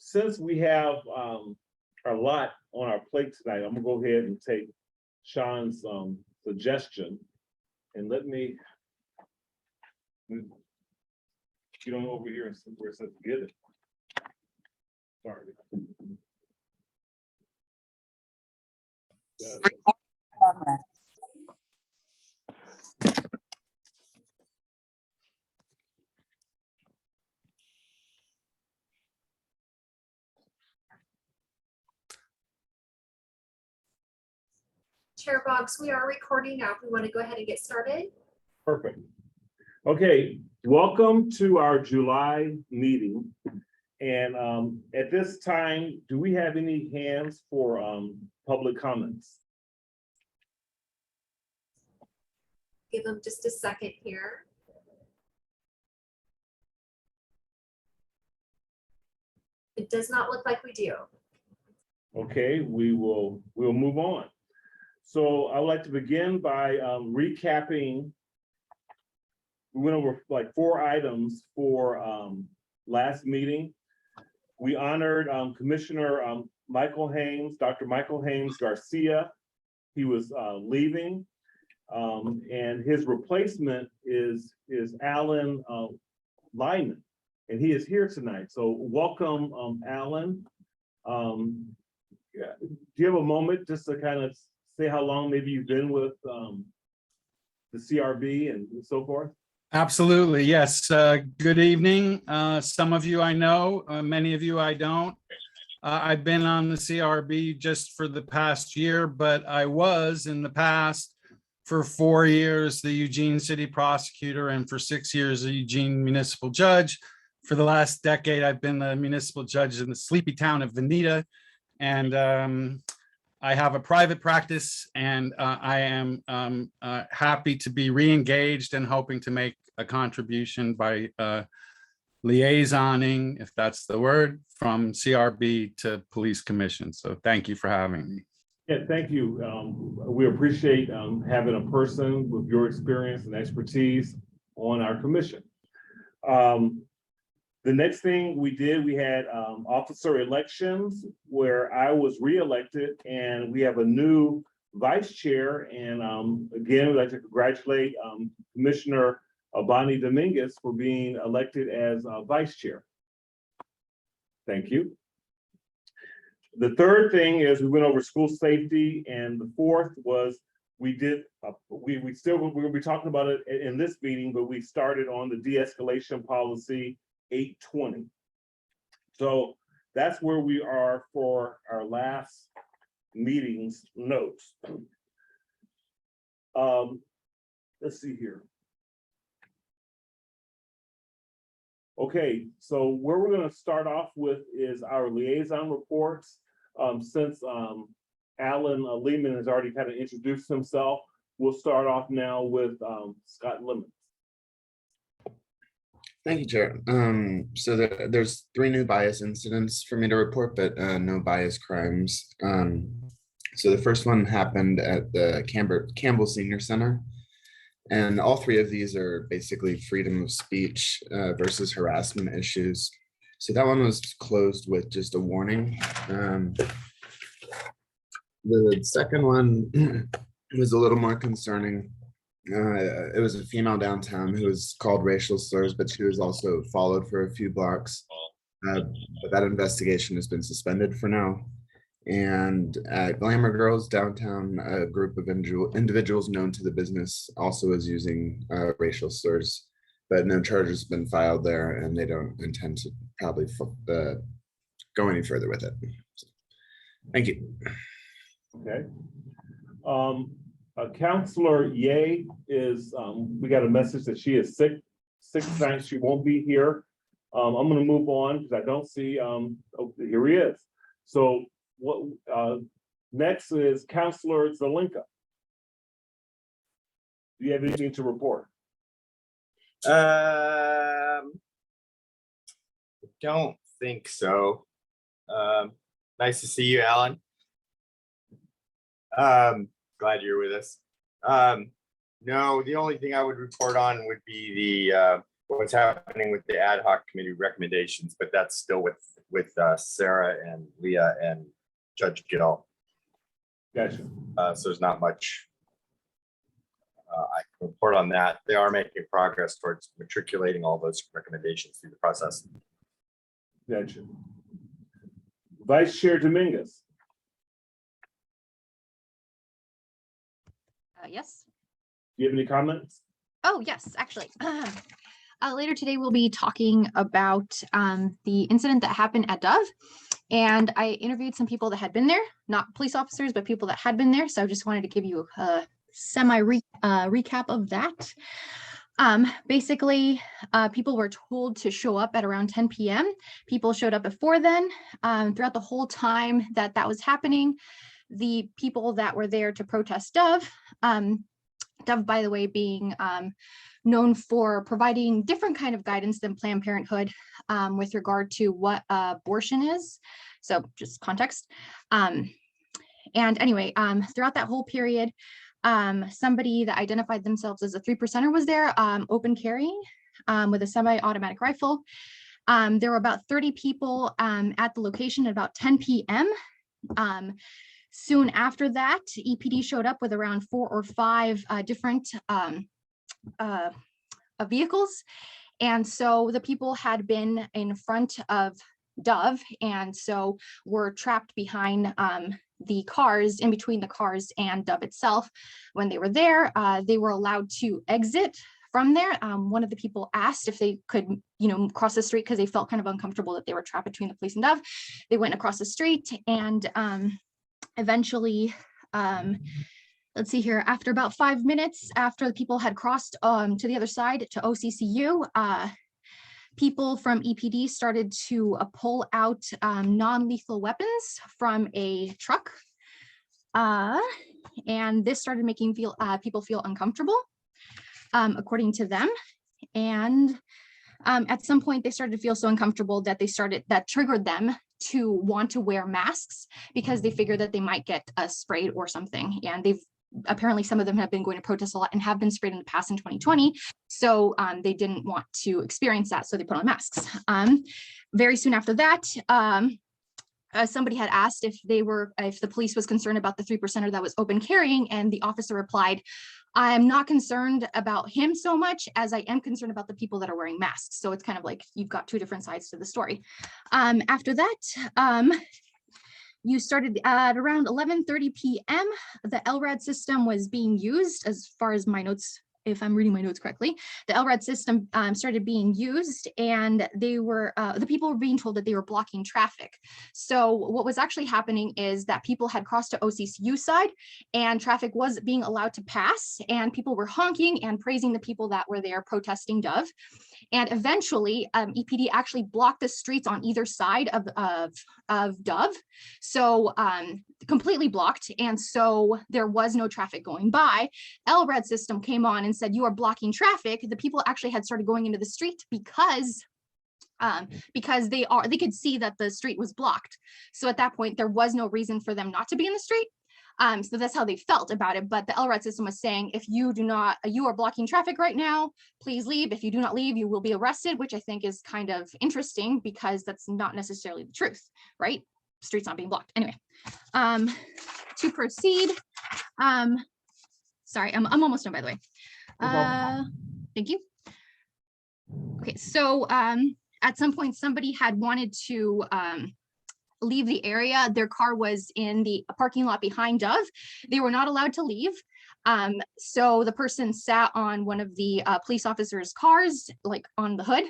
since we have a lot on our plate tonight, I'm gonna go ahead and take Sean's suggestion, and let me get on over here and see where it says get it. Sorry. Chair Boggs, we are recording now. If we want to go ahead and get started. Perfect. Okay, welcome to our July meeting. And at this time, do we have any hands for public comments? Give them just a second here. It does not look like we do. Okay, we'll move on. So I would like to begin by recapping. We went over like 4 items for last meeting. We honored Commissioner Michael Haynes, Dr. Michael Haynes Garcia. He was leaving, and his replacement is Alan Lyman, and he is here tonight. So welcome, Alan. Yeah. Do you have a moment just to kind of say how long maybe you've been with the CRB and so forth? Absolutely, yes. Good evening. Some of you I know, many of you I don't. I've been on the CRB just for the past year, but I was in the past for 4 years the Eugene City Prosecutor and for 6 years the Eugene Municipal Judge. For the last decade, I've been the municipal judge in the sleepy town of Veneta. And I have a private practice, and I am happy to be re-engaged and hoping to make a contribution by liaisoning, if that's the word, from CRB to Police Commission. So thank you for having me. Yeah, thank you. We appreciate having a person with your experience and expertise on our commission. The next thing we did, we had officer elections where I was reelected, and we have a new vice chair. And again, we'd like to congratulate Commissioner Bonnie Dominguez for being elected as vice chair. Thank you. The third thing is we went over school safety, and the fourth was we did we're gonna be talking about it in this meeting, but we started on the de-escalation policy 820. So that's where we are for our last meeting's notes. Let's see here. Okay, so where we're going to start off with is our liaison reports. Since Alan Lehman has already kind of introduced himself, we'll start off now with Scott Lemons. Thank you, Chair. So there's 3 new bias incidents for me to report, but no bias crimes. So the first one happened at the Campbell Senior Center. And all 3 of these are basically freedom of speech versus harassment issues. So that one was closed with just a warning. The second one was a little more concerning. It was a female downtown who was called racial slurs, but she was also followed for a few blocks. But that investigation has been suspended for now. And at Glamour Girls downtown, a group of individuals known to the business also is using racial slurs, but no charges have been filed there, and they don't intend to probably go any further with it. So, thank you. Okay. Counselor Ye is, we got a message that she is sick tonight. She won't be here. I'm going to move on because I don't see, oh, here he is. So what next is Counselor Zelenka. Do you have anything to report? Don't think so. Nice to see you, Alan. Glad you're with us. No, the only thing I would report on would be the what's happening with the ad hoc committee recommendations, but that's still with with Sarah and Leah and Judge Gill. Gotcha. So there's not much I can report on that. They are making progress towards matriculating all those recommendations through the process. Gotcha. Vice Chair Dominguez. Yes. Do you have any comments? Oh, yes, actually. Later today, we'll be talking about the incident that happened at Dove. And I interviewed some people that had been there, not police officers, but people that had been there. So I just wanted to give you a recap of that. Basically, people were told to show up at around 10 p.m. People showed up before then. Throughout the whole time that was happening, the people that were there to protest Dove, Dove, by the way, being known for providing different kind of guidance than Planned Parenthood with regard to what abortion is. So just context. And anyway, throughout that whole period, somebody that identified themselves as a 3%er was there, open carrying with a semi-automatic rifle. There were about 30 people at the location at about 10 p.m. Soon after that, EPD showed up with around 4 or 5 different vehicles. And so the people had been in front of Dove, and so were trapped behind the cars, in between the cars and Dove itself. When they were there, they were allowed to exit from there. One of the people asked if they could, cross the street because they felt kind of uncomfortable that they were trapped between the police and Dove. They went across the street, and eventually, let's see here, after about 5 minutes after the people had crossed to the other side to OCCU, people from EPD started to pull out non-lethal weapons from a truck. And this started making people feel uncomfortable, according to them. And at some point, they started to feel so uncomfortable that that triggered them to want to wear masks because they figured that they might get sprayed or something. And apparently some of them have been going to protest a lot and have been sprayed in the past in 2020. So they didn't want to experience that. So they put on masks. Very soon after that, somebody had asked if the police was concerned about the 3%er that was open carrying, and the officer replied, "I'm not concerned about him so much as I am concerned about the people that are wearing masks." So it's kind of like you've got two different sides to the story. After that, you started at around 11:30 p.m. The LRAD system was being used, as far as my notes, if I'm reading my notes correctly. The LRAD system started being used, and the people were being told that they were blocking traffic. So what was actually happening is that people had crossed to OCCU side, and traffic was being allowed to pass, and people were honking and praising the people that were there protesting Dove. And eventually, EPD actually blocked the streets on either side of Dove. So completely blocked. And so there was no traffic going by. LRAD system came on and said, "You are blocking traffic." The people actually had started going into the street because they could see that the street was blocked. So at that point, there was no reason for them not to be in the street. So that's how they felt about it. But the LRAD system was saying, if you are blocking traffic right now, please leave. If you do not leave, you will be arrested, which I think is kind of interesting because that's not necessarily the truth, right? Streets not being blocked. Anyway, to proceed, sorry, I'm almost done, by the way. Thank you. Okay, so at some point, somebody had wanted to leave the area. Their car was in the parking lot behind Dove. They were not allowed to leave. So the person sat on one of the police officers' cars, like on the hood.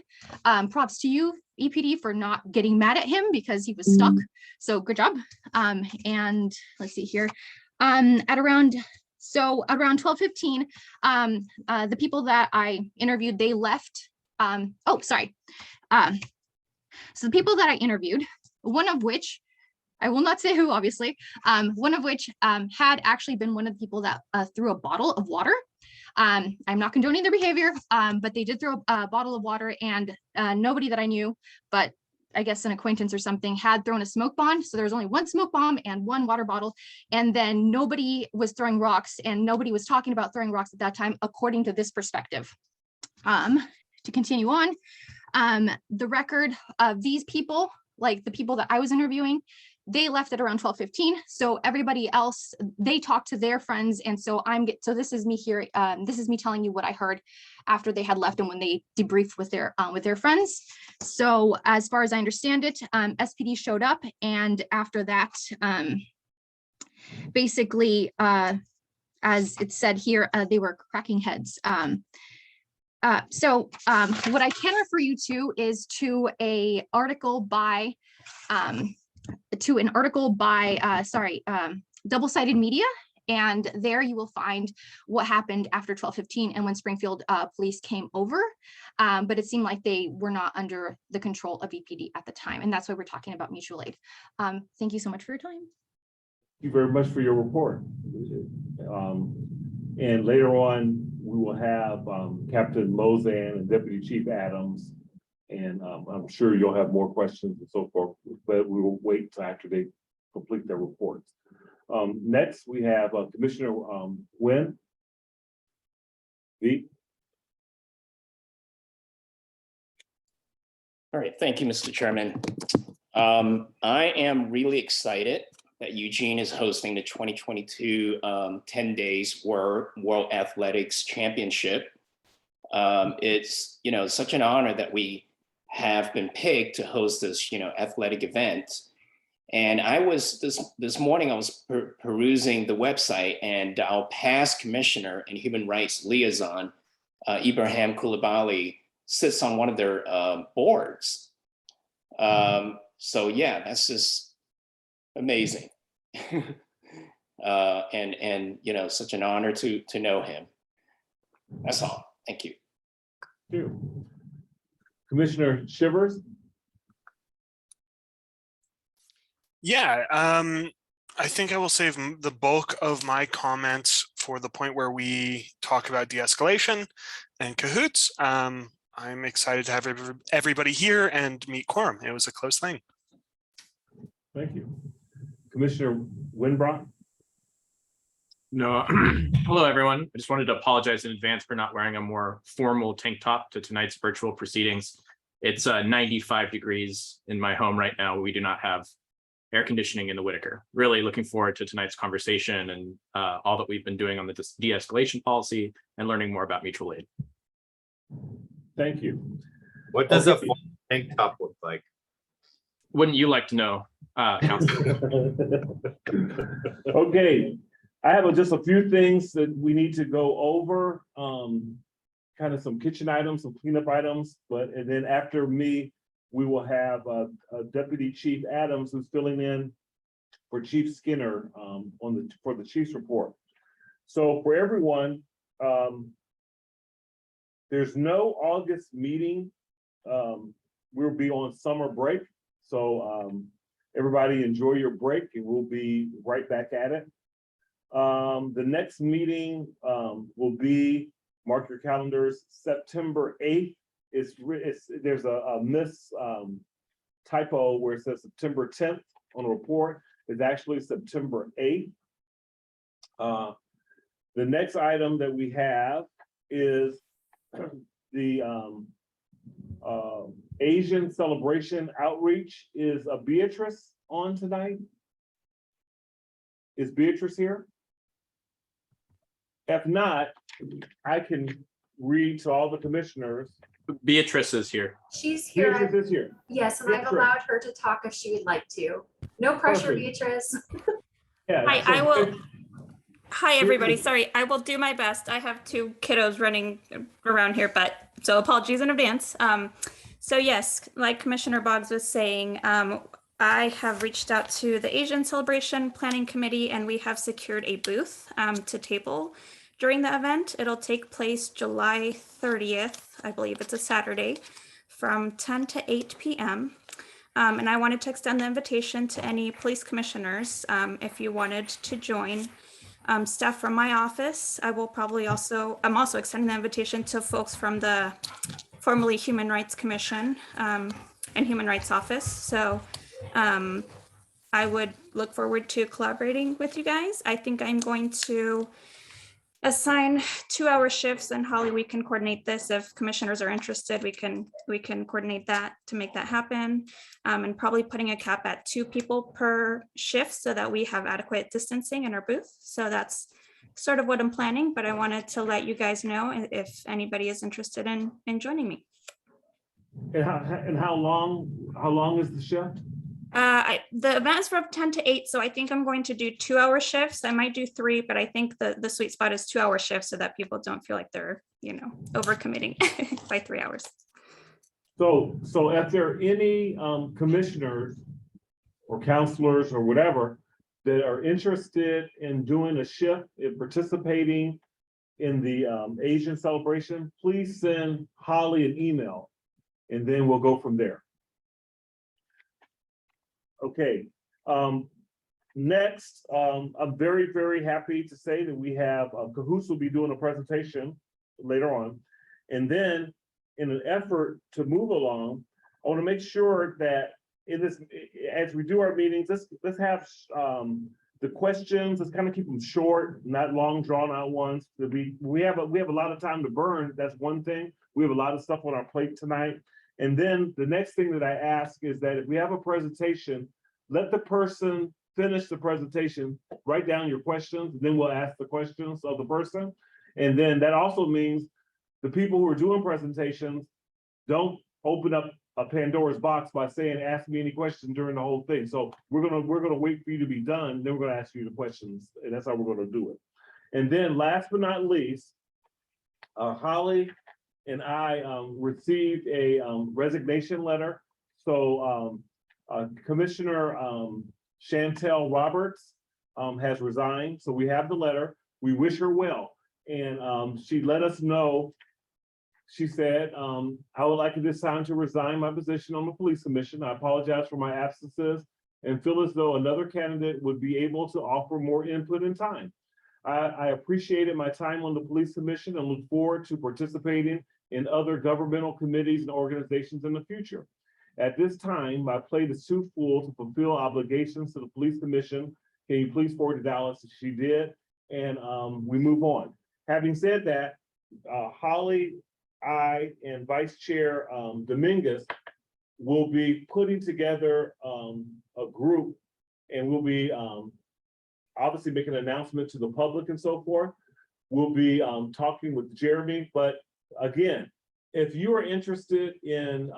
Props to you, EPD, for not getting mad at him because he was stuck. So good job. And let's see here. At around 12:15, the people that I interviewed, they left. So the people that I interviewed, one of which, I will not say who, obviously, one of which had actually been one of the people that threw a bottle of water. I'm not condoning their behavior, but they did throw a bottle of water, and nobody that I knew, but I guess an acquaintance or something, had thrown a smoke bomb. So there was only one smoke bomb and one water bottle, and then nobody was throwing rocks, and nobody was talking about throwing rocks at that time, according to this perspective. To continue on, the record of these people like the people that I was interviewing, they left at around 12:15. So everybody else, they talked to their friends. And so so this is me here. This is me telling you what I heard after they had left and when they debriefed with their friends. So as far as I understand it, SPD showed up, and after that, basically, as it said here, they were cracking heads. So what I can refer you to is to an article by Double-Sided Media. And there you will find what happened after 12:15 and when Springfield police came over. But it seemed like they were not under the control of EPD at the time. And that's why we're talking about mutual aid. Thank you so much for your time. Thank you very much for your report. And later on, we will have Captain Mozan and Deputy Chief Adams. And I'm sure you'll have more questions and so forth, but we will wait until after they complete their reports. Next, we have Commissioner Nguyen. V. All right, thank you, Mr. Chairman. I am really excited that Eugene is hosting the 2022 10 Days World Athletics Championship. It's such an honor that we have been picked to host this athletic event. And I was this morning I was perusing the website, and our past commissioner and human rights liaison, Ibrahim Coulibaly, sits on one of their boards. So yeah, that's just amazing. And such an honor to know him. That's all. Thank you. Thank you. Commissioner Shivers. Yeah, I think I will save the bulk of my comments for the point where we talk about de-escalation and Cahoots. I'm excited to have everybody here and meet quorum. It was a close thing. Thank you. Commissioner Winbrock. No, hello everyone. I just wanted to apologize in advance for not wearing a more formal tank top to tonight's virtual proceedings. It's 95 degrees in my home right now. We do not have air conditioning in the Whitaker. Really looking forward to tonight's conversation and all that we've been doing on the de-escalation policy and learning more about mutual aid. Thank you. What does a full tank top look like? Wouldn't you like to know, Councilor? Okay, I have just a few things that we need to go over. Kind of some kitchen items, some cleanup items, and then after me, we will have Deputy Chief Adams, who's filling in for Chief Skinner for the Chief's report. So for everyone, there's no August meeting. We'll be on summer break. So everybody enjoy your break, and we'll be right back at it. The next meeting will be, mark your calendars, September 8th. There's a typo where it says September 10th on the report. It's actually September 8th. The next item that we have is the Asian celebration outreach. Is Beatrice on tonight? Is Beatrice here? If not, I can read to all the commissioners. Beatrice is here. She's here. Beatrice is here. Yes, and I've Beatrice. allowed her to talk if she would like to. No pressure, Perfect. Beatrice. Yeah. Hi, so- I will. Hi, everybody. Sorry, I will do my best. I have two kiddos running around here, so apologies in advance. So yes, like Commissioner Boggs was saying, I have reached out to the Asian Celebration Planning Committee, and we have secured a booth to table during the event. It'll take place July 30th, I believe it's a Saturday, from 10 to 8 p.m. And I wanted to extend the invitation to any police commissioners if you wanted to join. Staff from my office. I'm also extending the invitation to folks from the formerly Human Rights Commission and Human Rights Office. So I would look forward to collaborating with you guys. I think I'm going to assign 2-hour shifts, and Holly, we can coordinate this. If commissioners are interested, we can coordinate that to make that happen. And probably putting a cap at 2 people per shift so that we have adequate distancing in our booth. So that's sort of what I'm planning, but I wanted to let you guys know if anybody is interested in joining me. And how long is the shift? The event is from 10 to 8, so I think I'm going to do 2-hour shifts. I might do 3, but I think the sweet spot is 2-hour shifts so that people don't feel like they're, overcommitting by 3 hours. So if there are any commissioners or counselors or whatever that are interested in doing a shift and participating in the Asian celebration, please send Holly an email, and then we'll go from there. Okay. Next, I'm very, very happy to say that we have Cahoots will be doing a presentation later on. And then in an effort to move along, I want to make sure that in this, as we do our meetings, let's have the questions, let's kind of keep them short, not long drawn out ones. We have a lot of time to burn. That's one thing. We have a lot of stuff on our plate tonight. And then the next thing that I ask is that if we have a presentation, let the person finish the presentation, write down your questions, then we'll ask the questions of the person. And then that also means the people who are doing presentations don't open up a Pandora's box by saying, ask me any questions during the whole thing. So we're gonna wait for you to be done, then we're gonna ask you the questions, and that's how we're gonna do it. And then last but not least, Holly and I received a resignation letter. So Commissioner Chantel Roberts has resigned. So we have the letter. We wish her well. And she let us know, she said, I would like at this time to resign my position on the police commission. I apologize for my absences and feel as though another candidate would be able to offer more input and time. I appreciated my time on the police commission and look forward to participating in other governmental committees and organizations in the future. At this time, my plate is too full to fulfill obligations to the police commission. Can you please forward to Dallas? She did, and we move on. Having said that, Holly, I, and Vice Chair Dominguez will be putting together a group, and we'll be obviously make an announcement to the public and so forth. We'll be talking with Jeremy, but again, if you are interested in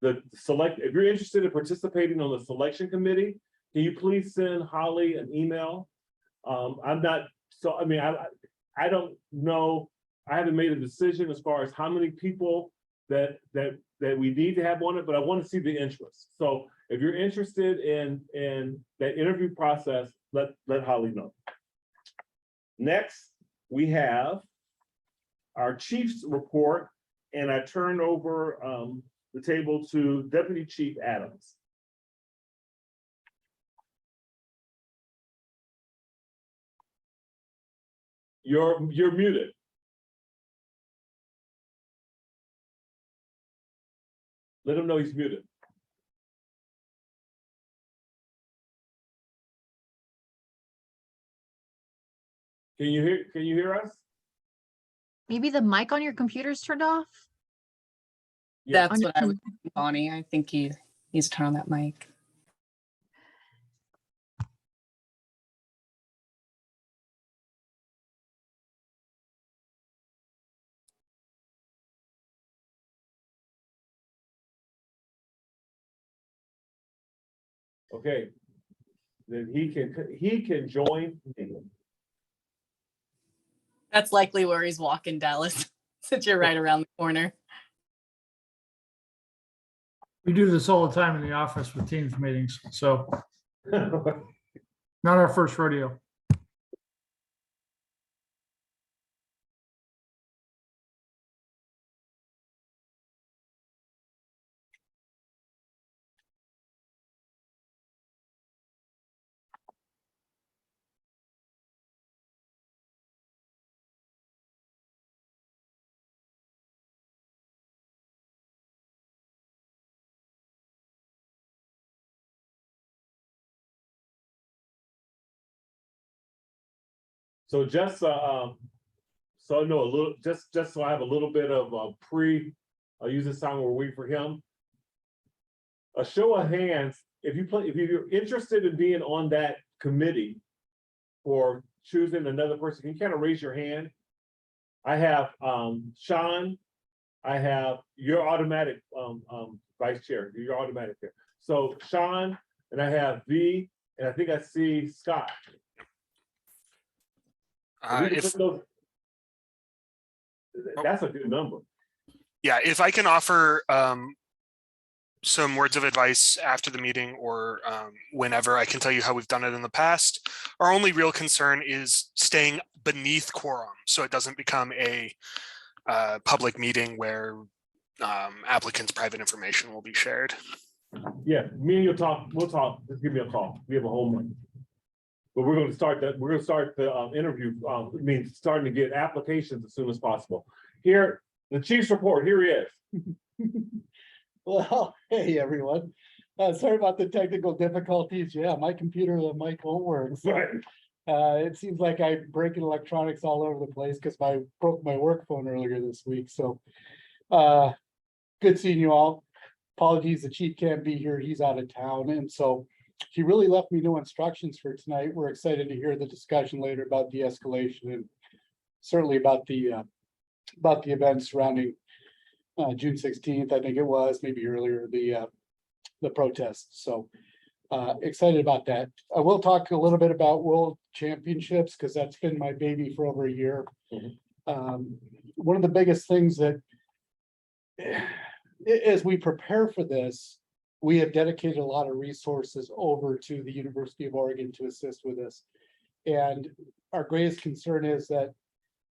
if you're interested in participating on the selection committee, can you please send Holly an email? I don't know, I haven't made a decision as far as how many people that we need to have on it, but I want to see the interest. So if you're interested in that interview process, let Holly know. Next, we have our chief's report, and I turn over the table to Deputy Chief Adams. You're muted. Let him know he's muted. Can you hear us? Maybe the mic on your computer's turned off? Yeah. That's what I would think, Bonnie. I think he needs to turn on that mic. Okay. Then he can join. That's likely where he's walking, Dallas, since you're right around the corner. We do this all the time in the office with Teams meetings, so not our first rodeo. So just, so I know a little, just so I have a little bit of I'll use this time, we're waiting for him. A show of hands, if you're interested in being on that committee for choosing another person, can you kind of raise your hand? I have Sean, I have your automatic vice chair, you're automatic there. So Sean, and I have V, and I think I see Scott. That's a good number. Yeah, if I can offer some words of advice after the meeting or whenever, I can tell you how we've done it in the past. Our only real concern is staying beneath quorum, so it doesn't become a public meeting where applicants' private information will be shared. Yeah, me and you'll talk, we'll talk, just give me a call, we have a homework. But we're gonna start the interview, starting to get applications as soon as possible. Here, the chief's report, here he is. Well, hey, everyone. Sorry about the technical difficulties. Yeah, my computer, the mic won't work. So, it seems like I'm breaking electronics all over the place because I broke my work phone earlier this week. So, good seeing you all. Apologies, the chief can't be here. He's out of town. And so he really left me no instructions for tonight. We're excited to hear the discussion later about de-escalation and certainly about the events surrounding June 16th, I think it was, maybe earlier, the protests. So excited about that. I will talk a little bit about World Championships because that's been my baby for over a year. One of the biggest things that as we prepare for this, we have dedicated a lot of resources over to the University of Oregon to assist with this. And our greatest concern is that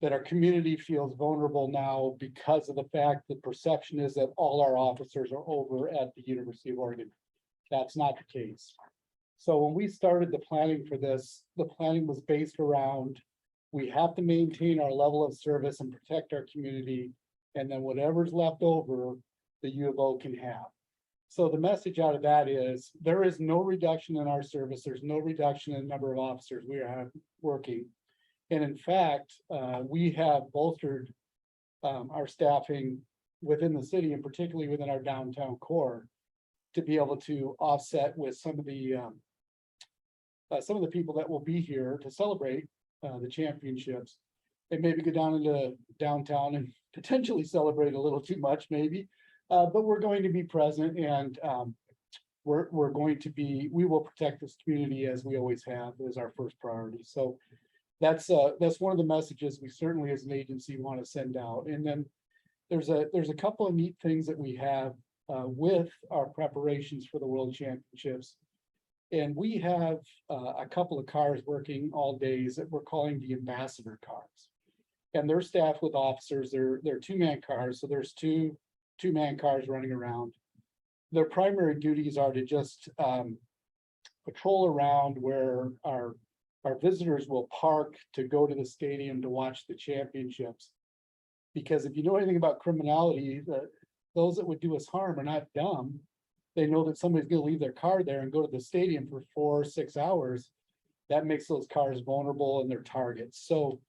our community feels vulnerable now because of the fact that perception is that all our officers are over at the University of Oregon. That's not the case. So when we started the planning for this, the planning was based around, we have to maintain our level of service and protect our community. And then whatever's left over, the U of O can have. So the message out of that is there is no reduction in our service. There's no reduction in the number of officers we are working. And in fact, we have bolstered our staffing within the city and particularly within our downtown core to be able to offset with some of the people that will be here to celebrate the championships and maybe go down into downtown and potentially celebrate a little too much maybe. But we're going to be present and we're going to be, we will protect this community as we always have as our first priority. So that's one of the messages we certainly as an agency want to send out. And then there's a couple of neat things that we have with our preparations for the World Championships. And we have a couple of cars working all days that we're calling the ambassador cars. And they're staffed with officers. They're two-man cars. So there's two-man cars running around. Their primary duties are to just patrol around where our visitors will park to go to the stadium to watch the championships. Because if you know anything about criminality, those that would do us harm are not dumb. They know that somebody's going to leave their car there and go to the stadium for 4 or 6 hours. That makes those cars vulnerable and they're targets. So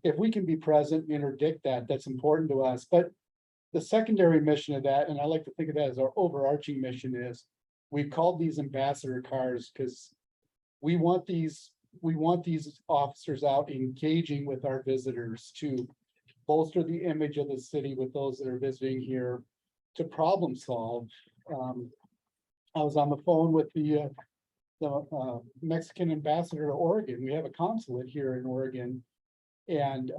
if we can be present and interdict that, that's important to us. But the secondary mission of that, and I like to think of that as our overarching mission, is we've called these ambassador cars because we want these officers out engaging with our visitors to bolster the image of the city with those that are visiting here, to problem solve. I was on the phone with the Mexican ambassador to Oregon. We have a consulate here in Oregon, and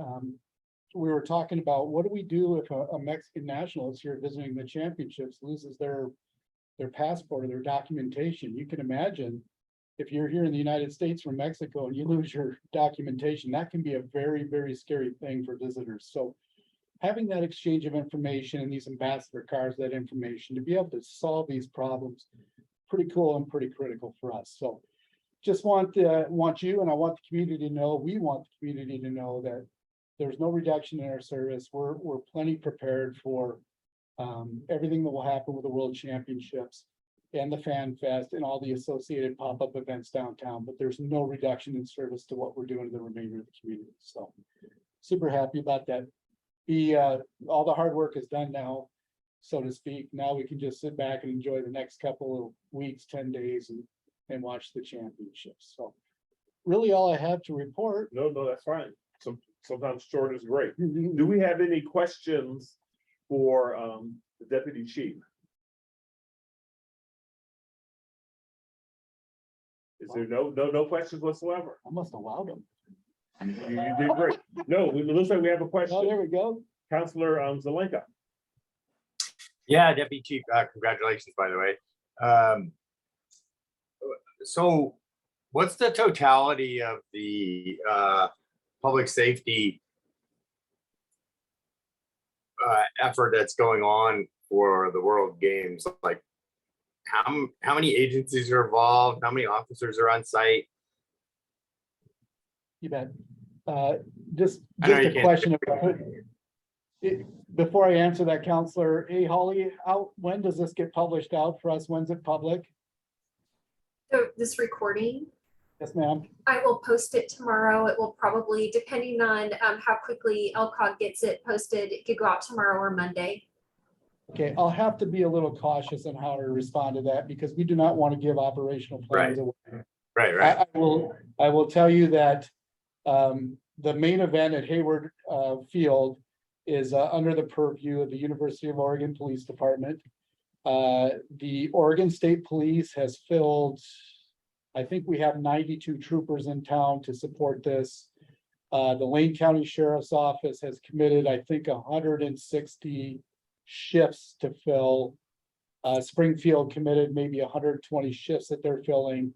we were talking about what do we do if a Mexican national is here visiting the championships, loses their passport or their documentation. You can imagine if you're here in the United States from Mexico and you lose your documentation, that can be a very, very scary thing for visitors. So having that exchange of information and these ambassador cars, that information to be able to solve these problems, pretty cool and pretty critical for us. So just want you and I want the community to know, we want the community to know that there's no reduction in our service. We're plenty prepared for everything that will happen with the World Championships. and the Fan Fest and all the associated pop-up events downtown, but there's no reduction in service to what we're doing to the remainder of the community. So super happy about that. All the hard work is done now, so to speak. Now we can just sit back and enjoy the next couple of weeks, 10 days and watch the championships. So really all I have to report. No, that's fine. Sometimes short is great. Do we have any questions for the deputy chief? Is there no questions whatsoever? I must have wowed him. You did great. No, it looks like we have a question. Oh, there we go. Counselor Zelenka. Yeah, Deputy Chief, congratulations, by the way. So what's the totality of the public safety effort that's going on for the World Games? Like, how many agencies are involved? How many officers are on site? You bet. Just a question about it. Before I answer that, Counselor, hey Holly, when does this get published out for us? When's it public? So this recording, Yes, ma'am. I will post it tomorrow. It will probably, depending on how quickly LCOG gets it posted, it could go out tomorrow or Monday. Okay, I'll have to be a little cautious on how to respond to that because we do not want to give operational plans away. Right. I will tell you that the main event at Hayward Field is under the purview of the University of Oregon Police Department. The Oregon State Police has filled, I think we have 92 troopers in town to support this. The Lane County Sheriff's Office has committed, I think, 160 shifts to fill. Springfield committed maybe 120 shifts that they're filling.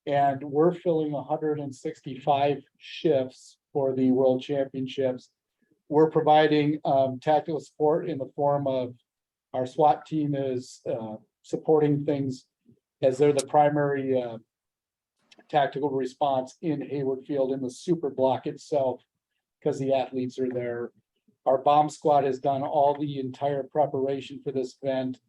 And we're filling 165 shifts for the World Championships. We're providing tactical support in the form of our SWAT team is supporting things as they're the primary tactical response in Hayward Field in the super block itself, because the athletes are there. Our bomb squad has done all the entire preparation for this event.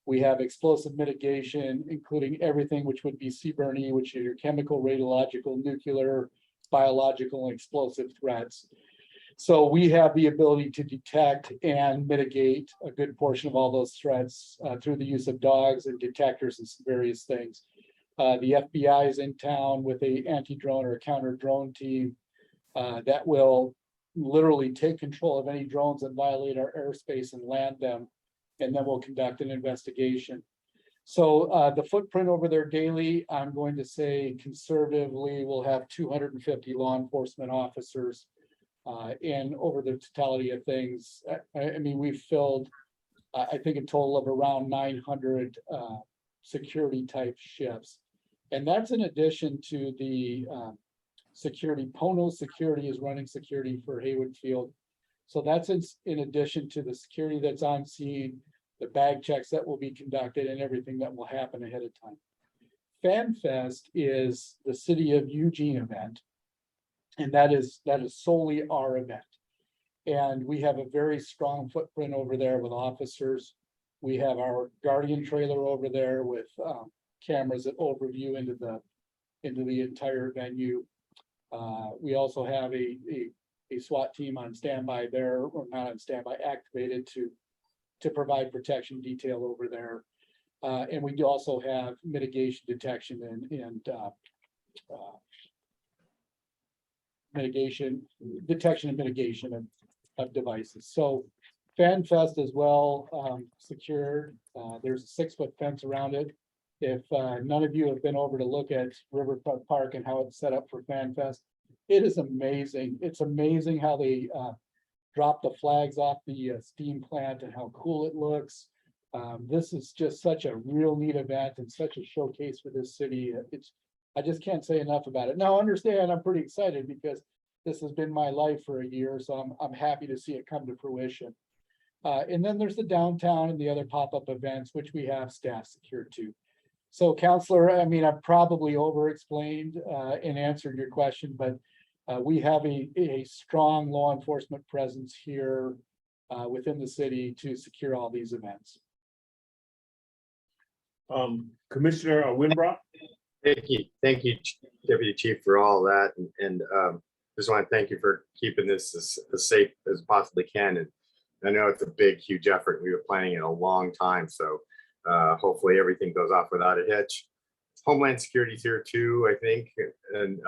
We have explosive mitigation, including everything which would be CBRNE, which are your chemical, radiological, nuclear, biological, and explosive threats. So we have the ability to detect and mitigate a good portion of all those threats through the use of dogs and detectors and some various things. The FBI is in town with a anti-drone or counter drone team that will literally take control of any drones that violate our airspace and land them, and then we'll conduct an investigation. So the footprint over there daily, I'm going to say conservatively, we'll have 250 law enforcement officers. And over the totality of things, I mean, we've filled, I think, a total of around 900 security type shifts. And that's in addition to the security. Pono Security is running security for Hayward Field. So that's in addition to the security that's on scene, the bag checks that will be conducted, and everything that will happen ahead of time. Fan Fest is the City of Eugene event. And that is solely our event. And we have a very strong footprint over there with officers. We have our Guardian trailer over there with cameras that overview into the entire venue. We also have a SWAT team on standby there, or not on standby, activated to provide protection detail over there. And we do also have mitigation, detection, and detection and mitigation of devices. So Fan Fest as well, secured. There's a 6-foot fence around it. If none of you have been over to look at Riverfront Park and how it's set up for Fan Fest, it is amazing. It's amazing how they drop the flags off the steam plant and how cool it looks. This is just such a real neat event and such a showcase for this city. I just can't say enough about it. Now, understand, I'm pretty excited because this has been my life for a year, so I'm happy to see it come to fruition. And then there's the downtown and the other pop-up events, which we have staff secured too. So, Counselor, I mean, I've probably over-explained and answered your question, but we have a strong law enforcement presence here within the city to secure all these events. Commissioner Winbrock? Thank you, Deputy Chief, for all that, and just want to thank you for keeping this as safe as possibly can. And I know it's a big, huge effort. We were planning it a long time, so hopefully everything goes off without a hitch. Homeland Security's here too, I think, and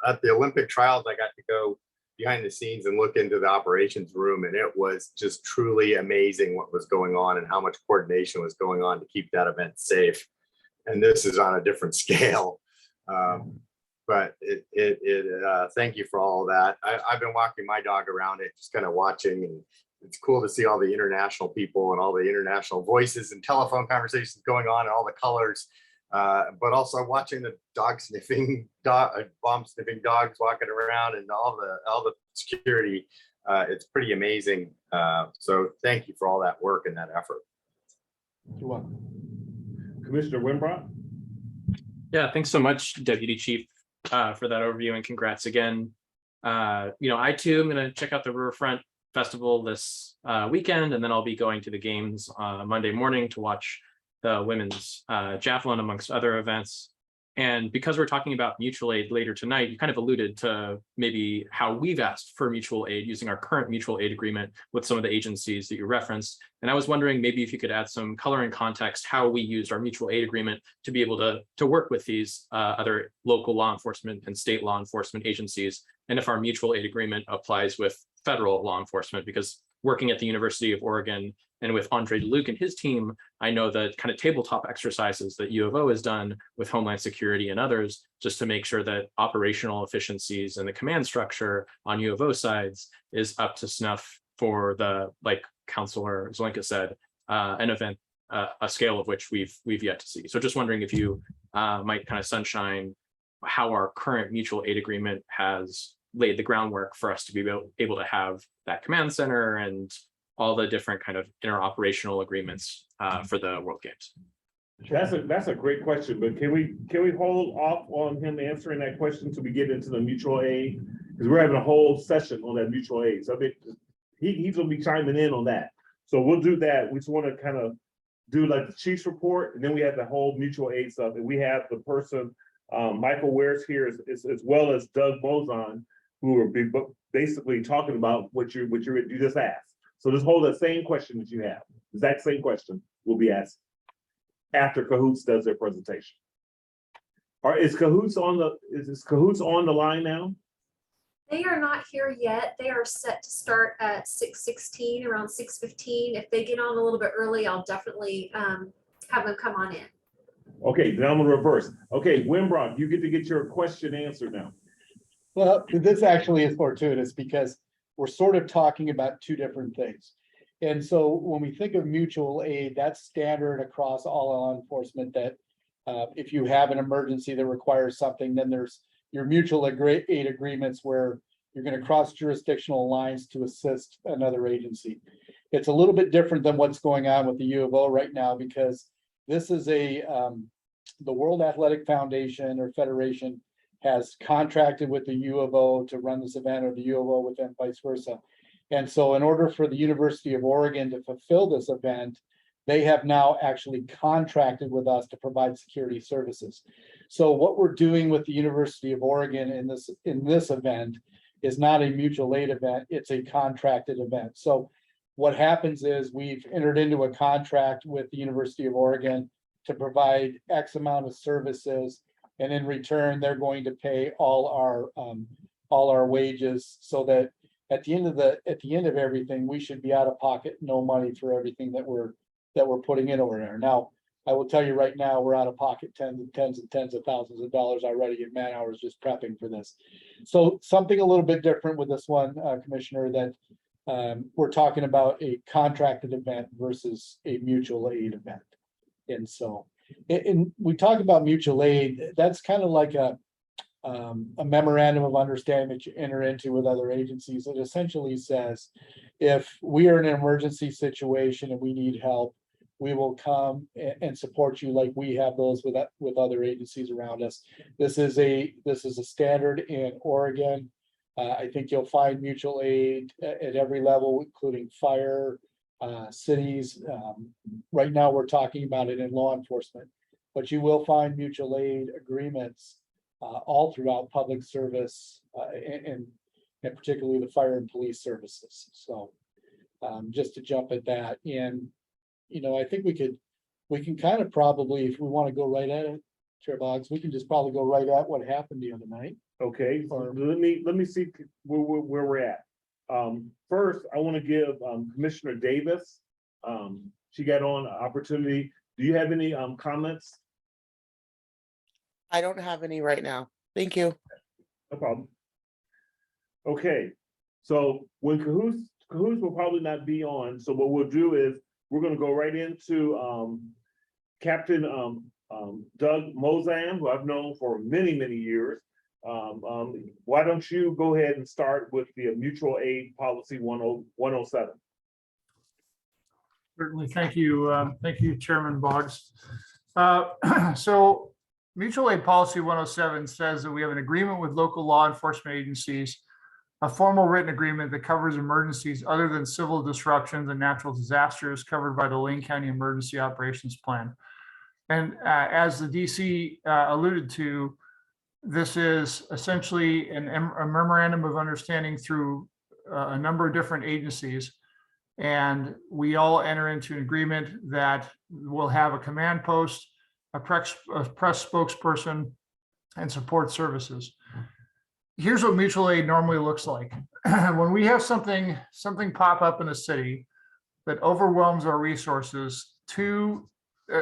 at the Olympic trials, I got to go behind the scenes and look into the operations room, and it was just truly amazing what was going on and how much coordination was going on to keep that event safe. And this is on a different scale. But thank you for all of that. I've been walking my dog around it, just kind of watching, and it's cool to see all the international people and all the international voices and telephone conversations going on and all the colors. But also watching the bomb sniffing dogs walking around and all the security. It's pretty amazing. So thank you for all that work and that effort. You're welcome. Commissioner Winbrock? Yeah, thanks so much, Deputy Chief, for that overview, and congrats again. I too am going to check out the Riverfront Festival this weekend, and then I'll be going to the games Monday morning to watch the women's javelin, amongst other events. And because we're talking about mutual aid later tonight, you kind of alluded to maybe how we've asked for mutual aid using our current mutual aid agreement with some of the agencies that you referenced. And I was wondering maybe if you could add some color and context how we used our mutual aid agreement to be able to work with these other local law enforcement and state law enforcement agencies, and if our mutual aid agreement applies with federal law enforcement, because working at the University of Oregon and with Andre DeLuc and his team, I know the kind of tabletop exercises that U of O has done with Homeland Security and others, just to make sure that operational efficiencies and the command structure on U of O sides is up to snuff for the, like Councilor Zelenka said, an event, a scale of which we've yet to see. So just wondering if you might kind of sunshine how our current mutual aid agreement has laid the groundwork for us to be able to have that command center and all the different kind of interoperational agreements for the World Games. That's a great question, but can we hold off on him answering that question until we get into the mutual aid? Because we're having a whole session on that mutual aid. So I mean, he's gonna be chiming in on that. So we'll do that. We just want to kind of do like the chief's report, and then we have the whole mutual aid stuff. And we have the person, Michael Ware's here, as well as Doug Bozon, who will be basically talking about what you just asked. So just hold that same question that you have. Exact same question will be asked after Cahoots does their presentation. Is Cahoots on the line now? They are not here yet. They are set to start at 6:16, around 6:15. If they get on a little bit early, I'll definitely have them come on in. Okay, then I'm gonna reverse. Okay, Winbrock, you get to get your question answered now. Well, this actually is fortuitous because we're sort of talking about two different things. And so when we think of mutual aid, that's standard across all law enforcement, that if you have an emergency that requires something, then there's your mutual aid agreements where you're going to cross jurisdictional lines to assist another agency. It's a little bit different than what's going on with the U of O right now, because this is the World Athletic Foundation or Federation has contracted with the U of O to run this event, or the U of O with them, vice versa. And so in order for the University of Oregon to fulfill this event, they have now actually contracted with us to provide security services. So what we're doing with the University of Oregon in this event is not a mutual aid event, it's a contracted event. So what happens is we've entered into a contract with the University of Oregon to provide X amount of services, and in return, they're going to pay all our wages, so that at the end of everything, we should be out of pocket no money for everything that we're putting in over there. Now, I will tell you right now, we're out of pocket tens of thousands of dollars already in man hours just prepping for this. So something a little bit different with this one, Commissioner, that we're talking about a contracted event versus a mutual aid event. And so, and we talk about mutual aid, that's kind of like a memorandum of understanding that you enter into with other agencies. It essentially says, if we are in an emergency situation and we need help, we will come and support you like we have those with other agencies around us. This is a standard in Oregon. I think you'll find mutual aid at every level, including fire, cities. Right now, we're talking about it in law enforcement, but you will find mutual aid agreements all throughout public service and particularly the fire and police services. So just to jump at that, and I think we can kind of probably, if we want to go right at it, Chair Boggs, we can just probably go right at what happened the other night. Okay, so let me see where we're at. First, I want to give Commissioner Davis. She got on opportunity. Do you have any comments? I don't have any right now. Thank you. No problem. Okay, so when Cahoots will probably not be on. So what we'll do is we're going to go right into Captain Doug Mozan, who I've known for many, many years. Why don't you go ahead and start with the mutual aid policy 107? Certainly, thank you, Chairman Boggs. So mutual aid policy 107 says that we have an agreement with local law enforcement agencies, a formal written agreement that covers emergencies other than civil disruptions and natural disasters covered by the Lane County Emergency Operations Plan. And as the DC alluded to, this is essentially a memorandum of understanding through a number of different agencies. And we all enter into an agreement that will have a command post, a press spokesperson, and support services. Here's what mutual aid normally looks like. When we have something pop up in a city that overwhelms our resources,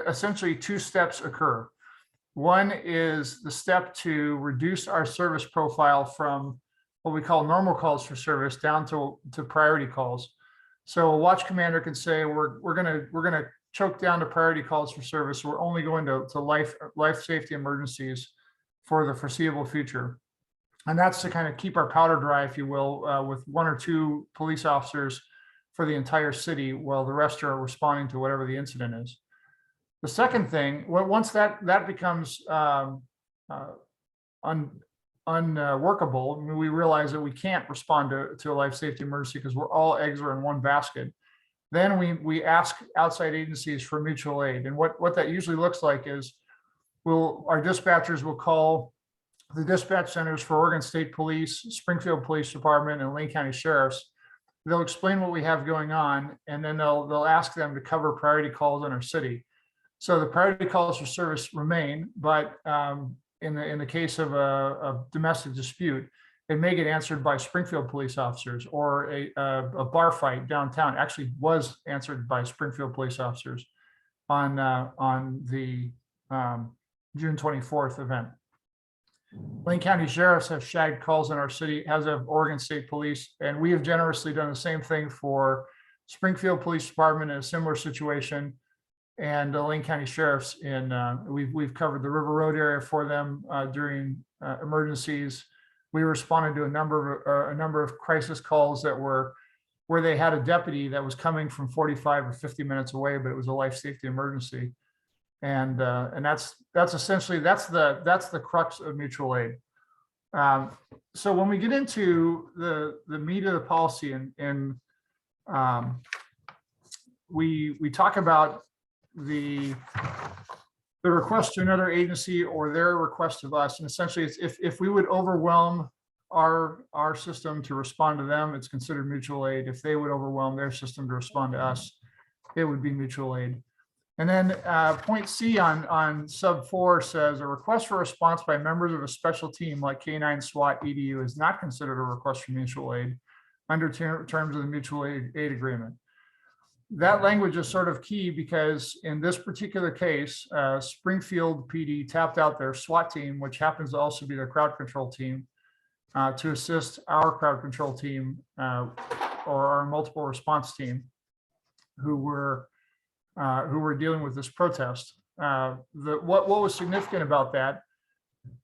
essentially two steps occur. One is the step to reduce our service profile from what we call normal calls for service down to priority calls. So a watch commander can say, we're gonna choke down to priority calls for service. We're only going to life safety emergencies for the foreseeable future. And that's to kind of keep our powder dry, if you will, with one or two police officers for the entire city while the rest are responding to whatever the incident is. The second thing, once that becomes unworkable, I mean, we realize that we can't respond to a life safety emergency because all eggs are in one basket. Then we ask outside agencies for mutual aid. And what that usually looks like is our dispatchers will call the dispatch centers for Oregon State Police, Springfield Police Department, and Lane County Sheriffs. They'll explain what we have going on, and then they'll ask them to cover priority calls in our city. So the priority calls for service remain, but in the case of a domestic dispute, it may get answered by Springfield police officers, or a bar fight downtown actually was answered by Springfield police officers on the June 24th event. Lane County Sheriffs have shagged calls in our city, as have Oregon State Police, and we have generously done the same thing for Springfield Police Department in a similar situation, and the Lane County Sheriffs we've covered the River Road area for them during emergencies. We responded to a number of crisis calls that were where they had a deputy that was coming from 45 or 50 minutes away, but it was a life safety emergency. And that's essentially the crux of mutual aid. So when we get into the meat of the policy, and we talk about the request to another agency or their request of us, and essentially it's if we would overwhelm our system to respond to them, it's considered mutual aid. If they would overwhelm their system to respond to us, it would be mutual aid. And then point C on sub 4 says a request for response by members of a special team like K9 SWAT EDU is not considered a request for mutual aid under terms of the mutual aid agreement. That language is sort of key because in this particular case, Springfield PD tapped out their SWAT team, which happens to also be their crowd control team, to assist our crowd control team or our multiple response team who were dealing with this protest. What was significant about that?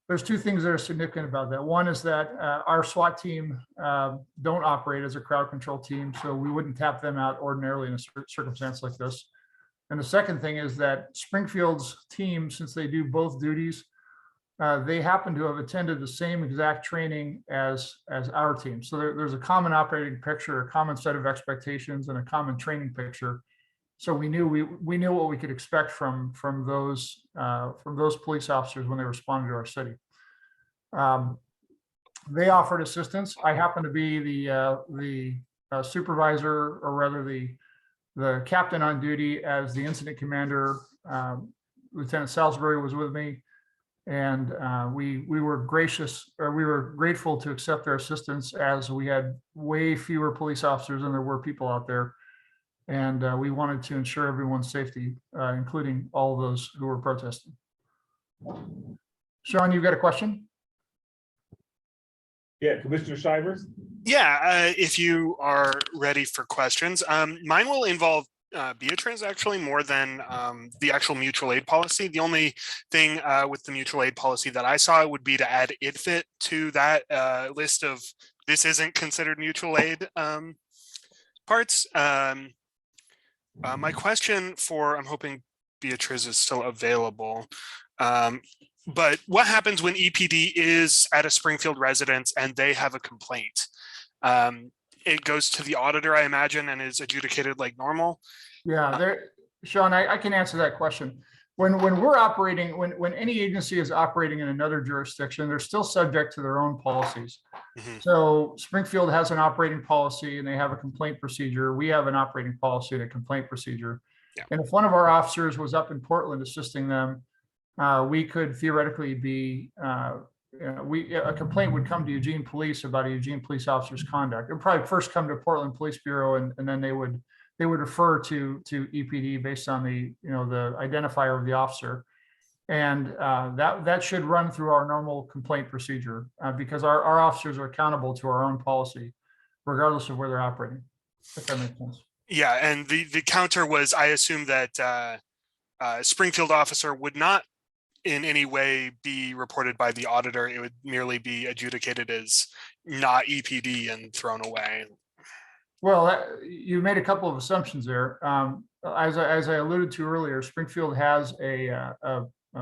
There's two things that are significant about that. One is that our SWAT team don't operate as a crowd control team, so we wouldn't tap them out ordinarily in a circumstance like this. And the second thing is that Springfield's team, since they do both duties, they happen to have attended the same exact training as our team. So there's a common operating picture, a common set of expectations, and a common training picture. So we knew what we could expect from those police officers when they responded to our city. They offered assistance. I happen to be the supervisor, or rather the captain on duty, as the incident commander. Lieutenant Salisbury was with me, and we were grateful to accept their assistance, as we had way fewer police officers than there were people out there. And we wanted to ensure everyone's safety, including all of those who were protesting. Sean, you've got a question? Yeah, Commissioner Shivers? Yeah, if you are ready for questions. Mine will involve Beatrice, actually, more than the actual mutual aid policy. The only thing with the mutual aid policy that I saw would be to add IDFIT to that list of this isn't considered mutual aid parts. My question I'm hoping Beatrice is still available. But what happens when EPD is at a Springfield residence and they have a complaint? It goes to the auditor, I imagine, and is adjudicated like normal. Yeah, Sean, I can answer that question. When we're operating, when any agency is operating in another jurisdiction, they're still subject to their own policies. So Springfield has an operating policy and they have a complaint procedure. We have an operating policy and a complaint procedure. Yeah. And if one of our officers was up in Portland assisting them, we could theoretically be, a complaint would come to Eugene Police about a Eugene police officer's conduct. It would probably first come to Portland Police Bureau, and then they would refer to EPD based on the identifier of the officer. And that should run through our normal complaint procedure, because our officers are accountable to our own policy, regardless of where they're operating, if that makes sense. Yeah, and the counter was, I assume that Springfield officer would not in any way be reported by the auditor. It would merely be adjudicated as not EPD and thrown away. Well, you made a couple of assumptions there. As I alluded to earlier, Springfield has a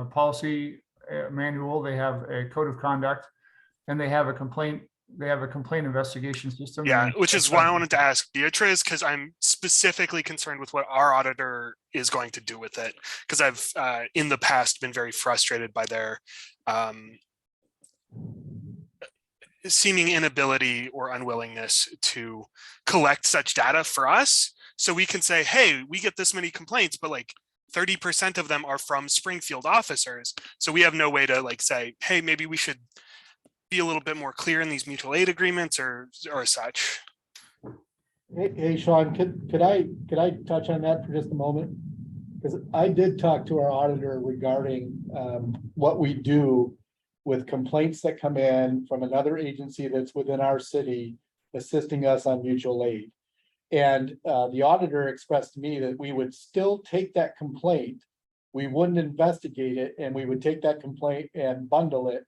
policy manual. They have a code of conduct, and they have a complaint. They have a complaint investigation system. Yeah, which is why I wanted to ask Beatrice, because I'm specifically concerned with what our auditor is going to do with it. Because I've in the past been very frustrated by their seeming inability or unwillingness to collect such data for us. So we can say, hey, we get this many complaints, but like 30% of them are from Springfield officers. So we have no way to like say, hey, maybe we should be a little bit more clear in these mutual aid agreements or such. Hey, Sean, could I touch on that for just a moment? Because I did talk to our auditor regarding what we do with complaints that come in from another agency that's within our city assisting us on mutual aid. And the auditor expressed to me that we would still take that complaint, we wouldn't investigate it, and we would take that complaint and bundle it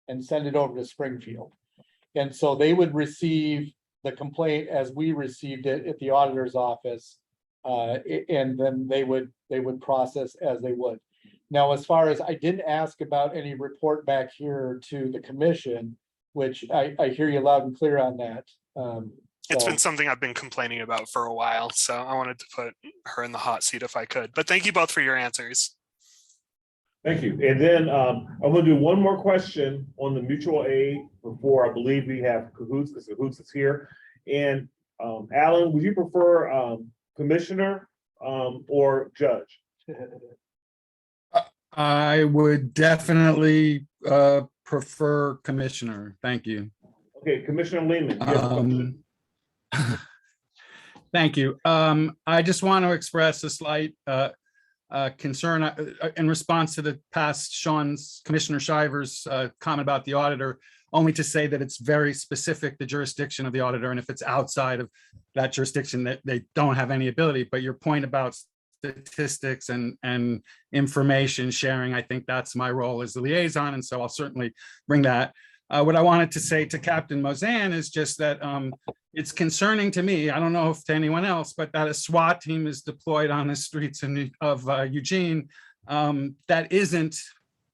and send it over to Springfield. And so they would receive the complaint as we received it at the auditor's office, and then they would process as they would. Now, as far as I didn't ask about any report back here to the commission, which I hear you loud and clear on that. It's been something I've been complaining about for a while, so I wanted to put her in the hot seat if I could. But thank you both for your answers. Thank you. And then I'm going to do one more question on the mutual aid before I believe we have Cahoots, because Cahoots is here. And Alan, would you prefer commissioner or judge? I would definitely prefer commissioner. Thank you. Okay, Commissioner Lehman. Thank you. I just want to express a slight concern in response to the past Commissioner Shivers' comment about the auditor, only to say that it's very specific, the jurisdiction of the auditor, and if it's outside of that jurisdiction, that they don't have any ability. But your point about statistics and information sharing, I think that's my role as the liaison, and so I'll certainly bring that. What I wanted to say to Captain Mozan is just that it's concerning to me, I don't know if to anyone else, but that a SWAT team is deployed on the streets of Eugene that isn't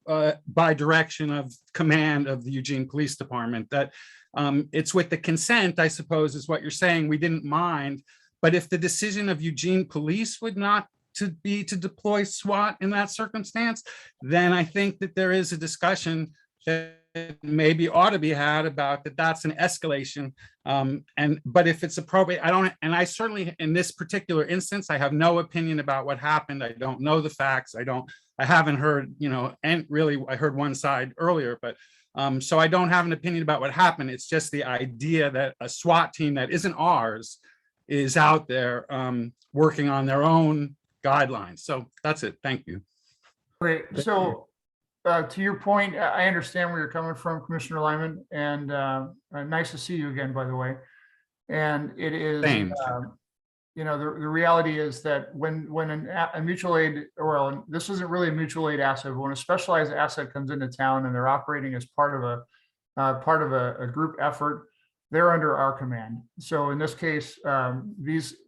by direction of command of the Eugene Police Department. That it's with the consent, I suppose, is what you're saying. We didn't mind. But if the decision of Eugene Police would not to be to deploy SWAT in that circumstance, then I think that there is a discussion that maybe ought to be had about that. That's an escalation. But if it's appropriate, I certainly, in this particular instance, I have no opinion about what happened. I don't know the facts. I haven't heard, and really I heard one side earlier, but so I don't have an opinion about what happened. It's just the idea that a SWAT team that isn't ours is out there working on their own guidelines. So that's it. Thank you. Okay, so to your point, I understand where you're coming from, Commissioner Lyman, and nice to see you again, by the way. And it is, the reality is that when a mutual aid, well, this isn't really a mutual aid asset, but when a specialized asset comes into town and they're operating as part of a group effort, they're under our command. So in this case,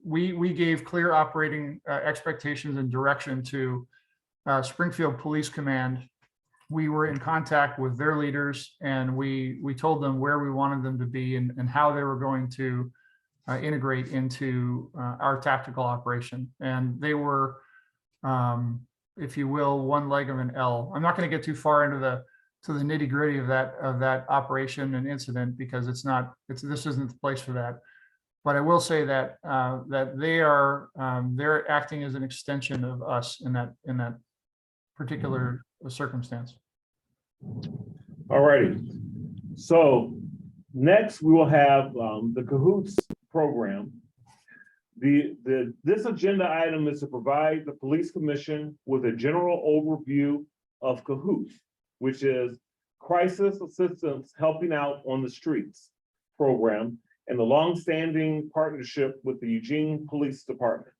we gave clear operating expectations and direction to Springfield Police Command. We were in contact with their leaders, and we told them where we wanted them to be and how they were going to integrate into our tactical operation. And they were, if you will, one leg of an L. I'm not going to get too far into the nitty gritty of that operation and incident, because this isn't the place for that. But I will say that they're acting as an extension of us in that particular circumstance. All righty. So next we will have the Cahoots program. This agenda item is to provide the Police Commission with a general overview of Cahoots, which is Crisis Assistance Helping Out on the Streets program, and the longstanding partnership with the Eugene Police Department.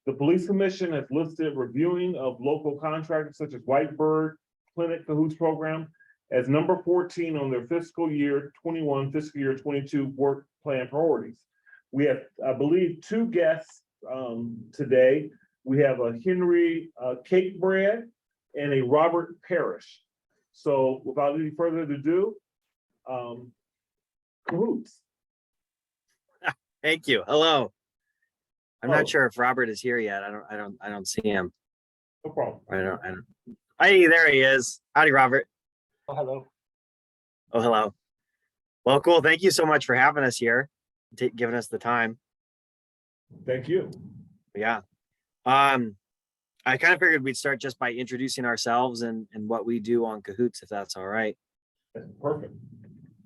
The Police Commission has listed reviewing of local contractors such as Whitebird Clinic Cahoots program as number 14 on their fiscal year 21, fiscal year 22 work plan priorities. We have, I believe, two guests today. We have a Henry Cakebread and a Robert Parrish. So without any further ado, Cahoots. Thank you. Hello. I'm Hello. not sure if Robert is here yet. I don't see him. No problem. I don't. Hey, there he is. Howdy, Robert. Oh, hello. Oh, hello. Well, cool. Thank you so much for having us here, giving us the time. Thank you. Yeah. I kind of figured we'd start just by introducing ourselves and what we do on Cahoots, if that's all right. That's perfect.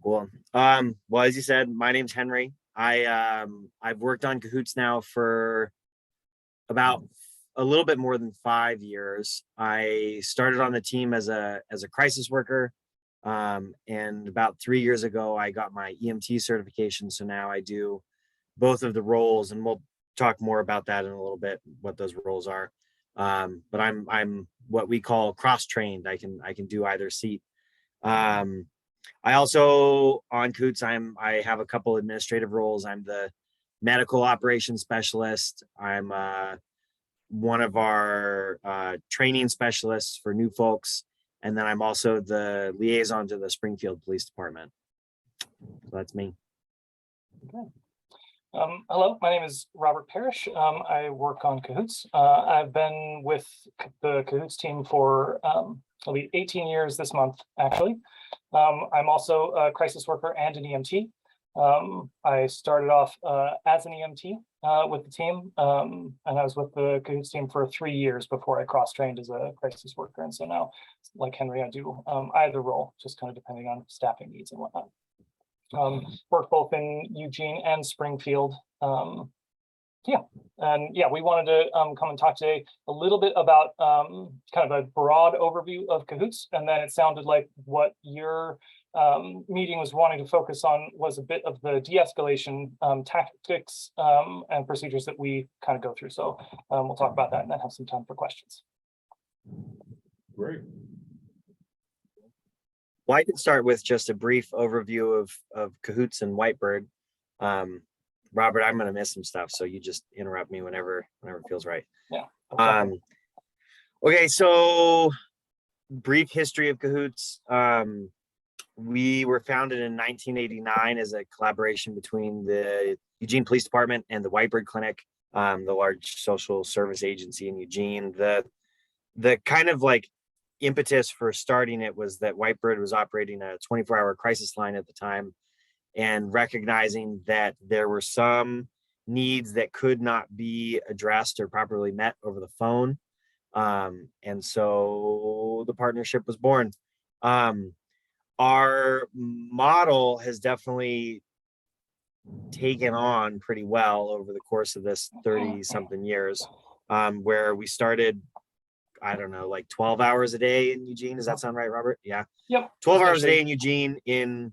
Cool. Well, as you said, my name's Henry. I've worked on Cahoots now for about a little bit more than 5 years. I started on the team as a crisis worker, and about 3 years ago I got my EMT certification. So now I do both of the roles, and we'll talk more about that in a little bit, what those roles are. But I'm what we call cross-trained. I can do either seat. I also on Cahoots, I have a couple administrative roles. I'm the medical operations specialist. I'm one of our training specialists for new folks, and then I'm also the liaison to the Springfield Police Department. So that's me. Okay. Hello, my name is Robert Parrish. I work on Cahoots. I've been with the Cahoots team for it'll be 18 years this month, actually. I'm also a crisis worker and an EMT. I started off as an EMT with the team, and I was with the Cahoots team for 3 years before I cross-trained as a crisis worker. And so now, like Henry, I do either role, just kind of depending on staffing needs and whatnot. Work both in Eugene and Springfield. Yeah, and yeah, we wanted to come and talk today a little bit about kind of a broad overview of Cahoots, and then it sounded like what your meeting was wanting to focus on was a bit of the de-escalation tactics and procedures that we kind of go through. So we'll talk about that and then have some time for questions. Great. Well, I can start with just a brief overview of Cahoots and Whitebird. Robert, I'm going to miss some stuff, so you just interrupt me whenever it feels right. Yeah. Okay, so brief history of Cahoots. We were founded in 1989 as a collaboration between the Eugene Police Department and the Whitebird Clinic, the large social service agency in Eugene. The kind of like impetus for starting it was that Whitebird was operating a 24-hour crisis line at the time, and recognizing that there were some needs that could not be addressed or properly met over the phone. And so the partnership was born. Our model has definitely taken on pretty well over the course of this 30 something years, where we started, I don't know, like 12 hours a day in Eugene. Does that sound right, Robert? Yeah. Yep. 12 hours a day in Eugene in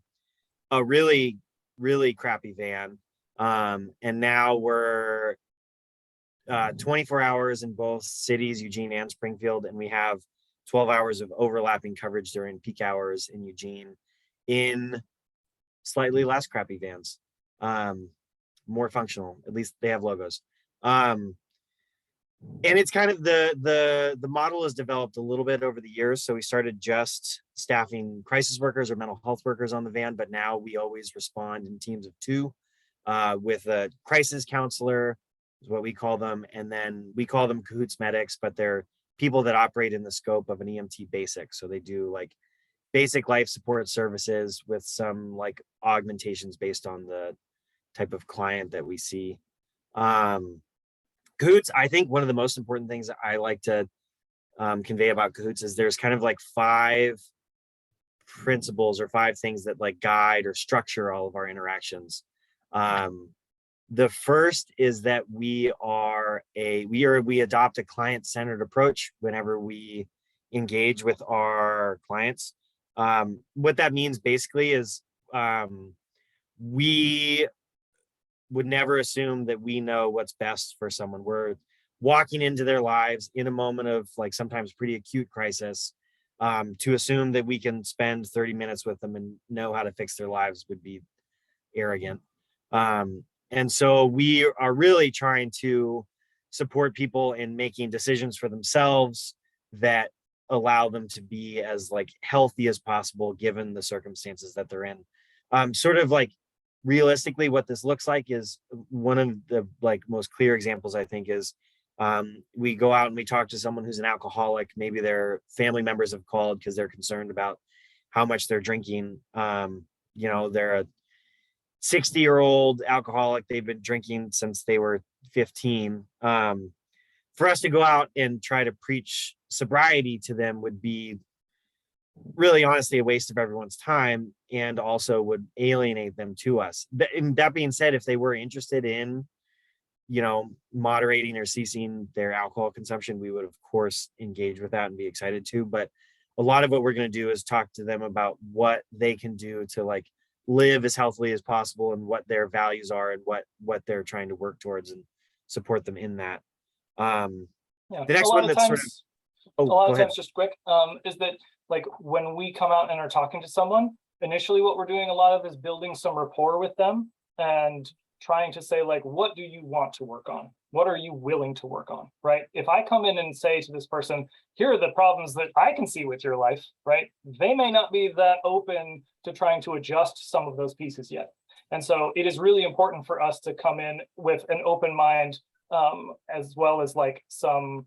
a really, really crappy van. And now we're 24 hours in both cities, Eugene and Springfield, and we have 12 hours of overlapping coverage during peak hours in Eugene in slightly less crappy vans, more functional. At least they have logos. And it's kind of the model has developed a little bit over the years. So we started just staffing crisis workers or mental health workers on the van, but now we always respond in teams of 2 with a crisis counselor is what we call them. And then we call them Cahoots medics, but they're people that operate in the scope of an EMT basic. So they do like basic life support services with some like augmentations based on the type of client that we see. Cahoots, I think one of the most important things that I like to convey about Cahoots is there's kind of like 5 principles or 5 things that like guide or structure all of our interactions. The first is that we adopt a client-centered approach whenever we engage with our clients. What that means basically is we would never assume that we know what's best for someone. We're walking into their lives in a moment of like sometimes pretty acute crisis. To assume that we can spend 30 minutes with them and know how to fix their lives would be arrogant. And so we are really trying to support people in making decisions for themselves that allow them to be as like healthy as possible given the circumstances that they're in. Sort of like realistically what this looks like is one of the like most clear examples, I think, is we go out and we talk to someone who's an alcoholic. Maybe their family members have called because they're concerned about how much they're drinking. You know, they're a 60-year-old alcoholic. They've been drinking since they were 15. For us to go out and try to preach sobriety to them would be really honestly a waste of everyone's time, and also would alienate them to us. That being said, if they were interested in, you know, moderating or ceasing their alcohol consumption, we would of course engage with that and be excited to. But a lot of what we're going to do is talk to them about what they can do to like live as healthily as possible and what their values are and what they're trying to work towards, and support them in that. The next one that's sort of, a lot of times, just quick, is that like when we come out and are talking to someone, initially what we're doing a lot of is building some rapport with them and trying to say like, what do you want to work on? What are you willing to work on, right? If I come in and say to this person, here are the problems that I can see with your life, right? They may not be that open to trying to adjust some of those pieces yet. And so it is really important for us to come in with an open mind, as well as like some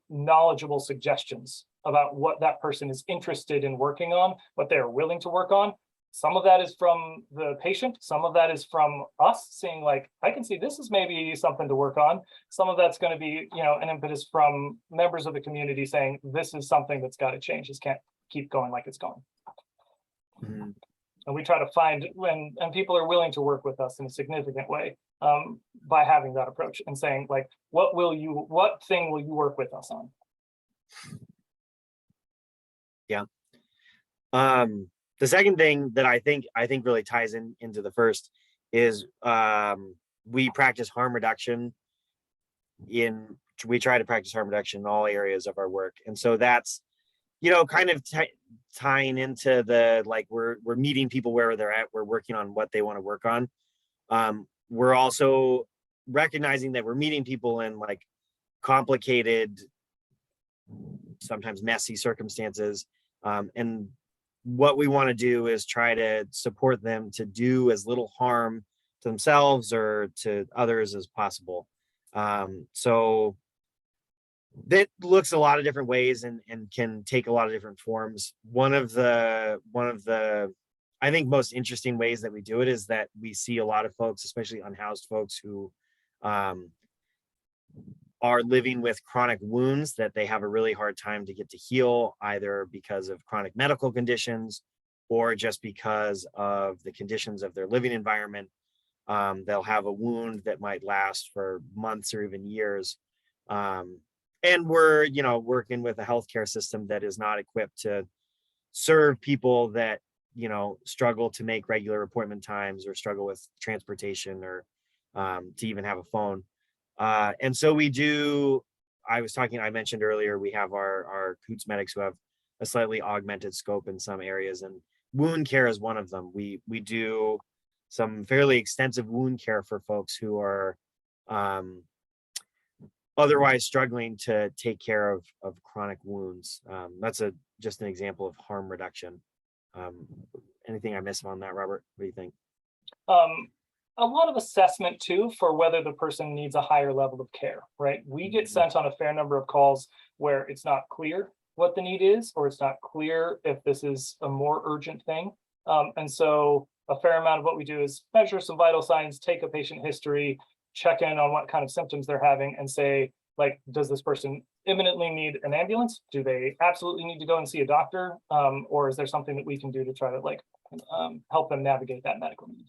knowledgeable suggestions about what that person is interested in working on, what they're willing to work on. Some of that is from the patient. Some of that is from us seeing like, I can see this is maybe something to work on. Some of that's going to be, you know, an impetus from members of the community saying, this is something that's got to change. This can't keep going like it's going. Mm-hmm. And we try to find and people are willing to work with us in a significant way by having that approach and saying like, what thing will you work with us on? Yeah. The second thing that I think really ties into the first is we practice harm reduction we try to practice harm reduction in all areas of our work. And so that's, you know, kind of tying into the, like, we're meeting people where they're at, we're working on what they want to work on. We're also recognizing that we're meeting people in like complicated sometimes messy circumstances. And what we want to do is try to support them to do as little harm to themselves or to others as possible. So that looks a lot of different ways and can take a lot of different forms. One of the I think most interesting ways that we do it is that we see a lot of folks, especially unhoused folks, who are living with chronic wounds that they have a really hard time to get to heal, either because of chronic medical conditions or just because of the conditions of their living environment. They'll have a wound that might last for months or even years. And we're, working with a healthcare system that is not equipped to serve people that, struggle to make regular appointment times or struggle with transportation or to even have a phone. And so I mentioned earlier, we have our Cahoots medics who have a slightly augmented scope in some areas, and wound care is one of them. We do some fairly extensive wound care for folks who are otherwise struggling to take care of chronic wounds. That's just an example of harm reduction. Anything I miss on that, Robert? What do you think? A lot of assessment too for whether the person needs a higher level of care, right? We get sent on a fair number of calls where it's not clear what the need is, or it's not clear if this is a more urgent thing. And so a fair amount of what we do is measure some vital signs, take a patient history, check in on what kind of symptoms they're having, and say, like, does this person imminently need an ambulance? Do they absolutely need to go and see a doctor? Or is there something that we can do to try to help them navigate that medical need?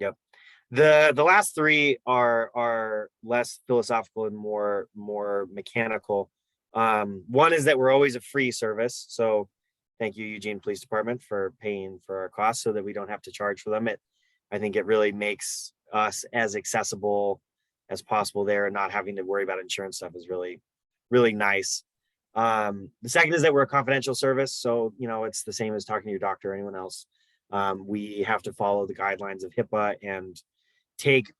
Yep. The last three are less philosophical and more mechanical. One is that we're always a free service. So thank you, Eugene Police Department, for paying for our costs so that we don't have to charge for them. I think it really makes us as accessible as possible there, and not having to worry about insurance stuff is really, really nice. The second is that we're a confidential service. So, it's the same as talking to your doctor or anyone else. We have to follow the guidelines of HIPAA and take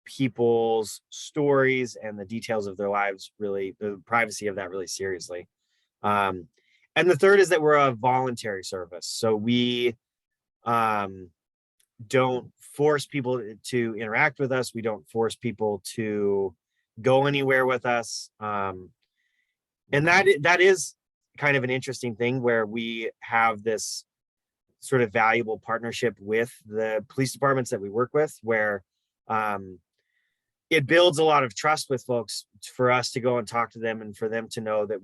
people's stories and the details of their lives, really, the privacy of that really seriously. And the third is that we're a voluntary service. So we don't force people to interact with us. We don't force people to go anywhere with us. And that is kind of an interesting thing, where we have this sort of valuable partnership with the police departments that we work with, where it builds a lot of trust with folks for us to go and talk to them, and for them to know that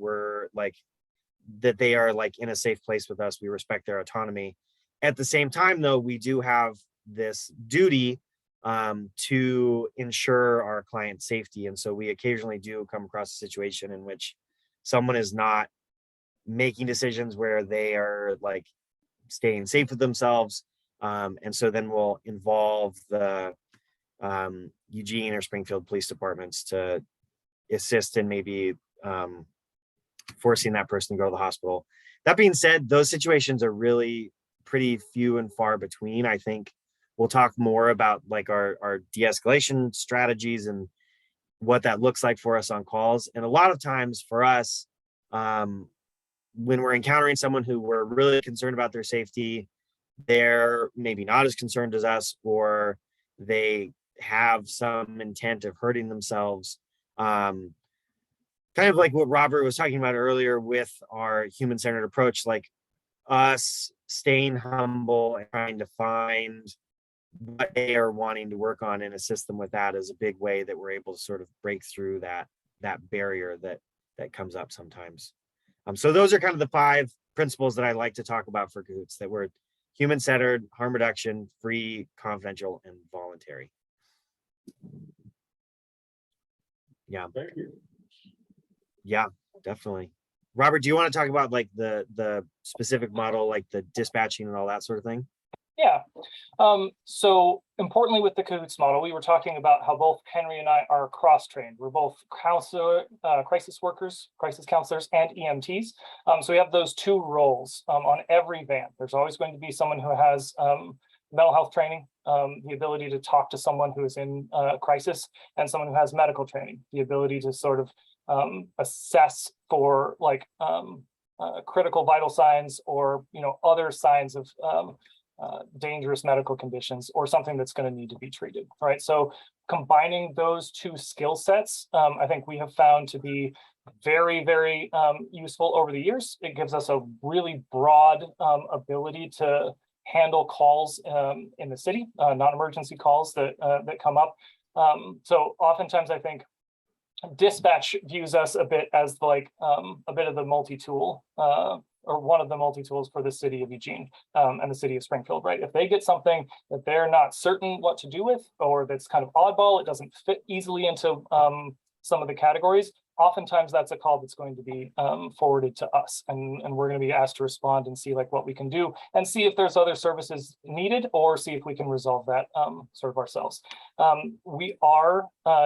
that they are in a safe place with us. We respect their autonomy. At the same time, though, we do have this duty to ensure our client's safety. And so we occasionally do come across a situation in which someone is not making decisions where they are staying safe with themselves. And so then we'll involve the Eugene or Springfield police departments to assist in maybe forcing that person to go to the hospital. That being said, those situations are really pretty few and far between. I think we'll talk more about our de-escalation strategies and what that looks like for us on calls. And a lot of times for us, when we're encountering someone who we're really concerned about their safety, they're maybe not as concerned as us, or they have some intent of hurting themselves. Kind of like what Robert was talking about earlier with our human-centered approach, us staying humble and trying to find what they are wanting to work on and assist them with that is a big way that we're able to sort of break through that barrier that comes up sometimes. So those are kind of the 5 principles that I like to talk about for Cahoots: that we're human-centered, harm reduction, free, confidential, and voluntary. Yeah. Thank you. Yeah, definitely. Robert, do you want to talk about the specific model, the dispatching and all that sort of thing? Yeah. So importantly, with the Cahoots model, we were talking about how both Henry and I are cross-trained. We're both crisis workers, crisis counselors, and EMTs. So we have those 2 roles on every van. There's always going to be someone who has mental health training, the ability to talk to someone who is in crisis, and someone who has medical training, the ability to sort of assess for like critical vital signs or other signs of dangerous medical conditions or something that's going to need to be treated. Right. So combining those two skill sets, I think we have found to be very, very useful over the years. It gives us a really broad ability to handle calls in the city, non-emergency calls that come up. So oftentimes I think dispatch views us a bit as like a bit of the multi-tool or one of the multi-tools for the city of Eugene and the city of Springfield, right? If they get something that they're not certain what to do with, or that's kind of oddball, it doesn't fit easily into some of the categories, oftentimes that's a call that's going to be forwarded to us, and we're going to be asked to respond and see like what we can do and see if there's other services needed, or see if we can resolve that sort of ourselves. We are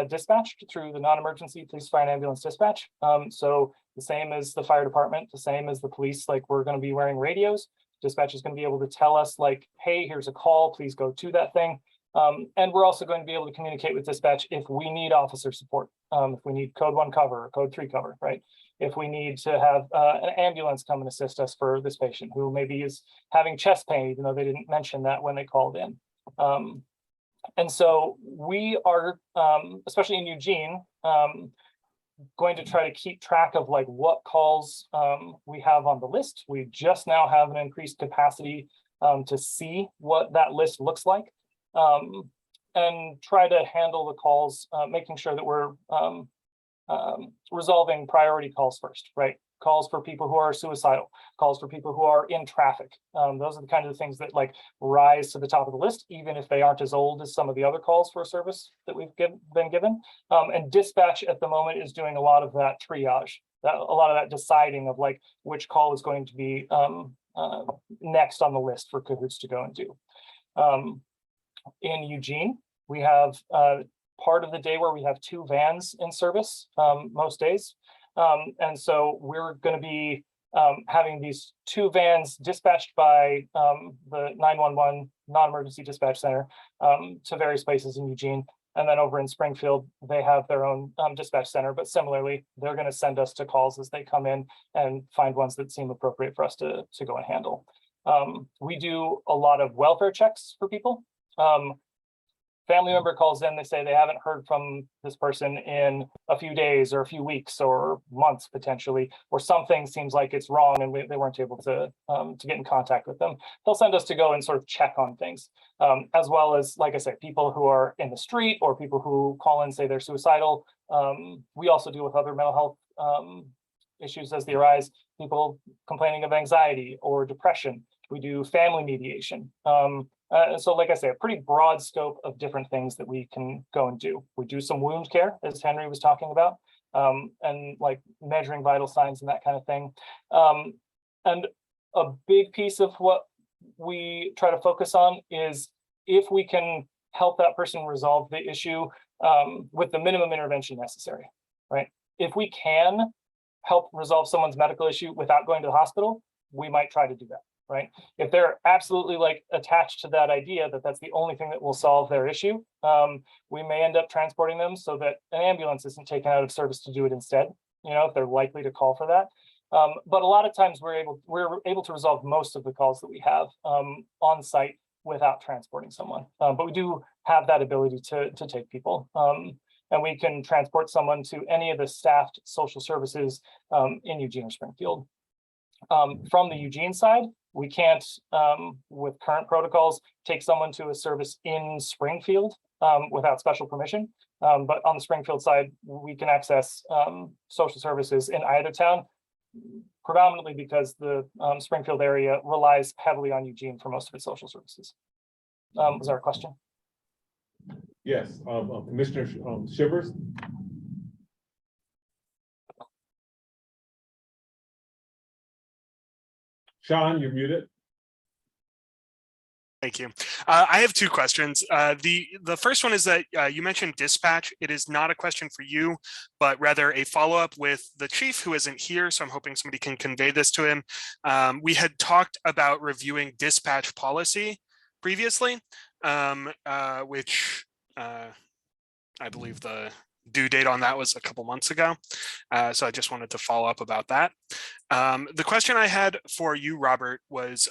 dispatched through the non-emergency police, fire, and ambulance dispatch. So the same as the fire department, the same as the police, like we're going to be wearing radios. Dispatch is going to be able to tell us like, hey, here's a call, please go to that thing. And we're also going to be able to communicate with dispatch if we need officer support, if we need code 1 cover or code 3 cover, right? If we need to have an ambulance come and assist us for this patient who maybe is having chest pain, even though they didn't mention that when they called in. And so we are, especially in Eugene, going to try to keep track of like what calls we have on the list. We just now have an increased capacity to see what that list looks like. And try to handle the calls, making sure that we're resolving priority calls first, right? Calls for people who are suicidal, calls for people who are in traffic. Those are the kind of things that like rise to the top of the list, even if they aren't as old as some of the other calls for a service that we've been given. And dispatch at the moment is doing a lot of that triage, a lot of that deciding of like which call is going to be next on the list for Cahoots to go and do. In Eugene, we have part of the day where we have 2 vans in service most days. And so we're going to be having these 2 vans dispatched by the 911 non-emergency dispatch center to various places in Eugene. And then over in Springfield, they have their own dispatch center, but similarly, they're going to send us to calls as they come in and find ones that seem appropriate for us to go and handle. We do a lot of welfare checks for people. Family member calls in, they say they haven't heard from this person in a few days or a few weeks or months potentially, or something seems like it's wrong and they weren't able to get in contact with them. They'll send us to go and sort of check on things, as well as, like I said, people who are in the street or people who call in, say they're suicidal. We also deal with other mental health issues as they arise, people complaining of anxiety or depression. We do family mediation. So like I say, a pretty broad scope of different things that we can go and do. We do some wound care, as Henry was talking about, and like measuring vital signs and that kind of thing. And a big piece of what we try to focus on is if we can help that person resolve the issue with the minimum intervention necessary, right? If we can help resolve someone's medical issue without going to the hospital, we might try to do that. Right? If they're absolutely like attached to that idea that that's the only thing that will solve their issue, we may end up transporting them so that an ambulance isn't taken out of service to do it instead, if they're likely to call for that. But a lot of times we're able to resolve most of the calls that we have on site without transporting someone. But we do have that ability to take people. And we can transport someone to any of the staffed social services in Eugene or Springfield. From the Eugene side, we can't, with current protocols, take someone to a service in Springfield without special permission. But on the Springfield side, we can access social services in either town, predominantly because the Springfield area relies heavily on Eugene for most of its social services. Was there a question? Yes, Commissioner Shivers. Sean, you're muted. Thank you. I have 2 questions. The first one is that you mentioned dispatch. It is not a question for you, but rather a follow-up with the chief who isn't here. So I'm hoping somebody can convey this to him. We had talked about reviewing dispatch policy previously, which I believe the due date on that was a couple months ago. So I just wanted to follow up about that. The question I had for you, Robert, was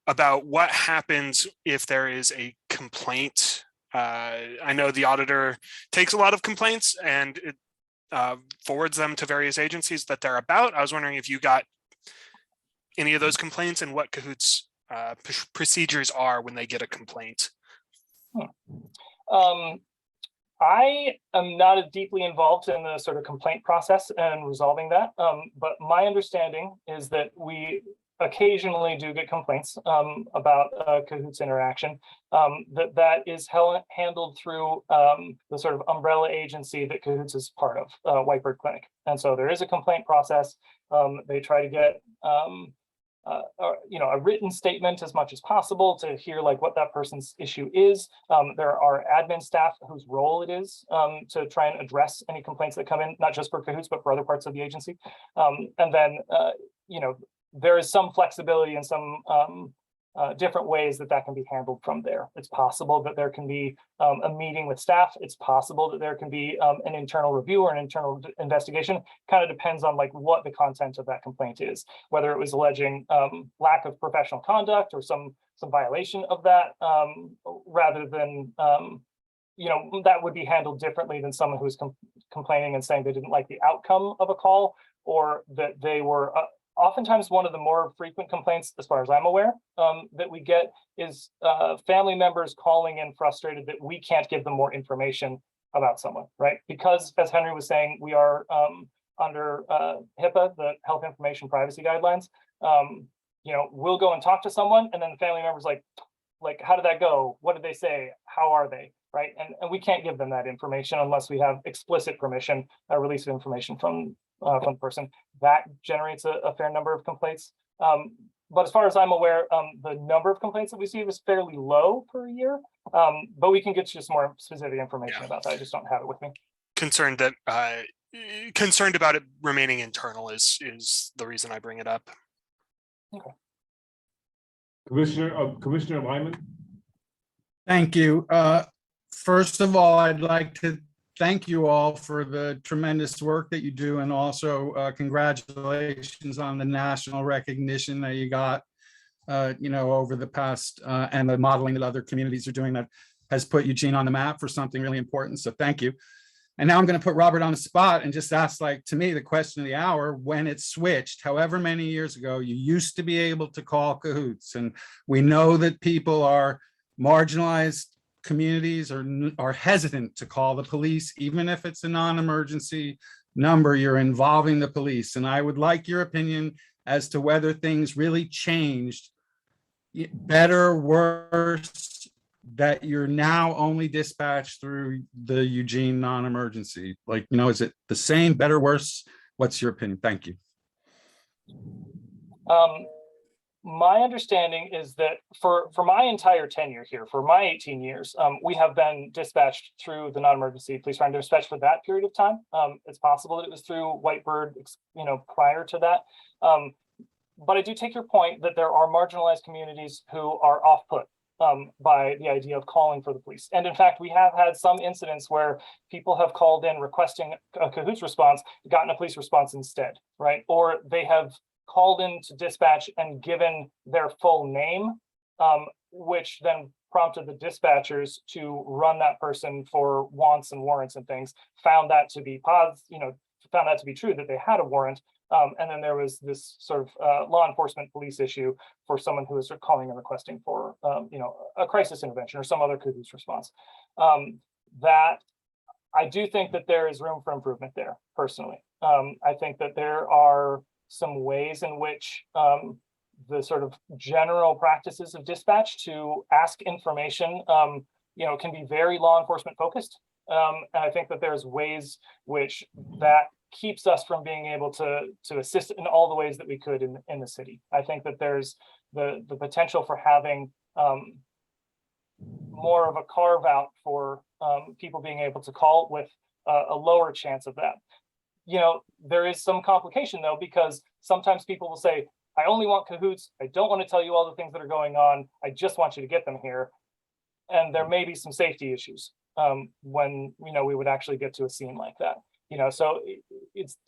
about what happens if there is a complaint. I know the auditor takes a lot of complaints and it forwards them to various agencies that they're about. I was wondering if you got any of those complaints and what Cahoots procedures are when they get a complaint. I am not as deeply involved in the sort of complaint process and resolving that, but my understanding is that we occasionally do get complaints about Cahoots interaction, that is handled through the sort of umbrella agency that Cahoots is part of, Whitebird Clinic. And so there is a complaint process. They try to get a written statement as much as possible to hear like what that person's issue is. There are admin staff whose role it is to try and address any complaints that come in, not just for Cahoots, but for other parts of the agency. And then, there is some flexibility and some different ways that can be handled from there. It's possible that there can be a meeting with staff. It's possible that there can be an internal review or an internal investigation. Kind of depends on like what the content of that complaint is, whether it was alleging lack of professional conduct or some violation of that, rather than that would be handled differently than someone who's complaining and saying they didn't like the outcome of a call, or that they were oftentimes one of the more frequent complaints, as far as I'm aware, that we get is family members calling in frustrated that we can't give them more information about someone, right? Because, as Henry was saying, we are under HIPAA, the Health Information Privacy Guidelines. We'll go and talk to someone, and then the family member's like, how did that go? What did they say? How are they? Right? And we can't give them that information unless we have explicit permission, a release of information from the person. That generates a fair number of complaints. But as far as I'm aware, the number of complaints that we see is fairly low per year. But we can get you some more specific information about that. I just don't have it with me. Concerned about it remaining internal is the reason I bring it up. Okay. Commissioner Lyman. Thank you. First of all, I'd like to thank you all for the tremendous work that you do, and also congratulations on the national recognition that you got, over the past, and the modeling that other communities are doing that has put Eugene on the map for something really important. So thank you. And now I'm going to put Robert on the spot and just ask, to me, the question of the hour: when it switched, however many years ago, you used to be able to call Cahoots, and we know that people are marginalized communities are hesitant to call the police, even if it's a non-emergency number. You're involving the police, and I would like your opinion as to whether things really changed, better, worse, that you're now only dispatched through the Eugene non-emergency. Is it the same, better, worse? What's your opinion? Thank you. My understanding is that for my entire tenure here, for my 18 years, we have been dispatched through the non-emergency police firing dispatch for that period of time. It's possible that it was through Whitebird, prior to that. But I do take your point that there are marginalized communities who are off-put by the idea of calling for the police. And in fact, we have had some incidents where people have called in requesting a Cahoots response, gotten a police response instead, right? Or they have called in to dispatch and given their full name, which then prompted the dispatchers to run that person for wants and warrants and things, found that to be true, that they had a warrant. And then there was this sort of law enforcement police issue for someone who was calling and requesting for, a crisis intervention or some other Cahoots response. That I do think that there is room for improvement there, personally. I think that there are some ways in which the sort of general practices of dispatch to ask information, can be very law enforcement focused. And I think that there's ways which that keeps us from being able to assist in all the ways that we could in the city. I think that there's the potential for having more of a carve out for people being able to call with a lower chance of that. There is some complication though, because sometimes people will say, I only want Cahoots. I don't want to tell you all the things that are going on. I just want you to get them here. And there may be some safety issues when, we would actually get to a scene like that. So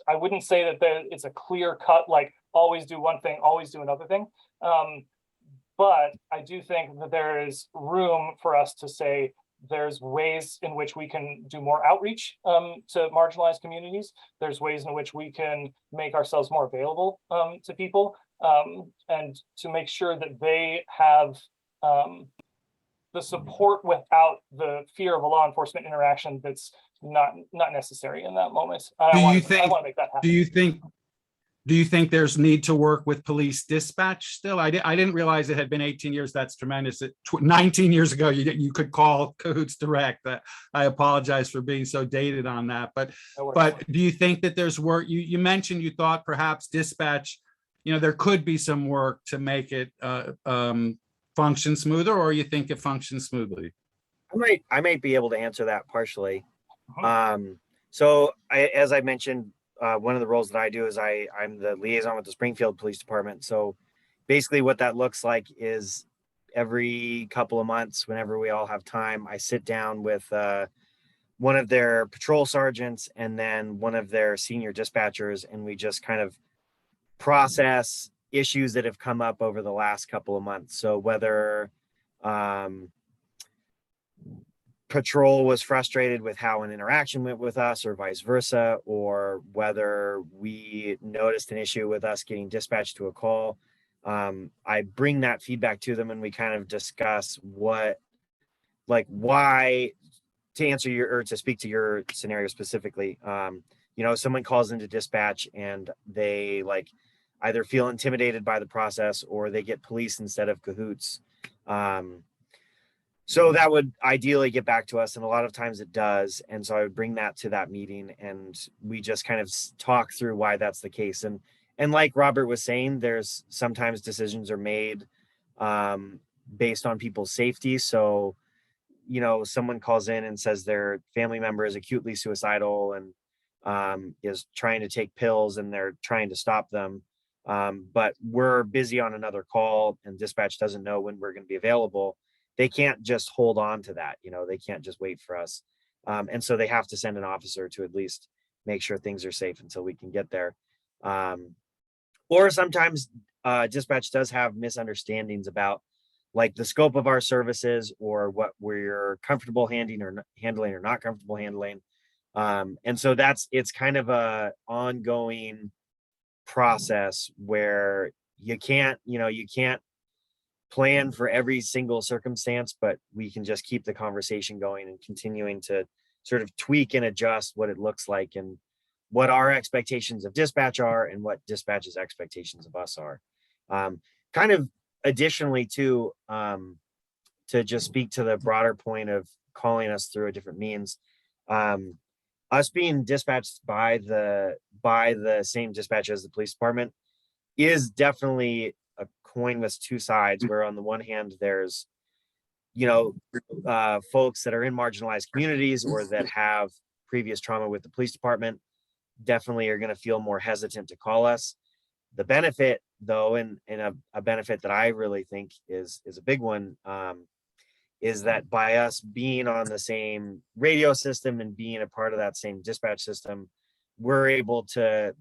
I wouldn't say that it's a clear cut, like always do one thing, always do another thing. But I do think that there is room for us to say there's ways in which we can do more outreach to marginalized communities. There's ways in which we can make ourselves more available to people, and to make sure that they have the support without the fear of a law enforcement interaction that's not necessary in that moment. I want to make that happen. Do you think there's need to work with police dispatch still? I didn't realize it had been 18 years. That's tremendous. 19 years ago, you could call Cahoots Direct. I apologize for being so dated on that. But do you think that there's work? You mentioned you thought perhaps dispatch, there could be some work to make it function smoother, or you think it functions smoothly? I might be able to answer that partially. So as I mentioned, one of the roles that I do is I'm the liaison with the Springfield Police Department. So basically what that looks like is every couple of months, whenever we all have time, I sit down with one of their patrol sergeants and then one of their senior dispatchers, and we just kind of process issues that have come up over the last couple of months. So whether patrol was frustrated with how an interaction went with us or vice versa, or whether we noticed an issue with us getting dispatched to a call. I bring that feedback to them and we kind of discuss why, to answer or to speak to your scenario specifically. Someone calls into dispatch and they either feel intimidated by the process or they get police instead of Cahoots. So that would ideally get back to us, and a lot of times it does. And so I would bring that to that meeting and we just kind of talk through why that's the case. And like Robert was saying, there's sometimes decisions are made based on people's safety. So, someone calls in and says their family member is acutely suicidal and is trying to take pills and they're trying to stop them. But we're busy on another call and dispatch doesn't know when we're going to be available. They can't just hold on to that. They can't just wait for us. And so they have to send an officer to at least make sure things are safe until we can get there. Or sometimes dispatch does have misunderstandings about the scope of our services or what we're comfortable handling or not comfortable handling. And so it's kind of a ongoing process where you can't plan for every single circumstance, but we can just keep the conversation going and continuing to sort of tweak and adjust what it looks like and what our expectations of dispatch are and what dispatch's expectations of us are. Kind of additionally to just speak to the broader point of calling us through a different means, us being dispatched by the same dispatch as the police department is definitely a coin with two sides, where on the one hand there's folks that are in marginalized communities or that have previous trauma with the police department definitely are going to feel more hesitant to call us. The benefit though, and a benefit that I really think is a big one, is that by us being on the same radio system and being a part of that same dispatch system, we're able to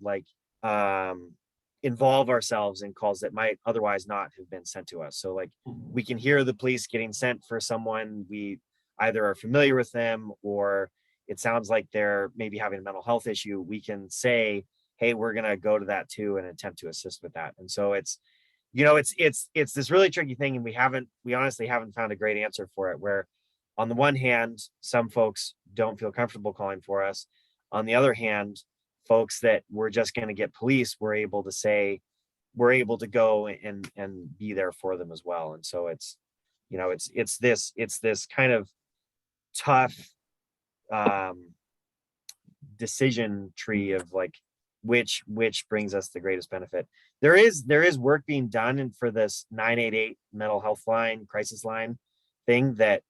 involve ourselves in calls that might otherwise not have been sent to us. So we can hear the police getting sent for someone, we either are familiar with them or it sounds like they're maybe having a mental health issue. We can say, hey, we're going to go to that too and attempt to assist with that. And so it's this really tricky thing, and we honestly haven't found a great answer for it, where on the one hand, some folks don't feel comfortable calling for us. On the other hand, folks that we're just going to get police, we're able to go and be there for them as well. And so it's this kind of tough decision tree of which brings us the greatest benefit. There is work being done and for this 988 mental health line, crisis line thing that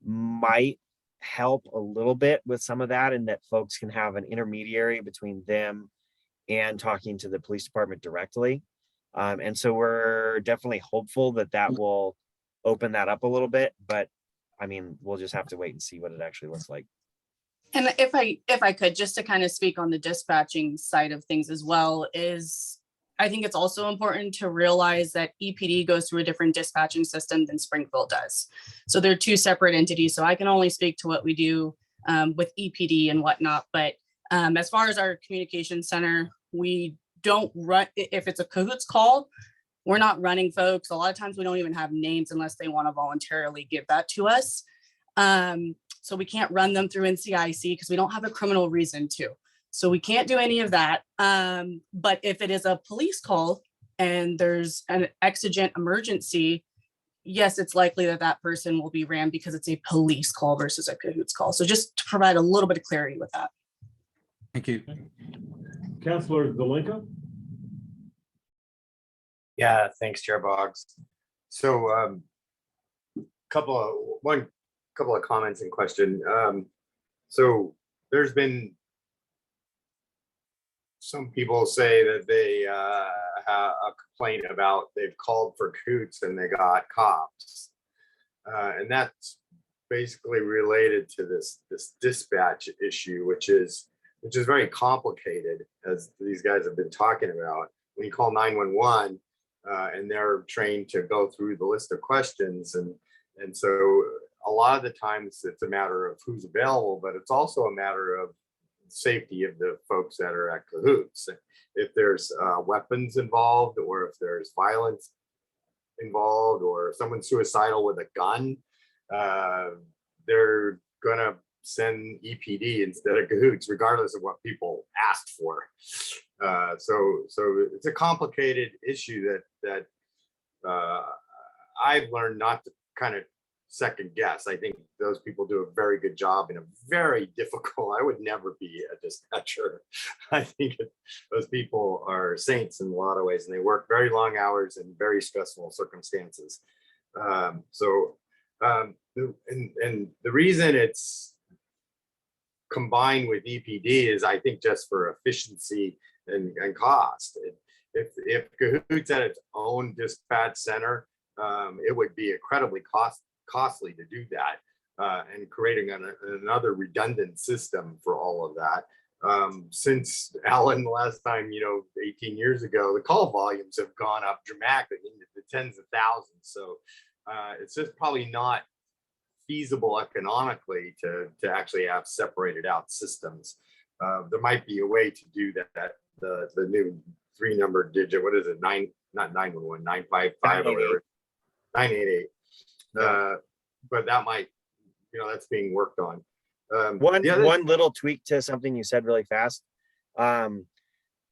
might help a little bit with some of that, and that folks can have an intermediary between them and talking to the police department directly. And so we're definitely hopeful that will open that up a little bit, but I mean, we'll just have to wait and see what it actually looks like. And if I could, just to kind of speak on the dispatching side of things as well, is I think it's also important to realize that EPD goes through a different dispatching system than Springfield does. So they're two separate entities. So I can only speak to what we do with EPD and whatnot. But as far as our communication center, we don't run, if it's a Cahoots call, we're not running folks. A lot of times we don't even have names unless they want to voluntarily give that to us. So we can't run them through NCIC because we don't have a criminal reason to. So we can't do any of that. But if it is a police call and there's an exigent emergency, yes, it's likely that that person will be ran because it's a police call versus a Cahoots call. So just to provide a little bit of clarity with that. Thank you. Councilor Zelinka? Yeah, thanks, Chair Boggs. So couple of comments and question. So there's been some people say that they have a complaint about they've called for Cahoots and they got cops. And that's basically related to this dispatch issue, which is very complicated, as these guys have been talking about. When you call 911 and they're trained to go through the list of questions, and so a lot of the times it's a matter of who's available, but it's also a matter of safety of the folks that are at Cahoots. If there's weapons involved, or if there's violence involved, or if someone's suicidal with a gun, they're gonna send EPD instead of Cahoots, regardless of what people asked for. So it's a complicated issue that I've learned not to kind of second guess. I think those people do a very good job in a very difficult, I would never be a dispatcher. I think those people are saints in a lot of ways, and they work very long hours in very stressful circumstances. And the reason it's combined with EPD is, I think, just for efficiency and cost. If Cahoots had its own dispatch center, it would be incredibly costly to do that, and creating another redundant system for all of that. Since Alan, the last time, 18 years ago, the call volumes have gone up dramatically into the tens of thousands. So it's just probably not feasible economically to actually have separated out systems. There might be a way to do that. The new 3-number digit, what is it? Not 911, 955 or whatever. 988. But that might, that's being worked on. One little tweak to something you said really fast,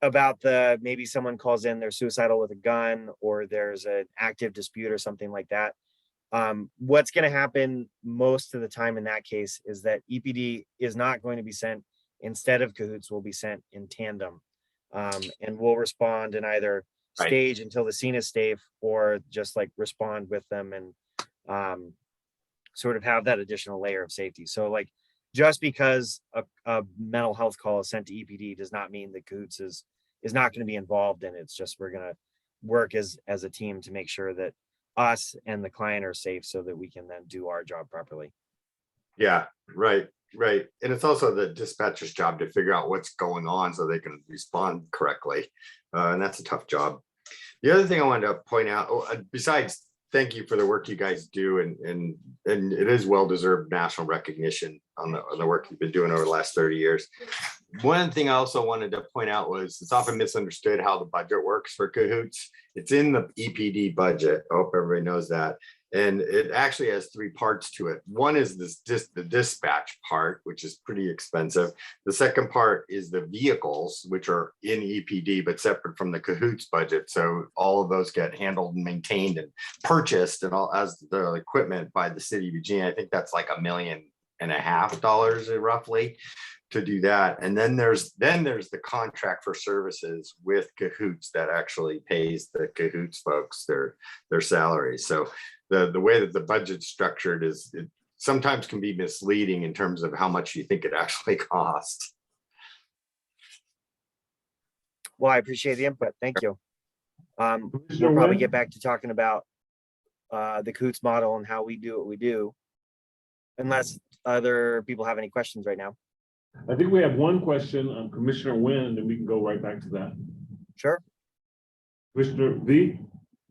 about maybe someone calls in, they're suicidal with a gun, or there's an active dispute or something like that. What's going to happen most of the time in that case is that EPD is not going to be sent instead of Cahoots, will be sent in tandem, and we'll respond and either stage until the scene is safe, or just like respond with them and sort of have that additional layer of safety. So like, just because a mental health call is sent to EPD does not mean that Cahoots is not going to be involved in it. It's just, we're going to work as a team to make sure that us and the client are safe, so that we can then do our job properly. Yeah, right. And it's also the dispatcher's job to figure out what's going on so they can respond correctly. And that's a tough job. The other thing I wanted to point out, besides thank you for the work you guys do, and it is well-deserved national recognition on the work you've been doing over the last 30 years. One thing I also wanted to point out was, it's often misunderstood how the budget works for Cahoots. It's in the EPD budget. I hope everybody knows that. And it actually has 3 parts to it. One is the dispatch part, which is pretty expensive. The second part is the vehicles, which are in EPD, but separate from the Cahoots budget. So all of those get handled and maintained and purchased and all as the equipment by the city of Eugene. I think that's like $1.5 million roughly to do that. And then there's the contract for services with Cahoots that actually pays the Cahoots folks their salaries. So the way that the budget's structured is, it sometimes can be misleading in terms of how much you think it actually costs. Well, I appreciate the input. Thank you. We'll probably get back to talking about the Cahoots model and how we do what we do unless other people have any questions right now. I think we have one question on Commissioner Wynn, and then we can go right back to that. Sure. Commissioner V?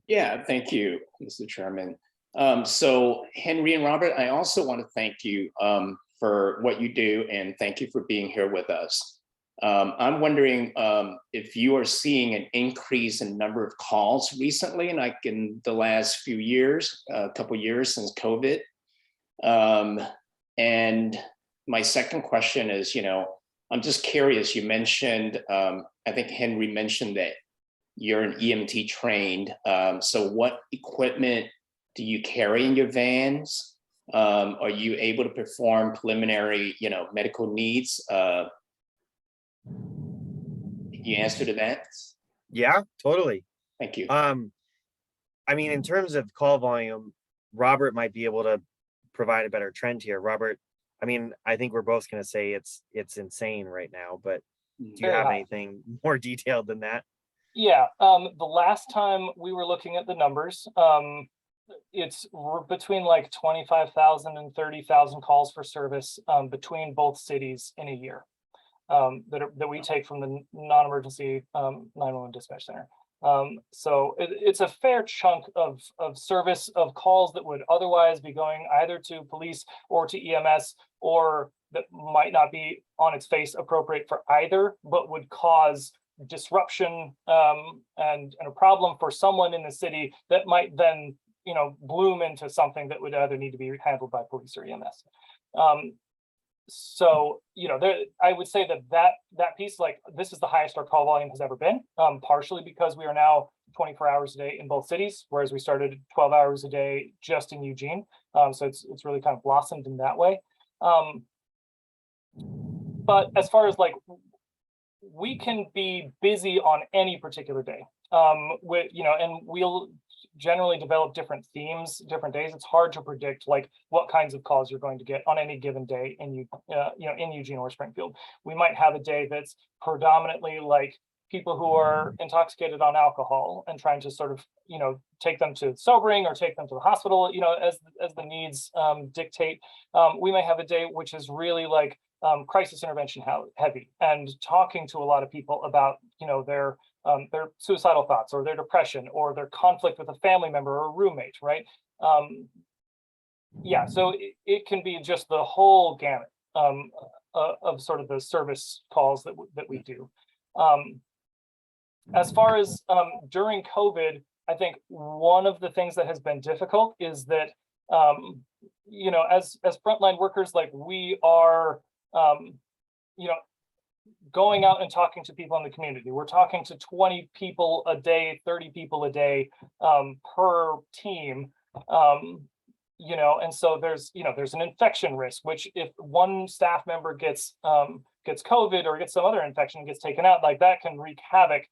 Yeah, thank you, Mr. Chairman. So Henry and Robert, I also want to thank you for what you do, and thank you for being here with us. I'm wondering if you are seeing an increase in number of calls recently, like in the last few years, a couple years since COVID. And my second question is, I'm just curious, you mentioned, I think Henry mentioned that you're an EMT trained. So what equipment do you carry in your vans? Are you able to perform preliminary, medical needs? You answer to that? Yeah, totally. Thank you. I mean, in terms of call volume, Robert might be able to provide a better trend here. Robert, I mean, I think we're both going to say it's insane right now, but do you Very have high. anything more detailed than that? Yeah, the last time we were looking at the numbers, it's between like 25,000 and 30,000 calls for service between both cities in a year that we take from the non-emergency 911 dispatch center. So it's a fair chunk of service of calls that would otherwise be going either to police or to EMS, or that might not be on its face appropriate for either, but would cause disruption and a problem for someone in the city that might then bloom into something that would either need to be handled by police or EMS. So I would say that piece, like, this is the highest our call volume has ever been, partially because we are now 24 hours a day in both cities, whereas we started 12 hours a day just in Eugene. So it's really kind of blossomed in that way. But as far as like, we can be busy on any particular day, and we'll generally develop different themes, different days. It's hard to predict like what kinds of calls you're going to get on any given day in in Eugene or Springfield. We might have a day that's predominantly like people who are intoxicated on alcohol and trying to sort of take them to sobering or take them to the hospital, as the needs dictate. We may have a day which is really like crisis intervention heavy, and talking to a lot of people about their suicidal thoughts or their depression or their conflict with a family member or a roommate, right? Yeah, so it can be just the whole gamut of sort of the service calls that we do. As far as during COVID, I think one of the things that has been difficult is that as frontline workers, like, we are going out and talking to people in the community. We're talking to 20 people a day, 30 people a day per team. And so there's an infection risk, which if one staff member gets COVID or gets some other infection, gets taken out, like, that can wreak havoc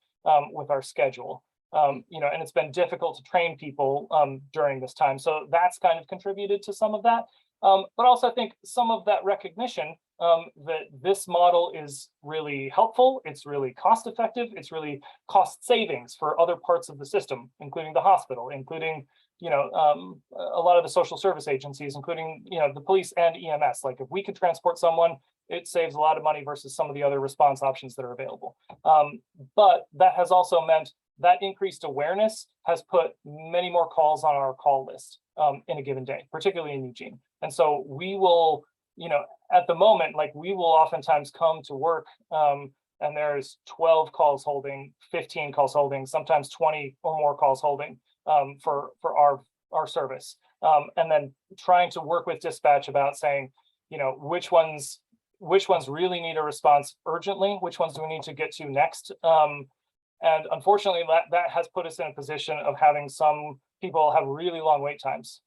with our schedule. And it's been difficult to train people during this time. So that's kind of contributed to some of that. But also I think some of that recognition that this model is really helpful, it's really cost effective, it's really cost savings for other parts of the system, including the hospital, including a lot of the social service agencies, including the police and EMS. Like, if we could transport someone, it saves a lot of money versus some of the other response options that are available. But that has also meant that increased awareness has put many more calls on our call list in a given day, particularly in Eugene. And so we will, at the moment, like, we will oftentimes come to work and there's 12 calls holding, 15 calls holding, sometimes 20 or more calls holding for our service. And then trying to work with dispatch about saying, which ones really need a response urgently, which ones do we need to get to next? And unfortunately, that has put us in a position of having some people have really long wait times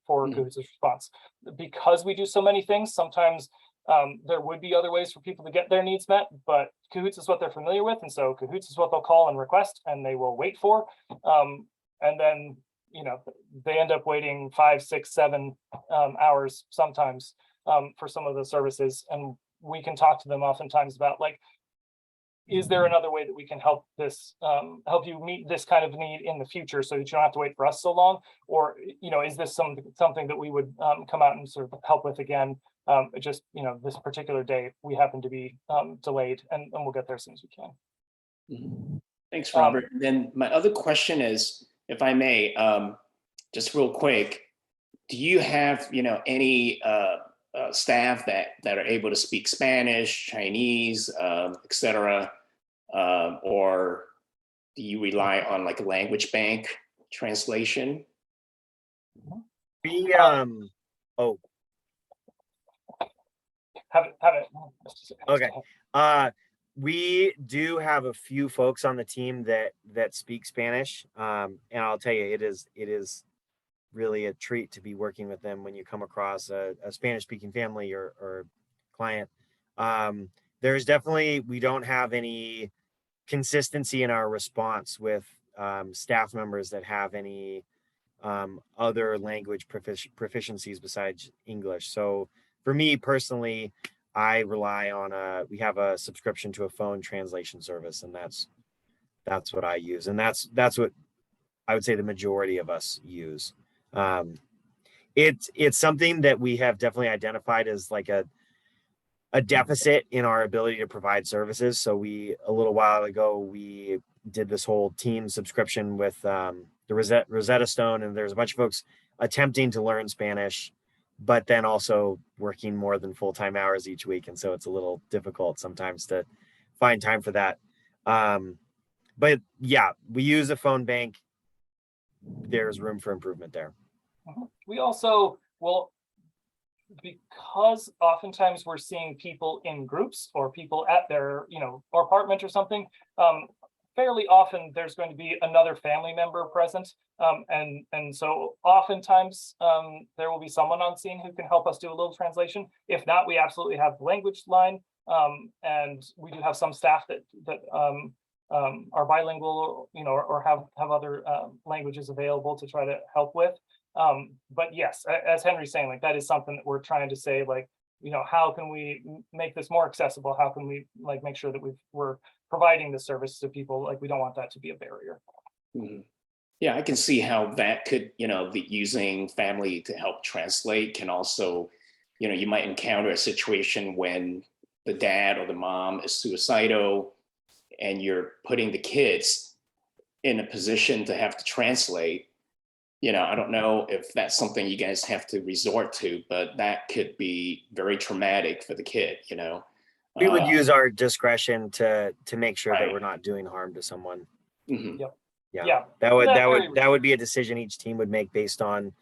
for Cahoots' response. Because we do so many things, sometimes there would be other ways for people to get their needs met, but Cahoots is what they're familiar with. And so Cahoots is what they'll call and request, and they will wait for. And then, they end up waiting 5, 6, 7 hours sometimes for some of the services. And we can talk to them oftentimes about, like, is there another way that we can help this, help you meet this kind of need in the future so that you don't have to wait for us so long? Or, is this something that we would come out and sort of help with again? Just, this particular day, we happen to be delayed, and we'll get there as soon as we can. Thanks, Robert. Then my other question is, if I may, just real quick, do you have, any staff that are able to speak Spanish, Chinese, etc., or do you rely on like a language bank translation? We oh, Have it. okay. We do have a few folks on the team that speak Spanish, and I'll tell you, it is really a treat to be working with them when you come across a Spanish-speaking family or client. There's definitely, we don't have any consistency in our response with staff members that have any other language proficiencies besides English. So for me personally, I rely on we have a subscription to a phone translation service, and that's what I use. And that's what I would say the majority of us use. It's something that we have definitely identified as like a deficit in our ability to provide services. So a little while ago, we did this whole team subscription with the Rosetta Stone, and there's a bunch of folks attempting to learn Spanish, but then also working more than full-time hours each week. And so it's a little difficult sometimes to find time for that. But yeah, we use a phone bank. There's room for improvement there. We also will, because oftentimes we're seeing people in groups or people at their, or apartment or something, fairly often there's going to be another family member present. And so oftentimes there will be someone on scene who can help us do a little translation. If not, we absolutely have the language line. And we do have some staff that are bilingual, or have other languages available to try to help with. But yes, as Henry's saying, like that is something that we're trying to say, like, how can we make this more accessible? How can we like make sure that we're providing the service to people? Like, we don't want that to be a barrier. Yeah, I can see how that could, the using family to help translate can also, you might encounter a situation when the dad or the mom is suicidal and you're putting the kids in a position to have to translate. I don't know if that's something you guys have to resort to, but that could be very traumatic for the kid, We would use our discretion to make sure Right. that we're not doing harm to someone. Yep. Yeah. That would be a decision each team would make based on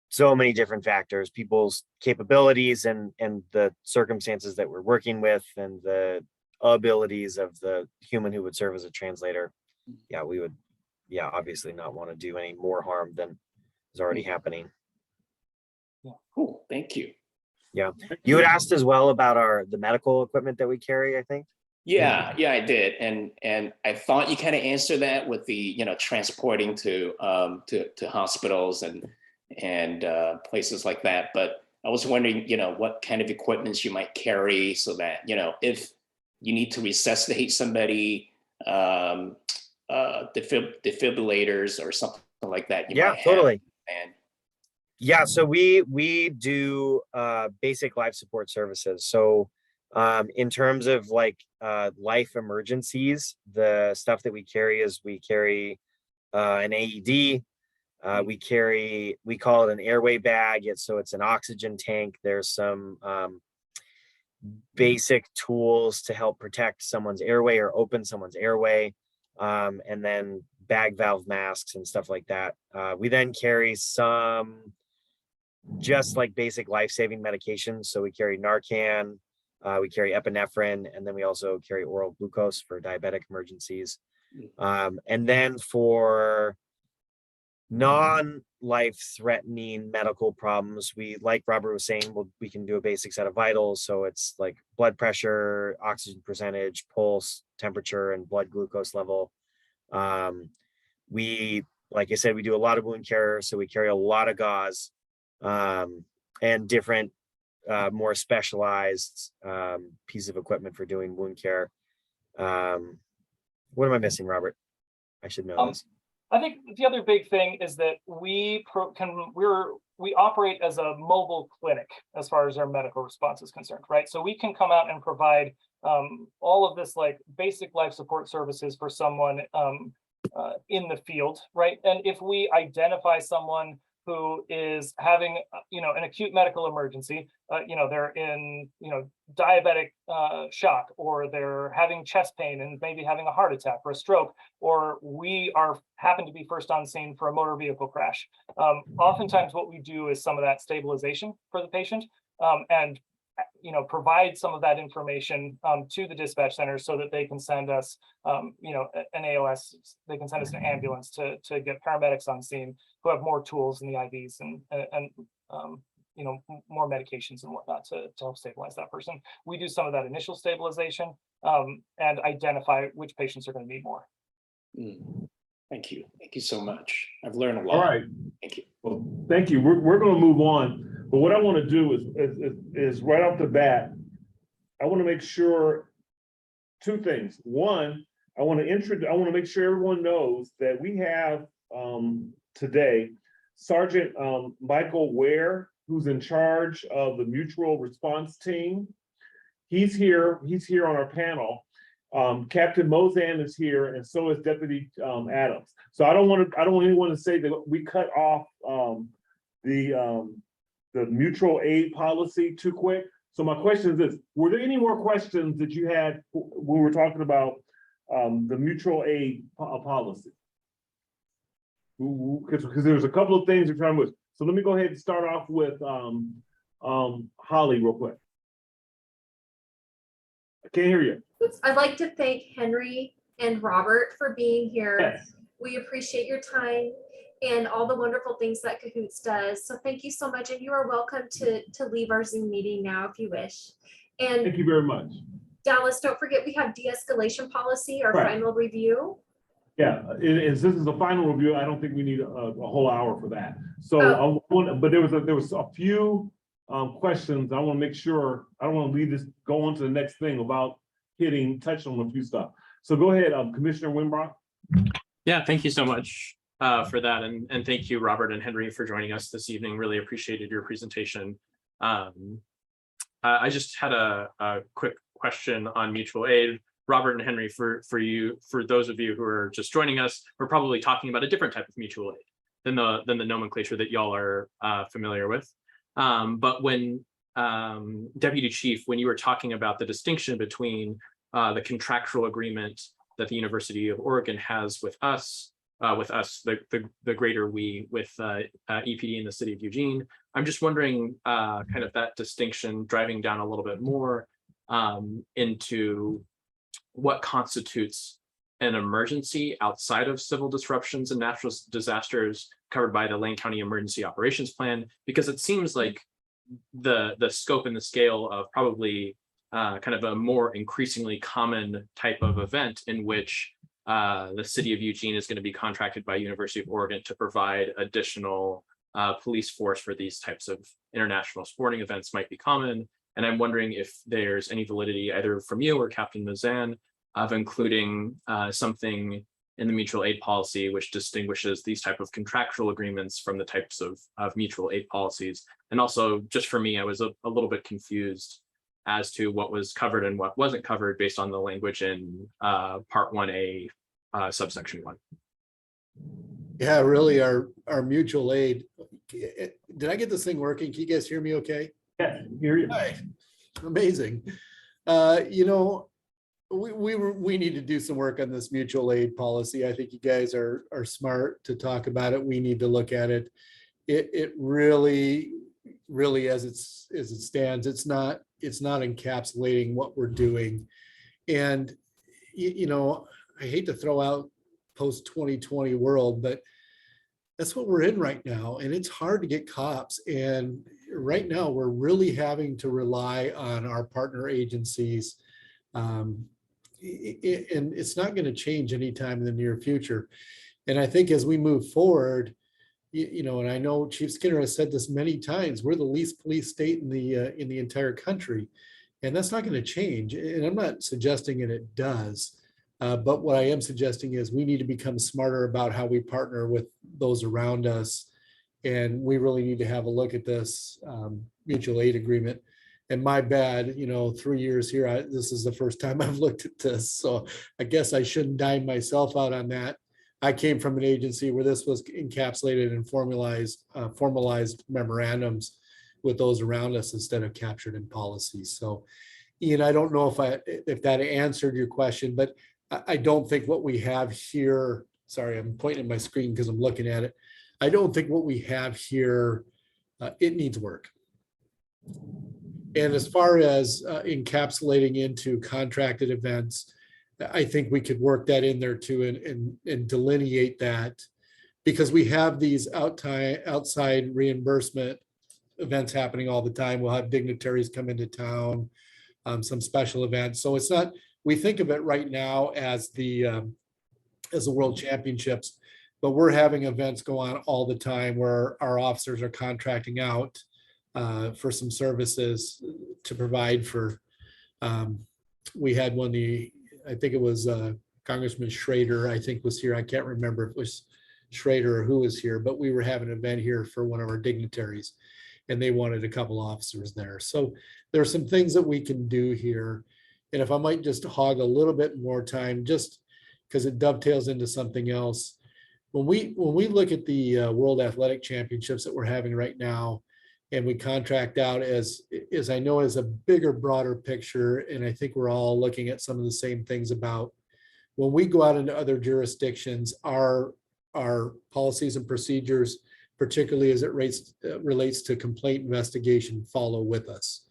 so many different factors, people's capabilities and the circumstances that we're working with and the abilities of the human who would serve as a translator. Yeah, we would, obviously not want to do any more harm than is already happening. Cool, thank you. Yeah. You had asked as well about the medical equipment that we carry, I think. Yeah, I did, and I thought you kind of answered that with the transporting to hospitals and places like that. But I was wondering, what kind of equipments you might carry so that if you need to resuscitate somebody, defibrillators or something like that. You might totally. And yeah, so we do basic life support services. So in terms of like life emergencies, the stuff that we carry is we carry an AED. We call it an airway bag. So it's an oxygen tank. There's some basic tools to help protect someone's airway or open someone's airway. And then bag valve masks and stuff like that. We then carry some just like basic life-saving medications. So we carry Narcan, we carry epinephrine, and then we also carry oral glucose for diabetic emergencies. And then for non-life-threatening medical problems, like Robert was saying, we can do a basic set of vitals. So it's like blood pressure, oxygen percentage, pulse, temperature, and blood glucose level. Like I said, we do a lot of wound care, so we carry a lot of gauze and different more specialized piece of equipment for doing wound care. What am I missing, Robert? I should know this. I think the other big thing is that we operate as a mobile clinic as far as our medical response is concerned, right? So we can come out and provide all of this like basic life support services for someone in the field, right? And if we identify someone who is having, an acute medical emergency, they're in, diabetic shock, or they're having chest pain and maybe having a heart attack or a stroke, or we happen to be first on scene for a motor vehicle crash. Oftentimes what we do is some of that stabilization for the patient, and provide some of that information to the dispatch center so that they can send us, an AOS, they can send us an ambulance to get paramedics on scene who have more tools in the IVs and more medications and whatnot to help stabilize that person. We do some of that initial stabilization and identify which patients are going to need more. Thank you. Thank you so much. I've learned a lot. All right. Thank you. Well, thank you. We're going to move on. But what I want to do is right off the bat, I want to make sure two things. One, I want to make sure everyone knows that we have today Sergeant Michael Ware, who's in charge of the mutual response team. He's here on our panel. Captain Mozan is here, and so is Deputy Adams. So I don't want anyone to say that we cut off the mutual aid policy too quick. So my question is this: were there any more questions that you had when we were talking about the mutual aid policy? Because there's a couple of things you're trying to. So let me go ahead and start off with Holly real quick. I can't hear you. I'd like to thank Henry and Robert for being here. Yes. We appreciate your time and all the wonderful things that Cahoots does. So thank you so much. And you are welcome to leave our Zoom meeting now if you wish. And thank you very much. Dallas, don't forget we have de-escalation policy, our Right. final review. Yeah, since this is the final review, I don't think we need a whole hour for that. So, but there was a few questions. I want to make sure, I don't want to leave this, go on to the next thing about touch on a few stuff. So go ahead, Commissioner Winbrock. Yeah, thank you so much for that. And thank you, Robert and Henry, for joining us this evening. Really appreciated your presentation. I just had a quick question on mutual aid. Robert and Henry, for those of you who are just joining us, we're probably talking about a different type of mutual aid than the nomenclature that y'all are familiar with. But when Deputy Chief, when you were talking about the distinction between the contractual agreement that the University of Oregon has with us, the greater we, with EPD in the city of Eugene, I'm just wondering kind of that distinction, driving down a little bit more into what constitutes an emergency outside of civil disruptions and natural disasters covered by the Lane County Emergency Operations Plan, because it seems like the scope and the scale of probably kind of a more increasingly common type of event in which the city of Eugene is going to be contracted by University of Oregon to provide additional police force for these types of international sporting events might be common. And I'm wondering if there's any validity either from you or Captain Mazan of including something in the mutual aid policy which distinguishes these type of contractual agreements from the types of mutual aid policies. And also, just for me, I was a little bit confused as to what was covered and what wasn't covered based on the language in Part 1A, subsection 1. Yeah, really, our mutual aid. Did I get this thing working? Can you guys hear me okay? Yeah, hear you. Hi. Amazing. We need to do some work on this mutual aid policy. I think you guys are smart to talk about it. We need to look at it. It really, as it stands, it's not encapsulating what we're doing. And I hate to throw out post 2020 world, but that's what we're in right now. And it's hard to get cops. And right now we're really having to rely on our partner agencies. And it's not going to change anytime in the near future. And I think as we move forward, and I know Chief Skinner has said this many times, we're the least police state in the entire country. And that's not going to change. And I'm not suggesting it does. But what I am suggesting is we need to become smarter about how we partner with those around us. And we really need to have a look at this mutual aid agreement. And my bad, 3 years here, this is the first time I've looked at this. So I guess I shouldn't dime myself out on that. I came from an agency where this was encapsulated and formalized memorandums with those around us instead of captured in policies. So Ian, I don't know if that answered your question, but I don't think what we have here, sorry, I'm pointing at my screen because I'm looking at it. I don't think what we have here, it needs work. And as far as encapsulating into contracted events, I think we could work that in there too and delineate that, because we have these outside reimbursement events happening all the time. We'll have dignitaries come into town, some special events. So it's not, we think of it right now as the World Championships, but we're having events go on all the time where our officers are contracting out for some services to provide for. We had one, I think it was Congressman Schrader, I think was here. I can't remember if it was Schrader or who was here, but we were having an event here for one of our dignitaries and they wanted a couple officers there. So there are some things that we can do here. And if I might just hog a little bit more time, just because it dovetails into something else. When we look at the World Athletic Championships that we're having right now, and we contract out as I know as a bigger, broader picture, and I think we're all looking at some of the same things about when we go out into other jurisdictions, our policies and procedures, particularly as it relates to complaint investigation, follow with us.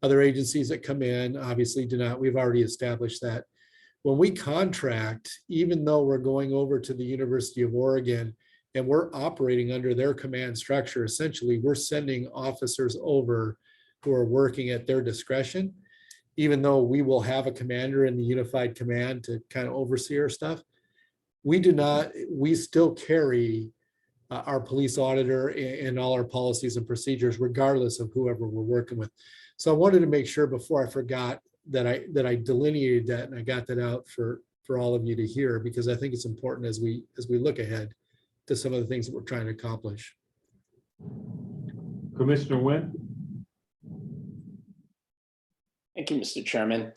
Other agencies that come in obviously do not. We've already established that. When we contract, even though we're going over to the University of Oregon and we're operating under their command structure, essentially we're sending officers over who are working at their discretion, even though we will have a commander in the unified command to kind of oversee our stuff. We do not, we still carry our police auditor and all our policies and procedures, regardless of whoever we're working with. So I wanted to make sure before I forgot that I delineated that and I got that out for all of you to hear, because I think it's important as we look ahead to some of the things that we're trying to accomplish. Commissioner Wynn? Thank you, Mr. Chairman.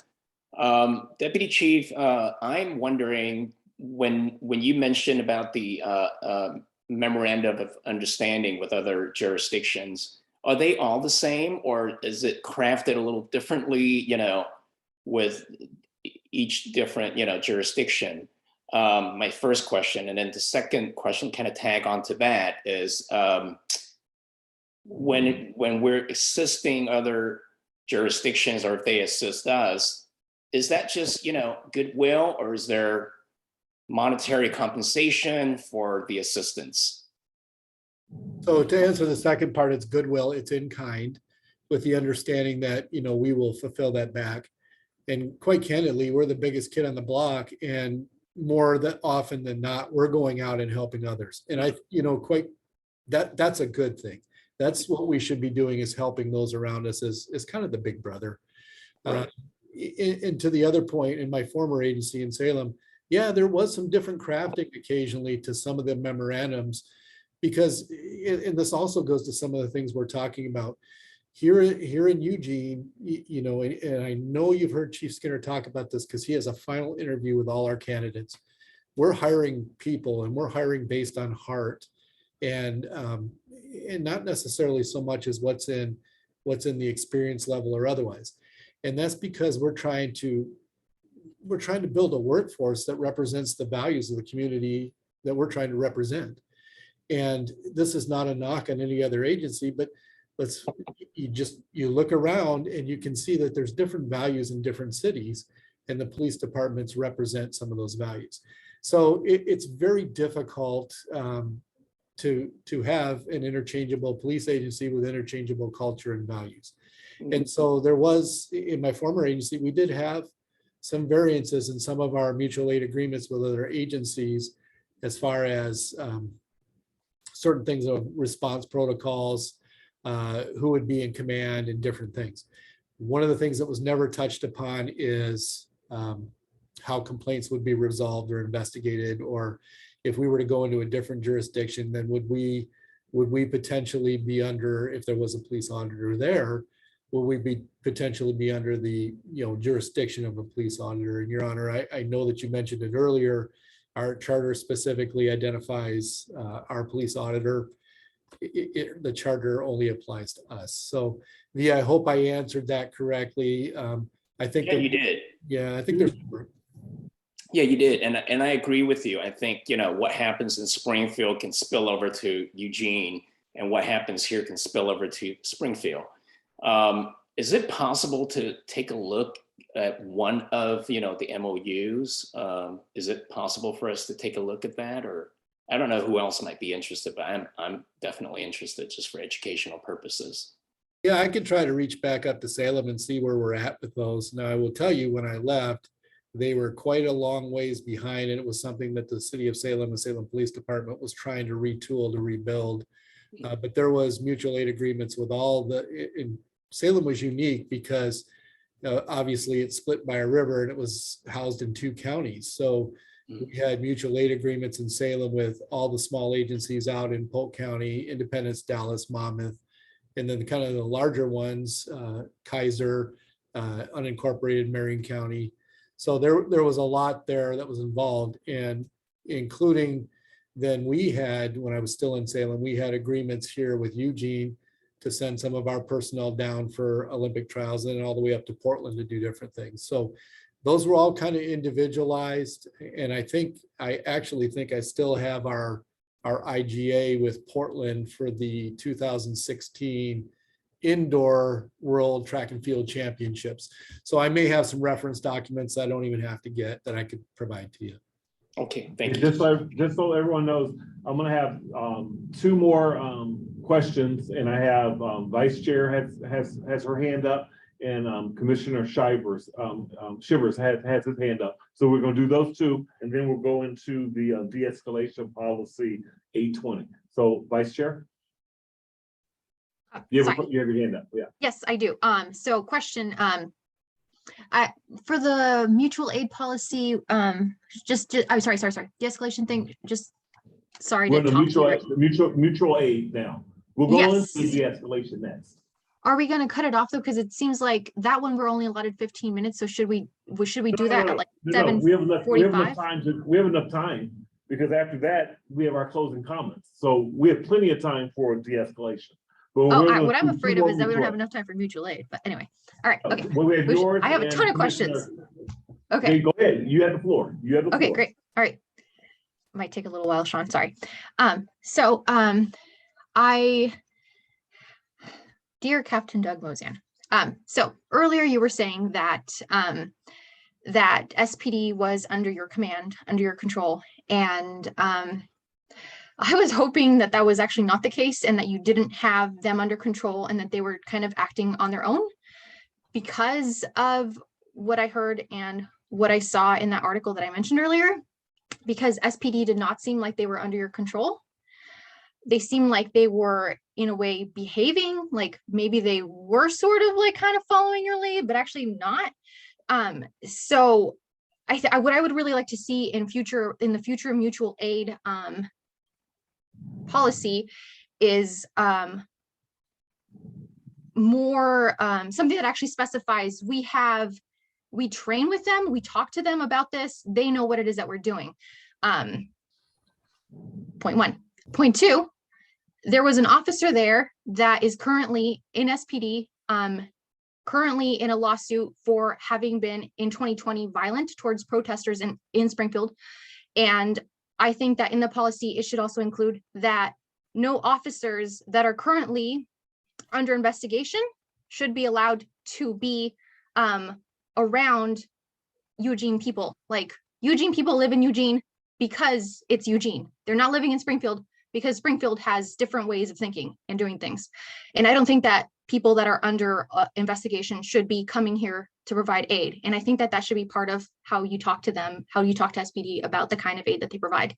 Deputy Chief, I'm wondering when you mentioned about the memorandum of understanding with other jurisdictions, are they all the same, or is it crafted a little differently, with each different, jurisdiction? My first question, and then the second question kind of tag onto that is when we're assisting other jurisdictions, or if they assist us, is that just, goodwill, or is there monetary compensation for the assistance? So to answer the second part, it's goodwill, it's in kind, with the understanding that, we will fulfill that back. And quite candidly, we're the biggest kid on the block, and more that often than not, we're going out and helping others. And that's a good thing. That's what we should be doing, is helping those around us as kind of the big brother. Right. And to the other point, in my former agency in Salem, yeah, there was some different crafting occasionally to some of the memorandums, because, and this also goes to some of the things we're talking about here in Eugene, and I know you've heard Chief Skinner talk about this because he has a final interview with all our candidates. We're hiring people, and we're hiring based on heart, and not necessarily so much as what's in the experience level or otherwise. And that's because we're trying to build a workforce that represents the values of the community that we're trying to represent. And this is not a knock on any other agency, but you look around and you can see that there's different values in different cities, and the police departments represent some of those values. So it's very difficult to have an interchangeable police agency with interchangeable culture and values. And so there was, in my former agency, we did have some variances in some of our mutual aid agreements with other agencies, as far as certain things of response protocols, who would be in command, and different things. One of the things that was never touched upon is how complaints would be resolved or investigated, or if we were to go into a different jurisdiction, then would we potentially be under, if there was a police auditor there, will we be potentially be under the, jurisdiction of a police auditor? And Your Honor, I know that you mentioned it earlier. Our charter specifically identifies our police auditor. The charter only applies to us. So, I hope I answered that correctly. I think Yeah, you did. Yeah, I think there's. Yeah, you did. And I agree with you. I think, what happens in Springfield can spill over to Eugene, and what happens here can spill over to Springfield. Is it possible to take a look at one of, the MOUs? Is it possible for us to take a look at that? Or I don't know who else might be interested, but I'm definitely interested just for educational purposes. Yeah, I could try to reach back up to Salem and see where we're at with those. Now, I will tell you, when I left, they were quite a long ways behind, and it was something that the city of Salem and Salem Police Department was trying to retool to rebuild. But there was mutual aid agreements with all in Salem was unique because obviously it's split by a river and it was housed in 2 counties. So we had mutual aid agreements in Salem with all the small agencies out in Polk County, Independence, Dallas, Monmouth, and then kind of the larger ones, Kaiser, unincorporated Marion County. So there was a lot there that was involved, and including then we had, when I was still in Salem, we had agreements here with Eugene to send some of our personnel down for Olympic trials and all the way up to Portland to do different things. So those were all kind of individualized. And I actually think I still have our IGA with Portland for the 2016 indoor world track and field championships. So I may have some reference documents I don't even have to get that I could provide to you. Okay, thank you. Just so everyone knows, I'm gonna have 2 more questions, and I have Vice Chair has her hand up, and Commissioner Shivers has his hand up. So we're gonna do those 2, and then we'll go into the de-escalation policy 820. So Vice Chair, you have your hand up. Yeah. Yes, I do. So question, for the mutual aid policy, I'm sorry, de-escalation thing, just sorry. We're to in the mutual aid now. We'll go Yes. into de-escalation next. Are we going to cut it off though? Because it seems like that one we're only allotted 15 minutes. So should we do that at like 7:45? We have enough time because after that we have our closing comments. So we have plenty of time for de-escalation. What I'm afraid of is that we don't have enough time for mutual aid. But anyway, all right. Okay. Well, we have yours I have a and ton of questions. Okay. Okay, go ahead. You have the floor. Okay, great. All right. Might take a little while, Sean. Sorry. Dear Captain Doug Mozan, so earlier you were saying that that SPD was under your command, under your control, and I was hoping that that was actually not the case and that you didn't have them under control and that they were kind of acting on their own, because of what I heard and what I saw in that article that I mentioned earlier. Because SPD did not seem like they were under your control. They seemed like they were in a way behaving like maybe they were sort of like kind of following your lead, but actually not. So what I would really like to see in the future mutual aid policy is more something that actually specifies we train with them, we talk to them about this, they know what it is that we're doing. Point 1. Point 2, there was an officer there that is currently in SPD, currently in a lawsuit for having been in 2020 violent towards protesters in Springfield. And I think that in the policy, it should also include that no officers that are currently under investigation should be allowed to be around Eugene people. Like, Eugene people live in Eugene because it's Eugene. They're not living in Springfield because Springfield has different ways of thinking and doing things. And I don't think that people that are under investigation should be coming here to provide aid. And I think that that should be part of how you talk to them, how you talk to SPD about the kind of aid that they provide.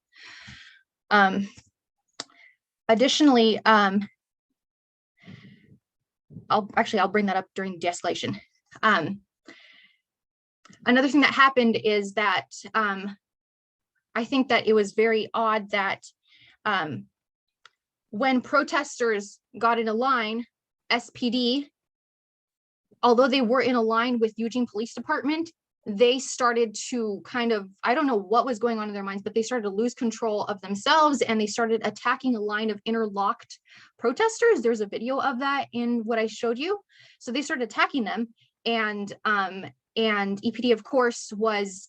Additionally, I'll bring that up during de-escalation. Another thing that happened is that I think that it was very odd that when protesters got in a line, SPD, although they were in a line with Eugene Police Department, they started to kind of, I don't know what was going on in their minds, but they started to lose control of themselves and they started attacking a line of interlocked protesters. There's a video of that in what I showed you. So they started attacking them, and EPD, of course, was,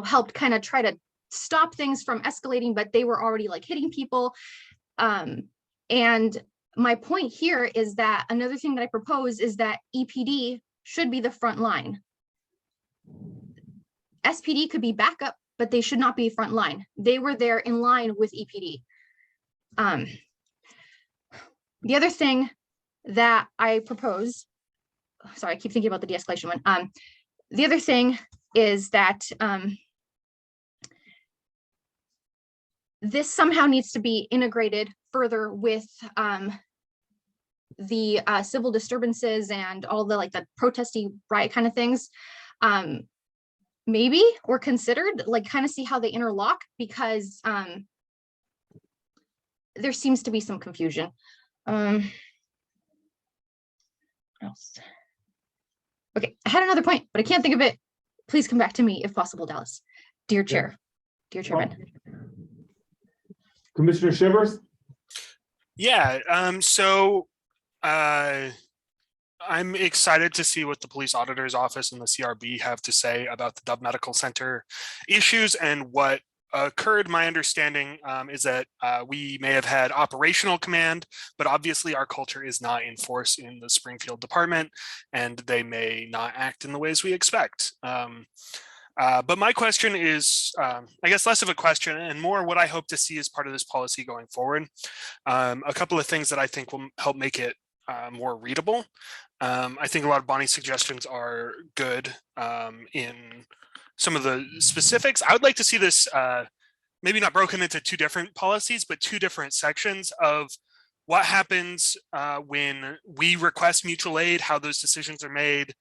helped kind of try to stop things from escalating, but they were already like hitting people. And my point here is that another thing that I propose is that EPD should be the front line. SPD could be backup, but they should not be front line. They were there in line with EPD. The other thing that I propose, sorry, I keep thinking about the de-escalation one. The other thing is that this somehow needs to be integrated further with the civil disturbances and all the like the protesty riot kind of things. Maybe or considered, like, kind of see how they interlock, because there seems to be some confusion. What else? Okay, I had another point, but I can't think of it. Please come back to me if possible, Dallas. Dear Chair, dear Chairman. Commissioner Shivers? Yeah, I'm excited to see what the police auditor's office and the CRB have to say about the Dove Medical Center issues. And what occurred, my understanding is that we may have had operational command, but obviously our culture is not in force in the Springfield department, and they may not act in the ways we expect. But my question is, I guess, less of a question and more what I hope to see as part of this policy going forward. A couple of things that I think will help make it more readable. I think a lot of Bonnie's suggestions are good in some of the specifics. I would like to see this maybe not broken into two different policies, but two different sections of what happens when we request mutual aid, how those decisions are made,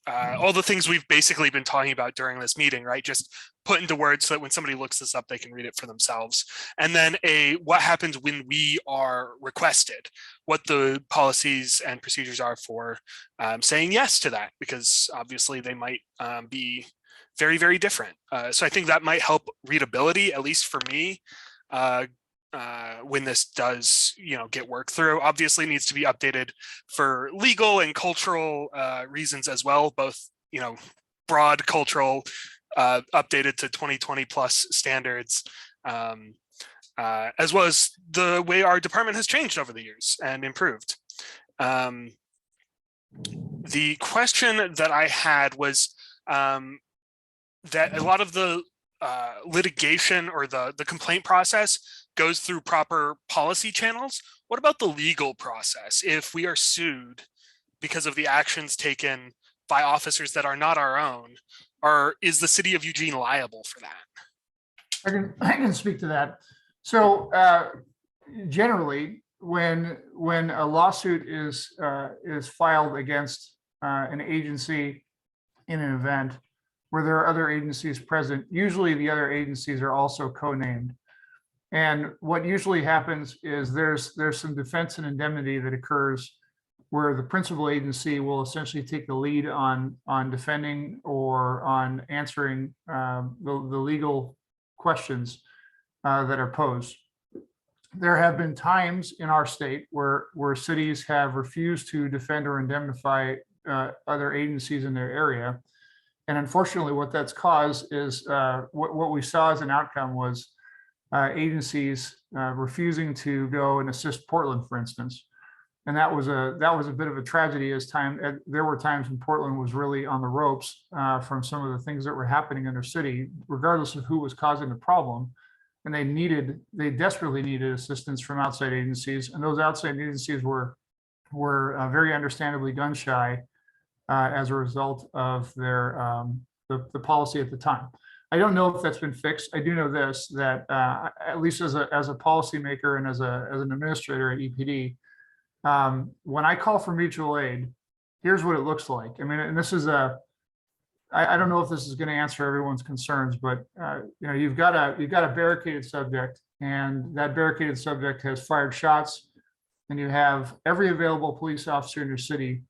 all the things we've basically been talking about during this meeting, right? Just put into words so that when somebody looks this up, they can read it for themselves. And then what happens when we are requested, what the policies and procedures are for saying yes to that, because obviously they might be very, very different. So I think that might help readability, at least for me, when this does, get worked through. Obviously needs to be updated for legal and cultural reasons as well, both, broad cultural, updated to 2020 plus standards, as well as the way our department has changed over the years and improved. The question that I had was that a lot of the litigation or the complaint process goes through proper policy channels. What about the legal process? If we are sued because of the actions taken by officers that are not our own, is the city of Eugene liable for that? I can speak to that. So generally, when a lawsuit is filed against an agency in an event where there are other agencies present, usually the other agencies are also co-named. And what usually happens is there's some defense and indemnity that occurs where the principal agency will essentially take the lead on defending or on answering the legal questions that are posed. There have been times in our state where cities have refused to defend or indemnify other agencies in their area. And unfortunately, what that's caused is what we saw as an outcome was agencies refusing to go and assist Portland, for instance. And that was a bit of a tragedy, as there were times when Portland was really on the ropes from some of the things that were happening in their city, regardless of who was causing the problem. And they desperately needed assistance from outside agencies, and those outside agencies were very understandably gun shy as a result of their the policy at the time. I don't know if that's been fixed. I do know this, that at least as a policymaker and as an administrator at EPD, When I call for mutual aid, here's what it looks like. I mean, and this is I don't know if this is going to answer everyone's concerns, but you've got a barricaded subject, and that barricaded subject has fired shots, and you have every available police officer in your city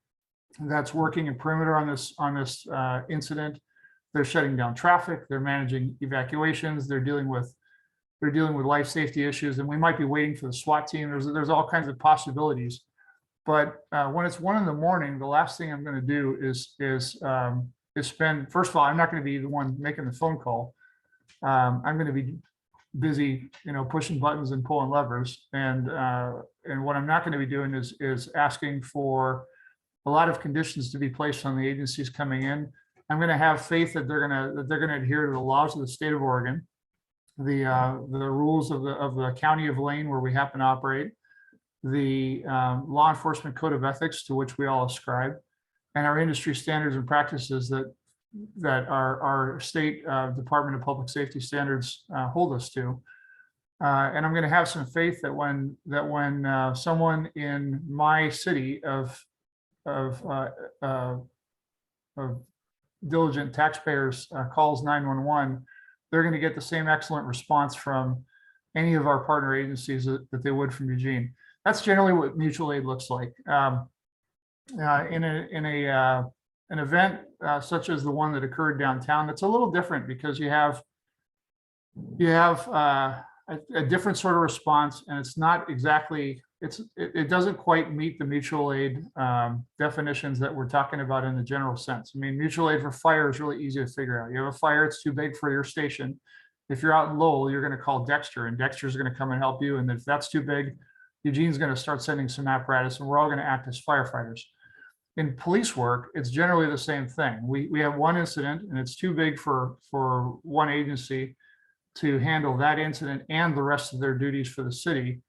that's working in perimeter on this incident. They're shutting down traffic, they're managing evacuations, they're dealing with life safety issues, and we might be waiting for the SWAT team. There's all kinds of possibilities. But when it's 1 a.m, the last thing I'm going to do is spend. First of all, I'm not going to be the one making the phone call. I'm going to be busy, pushing buttons and pulling levers. And what I'm not going to be doing is asking for a lot of conditions to be placed on the agencies coming in. I'm going to have faith that they're going to adhere to the laws of the state of Oregon, the rules of the county of Lane where we happen to operate, the law enforcement code of ethics to which we all ascribe, and our industry standards and practices that our state Department of Public Safety standards hold us to. And I'm going to have some faith that when someone in my city of diligent taxpayers calls 911, they're going to get the same excellent response from any of our partner agencies that they would from Eugene. That's generally what mutual aid looks like. In an event such as the one that occurred downtown, it's a little different because you have a different sort of response, and it's not exactly it doesn't quite meet the mutual aid definitions that we're talking about in the general sense. I mean, mutual aid for fire is really easy to figure out. You have a fire, it's too big for your station. If you're out in Lowell, you're going to call Dexter, and Dexter's going to come and help you. And if that's too big, Eugene's going to start sending some apparatus, and we're all going to act as firefighters. In police work, it's generally the same thing. We have one incident, and it's too big for one agency to handle that incident and the rest of their duties for the city.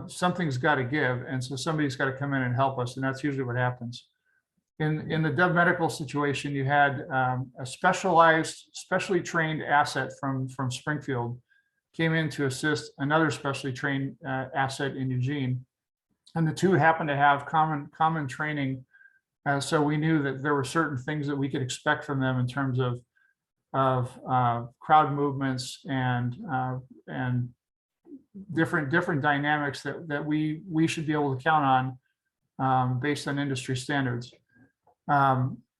Something's got to give, and so somebody's got to come in and help us, and that's usually what happens. In the Dove Medical situation, you had a specially trained asset from Springfield came in to assist another specially trained asset in Eugene, and the two happened to have common training. So we knew that there were certain things that we could expect from them in terms of crowd movements and different dynamics that we should be able to count on based on industry standards.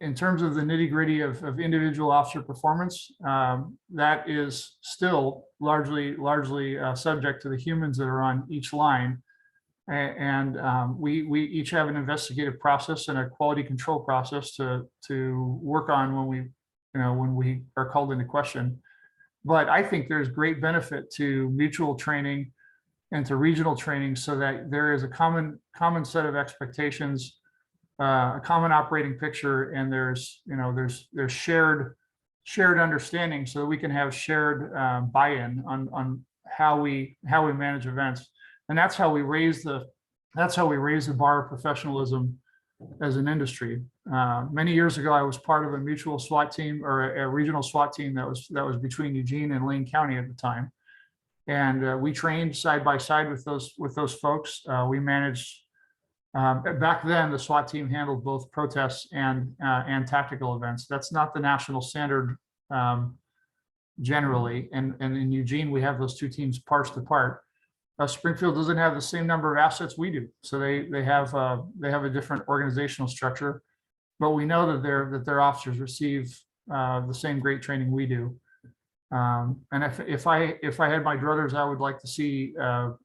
In terms of the nitty-gritty of individual officer performance, that is still largely subject to the humans that are on each line. And we each have an investigative process and a quality control process to work on when we are called into question. But I think there's great benefit to mutual training and to regional training, so that there is a common set of expectations, a common operating picture, and there's shared understanding, so that we can have shared buy-in on how we manage events. And that's how we raise the bar of professionalism as an industry. Many years ago, I was part of a mutual SWAT team, or a regional SWAT team that was between Eugene and Lane County at the time, and we trained side by side with those folks. We managed. Back then, the SWAT team handled both protests and tactical events. That's not the national standard generally, and in Eugene we have those two teams parsed apart. Springfield doesn't have the same number of assets we do, so they have a different organizational structure. But we know that their officers receive the same great training we do. And if I had my druthers, I would like to see our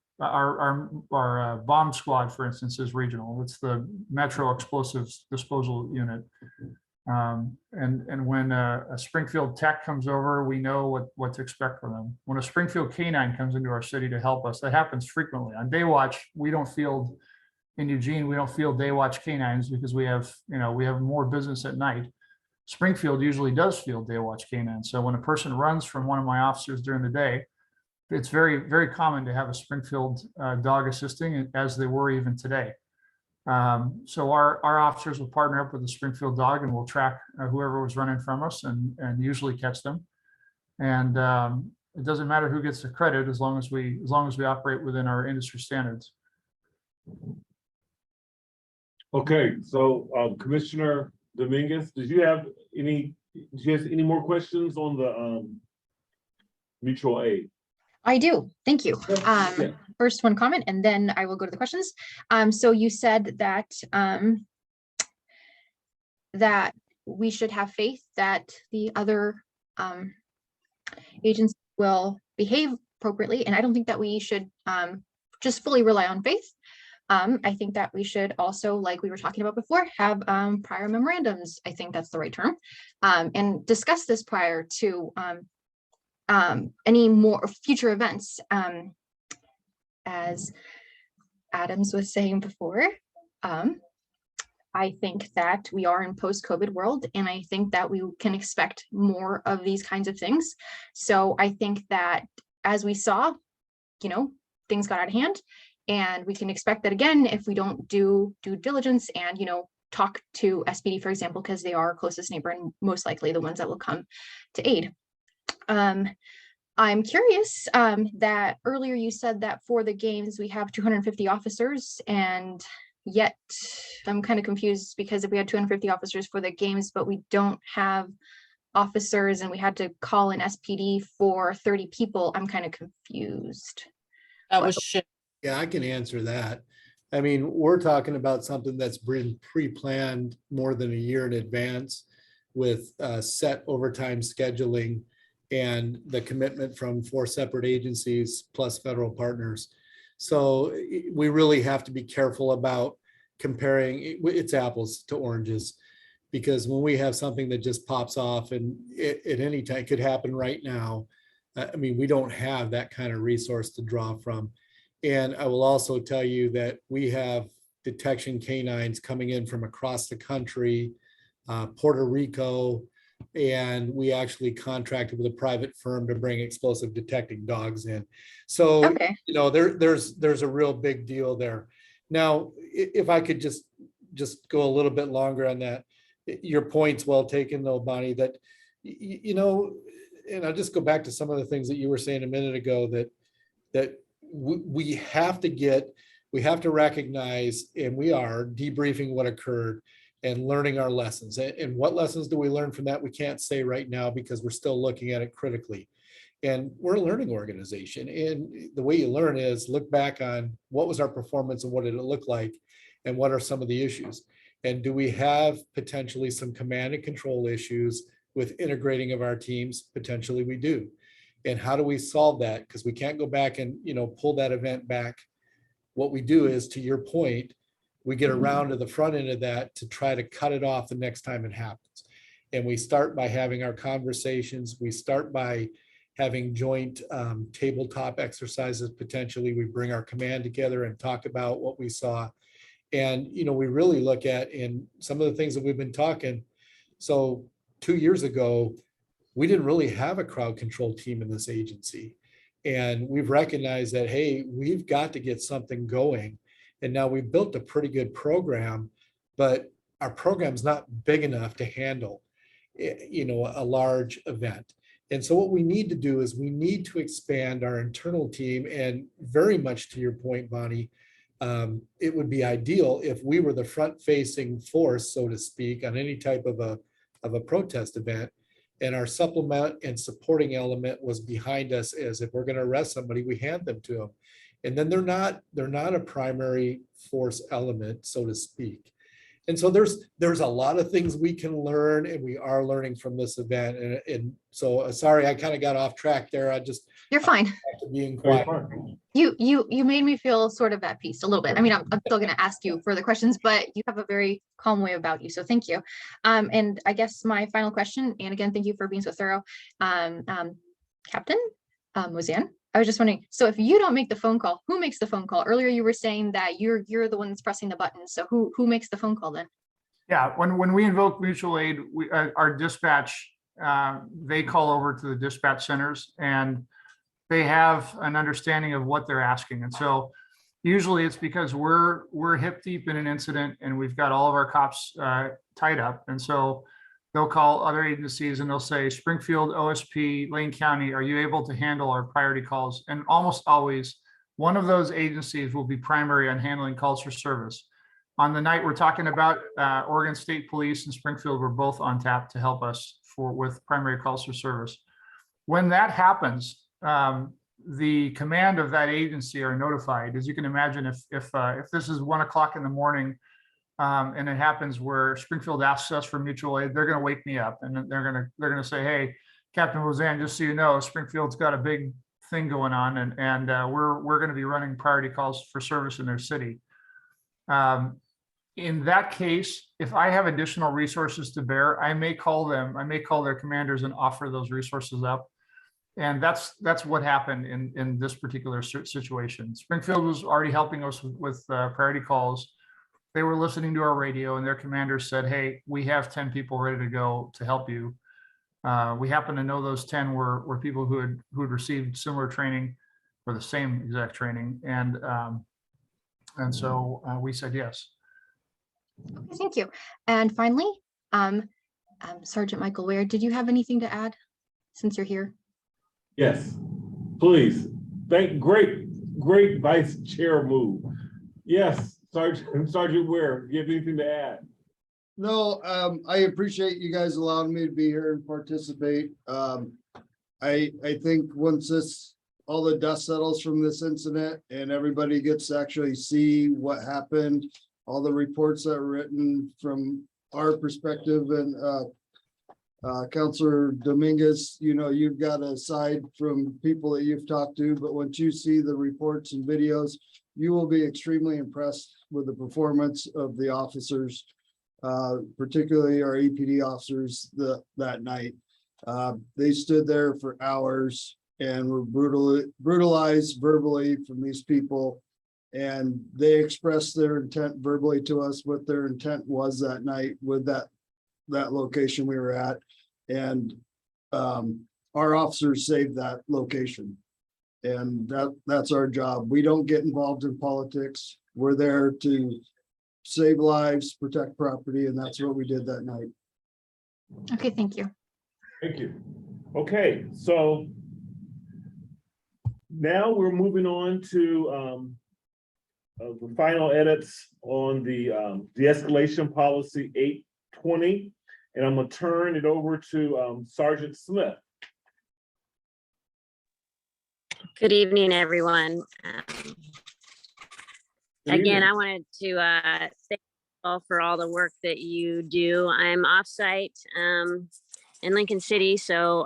bomb squad, for instance, is regional. It's the Metro Explosives Disposal Unit. And when a Springfield tech comes over, we know what to expect from them. When a Springfield K9 comes into our city to help us, that happens frequently. On day watch, we don't field in Eugene, we don't field day watch K9s because we have more business at night. Springfield usually does field day watch K9s. So when a person runs from one of my officers during the day, it's very, very common to have a Springfield dog assisting, as they were even today. So our officers will partner up with the Springfield dog, and we'll track whoever was running from us and usually catch them. And it doesn't matter who gets the credit as long as we operate within our industry standards. Okay, so Commissioner Dominguez, did you have any more questions on the mutual aid? I do, thank you. Yeah. First one comment, and then I will go to the questions. So you said that that we should have faith that the other agencies will behave appropriately, and I don't think that we should just fully rely on faith. I think that we should also, like we were talking about before, have prior memorandums. I think that's the right term, and discuss this prior to any more future events. As Adams was saying before, I think that we are in post-COVID world, and I think that we can expect more of these kinds of things. So I think that as we saw, things got out of hand, and we can expect that again if we don't do due diligence and, talk to SPD, for example, because they are our closest neighbor and most likely the ones that will come to aid. I'm curious that earlier you said that for the games we have 250 officers, and yet I'm kind of confused because if we had 250 officers for the games, but we don't have officers and we had to call an SPD for 30 people, I'm kind of confused. That was shit. Yeah, I can answer that. I mean, we're talking about something that's been pre-planned more than a year in advance with set overtime scheduling and the commitment from 4 separate agencies plus federal partners. So we really have to be careful about comparing, it's apples to oranges, because when we have something that just pops off and at any time it could happen right now, I mean, we don't have that kind of resource to draw from. And I will also tell you that we have detection canines coming in from across the country, Puerto Rico, and we actually contracted with a private firm to bring explosive detecting dogs in. So, okay. There's a real big deal there. Now, if I could just go a little bit longer on that, your point's well taken though, Bonnie, that, and I'll just go back to some of the things that you were saying a minute ago, that we have to recognize, and we are debriefing what occurred and learning our lessons. And what lessons do we learn from that? We can't say right now because we're still looking at it critically. And we're a learning organization. And the way you learn is look back on what was our performance and what did it look like and what are some of the issues. And do we have potentially some command and control issues with integrating of our teams? Potentially we do. And how do we solve that? Because we can't go back and pull that event back. What we do is, to your point, we get around to the front end of that to try to cut it off the next time it happens. And we start by having our conversations. We start by having joint tabletop exercises. Potentially, we bring our command together and talk about what we saw. And, we really look at in some of the things that we've been talking. So 2 years ago, we didn't really have a crowd control team in this agency. And we've recognized that, hey, we've got to get something going. And now we've built a pretty good program, but our program's not big enough to handle, a large event. And so what we need to do is we need to expand our internal team. And very much to your point, Bonnie, it would be ideal if we were the front-facing force, so to speak, on any type of a protest event. And our supplement and supporting element was behind us, as if we're going to arrest somebody, we hand them to them. And then they're not a primary force element, so to speak. And so there's a lot of things we can learn, and we are learning from this event. And so sorry, I kind of got off track there. You're fine. Being quiet. You made me feel sort of at peace a little bit. I mean, I'm still going to ask you further questions, but you have a very calm way about you. So thank you. And I guess my final question, and again, thank you for being so thorough, Captain Mosian. I was just wondering, so if you don't make the phone call, who makes the phone call? Earlier, you were saying that you're the one that's pressing the button. So who makes the phone call then? Yeah, when we invoke mutual aid, our dispatch, they call over to the dispatch centers and they have an understanding of what they're asking. And so usually it's because we're hip deep in an incident and we've got all of our cops tied up. And so they'll call other agencies and they'll say, Springfield, OSP, Lane County, are you able to handle our priority calls? And almost always one of those agencies will be primary on handling calls for service. On the night we're talking about, Oregon State Police and Springfield were both on tap to help us with primary calls for service. When that happens, the command of that agency are notified. As you can imagine, if this is 1 o'clock in the morning, and it happens where Springfield asks us for mutual aid, they're going to wake me up and they're going to say, "Hey, Captain Roseanne, just so you know, Springfield's got a big thing going on, and we're going to be running priority calls for service in their city." In that case, if I have additional resources to bear, I may call them. I may call their commanders and offer those resources up. And that's what happened in this particular situation. Springfield was already helping us with priority calls. They were listening to our radio, and their commanders said, "Hey, we have 10 people ready to go to help you." We happen to know those 10 were people who had received similar training or the same exact training, and so we said yes. Okay, thank you. And finally, Sergeant Michael Ware, did you have anything to add since you're here? Yes, please. Great Vice Chair move. Yes, Sergeant Ware, do you have anything to add? No, I appreciate you guys allowing me to be here and participate. I think once all the dust settles from this incident and everybody gets to actually see what happened, all the reports that were written from our perspective, and Counselor Dominguez, you've got a side from people that you've talked to, but once you see the reports and videos, you will be extremely impressed with the performance of the officers, particularly our EPD officers that night. They stood there for hours and were brutalized verbally from these people. And they expressed their intent verbally to us, what their intent was that night with that location we were at. And our officers saved that location. And that's our job. We don't get involved in politics. We're there to save lives, protect property, and that's what we did that night. Okay, thank you. Thank you. Okay, so now we're moving on to the final edits on the de-escalation policy 820, and I'm gonna turn it over to Sergeant Smith. Good evening, everyone. Again, I wanted to thank you all for all the work that you do. I'm offsite in Lincoln City, so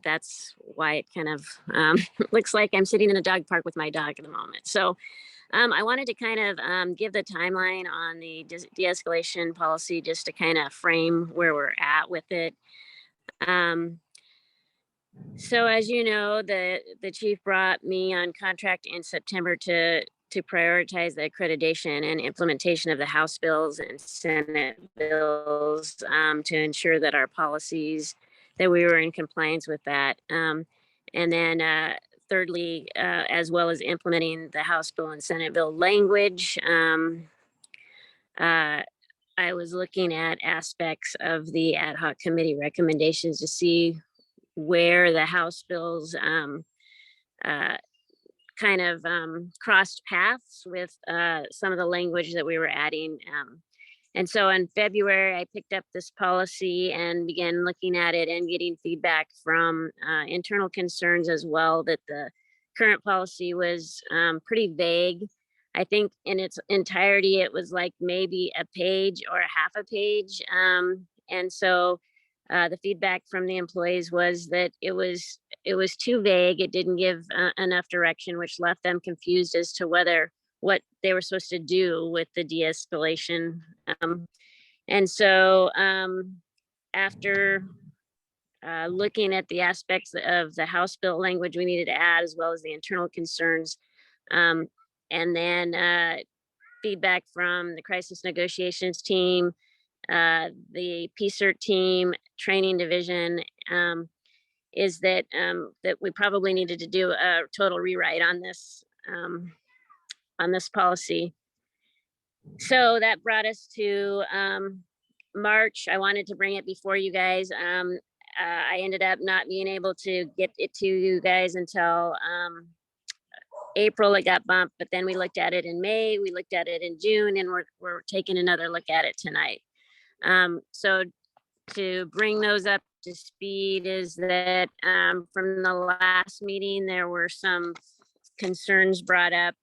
that's why it kind of looks like I'm sitting in a dog park with my dog at the moment. So I wanted to kind of give the timeline on the de-escalation policy just to kind of frame where we're at with it. So as you know, the chief brought me on contract in September to prioritize the accreditation and implementation of the House bills and Senate bills to ensure that our policies, that we were in compliance with that. And then thirdly, as well as implementing the House bill and Senate bill language, I was looking at aspects of the ad hoc committee recommendations to see where the House bills kind of crossed paths with some of the language that we were adding. And so in February, I picked up this policy and began looking at it and getting feedback from internal concerns as well, that the current policy was pretty vague. I think in its entirety, it was like maybe a page or a half a page. And so the feedback from the employees was that it was too vague. It didn't give enough direction, which left them confused as to what they were supposed to do with the de-escalation. And so after looking at the aspects of the House bill language we needed to add, as well as the internal concerns, and then feedback from the crisis negotiations team, the PCERT team, training division, is that that we probably needed to do a total rewrite on this policy. So that brought us to March. I wanted to bring it before you guys. I ended up not being able to get it to you guys until April, it got bumped, but then we looked at it in May, we looked at it in June, and we're taking another look at it tonight. So to bring those up to speed is that from the last meeting, there were some concerns brought up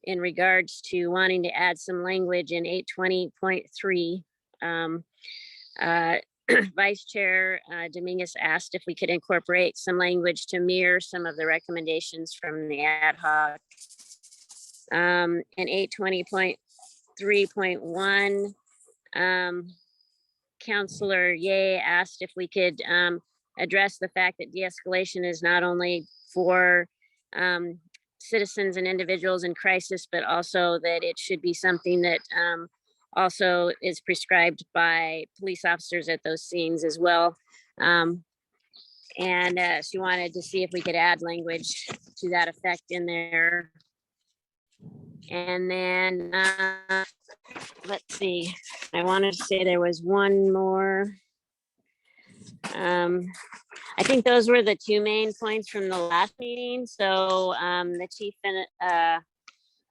in regards to wanting to add some language in 820.3. Vice Chair Dominguez asked if we could incorporate some language to mirror some of the recommendations from the ad hoc. In 820.3.1, Counselor Ye asked if we could address the fact that de-escalation is not only for citizens and individuals in crisis, but also that it should be something that also is prescribed by police officers at those scenes as well. And she wanted to see if we could add language to that effect in there. And then let's see, I wanted to say there was one more. I think those were the two main points from the last meeting. So the chief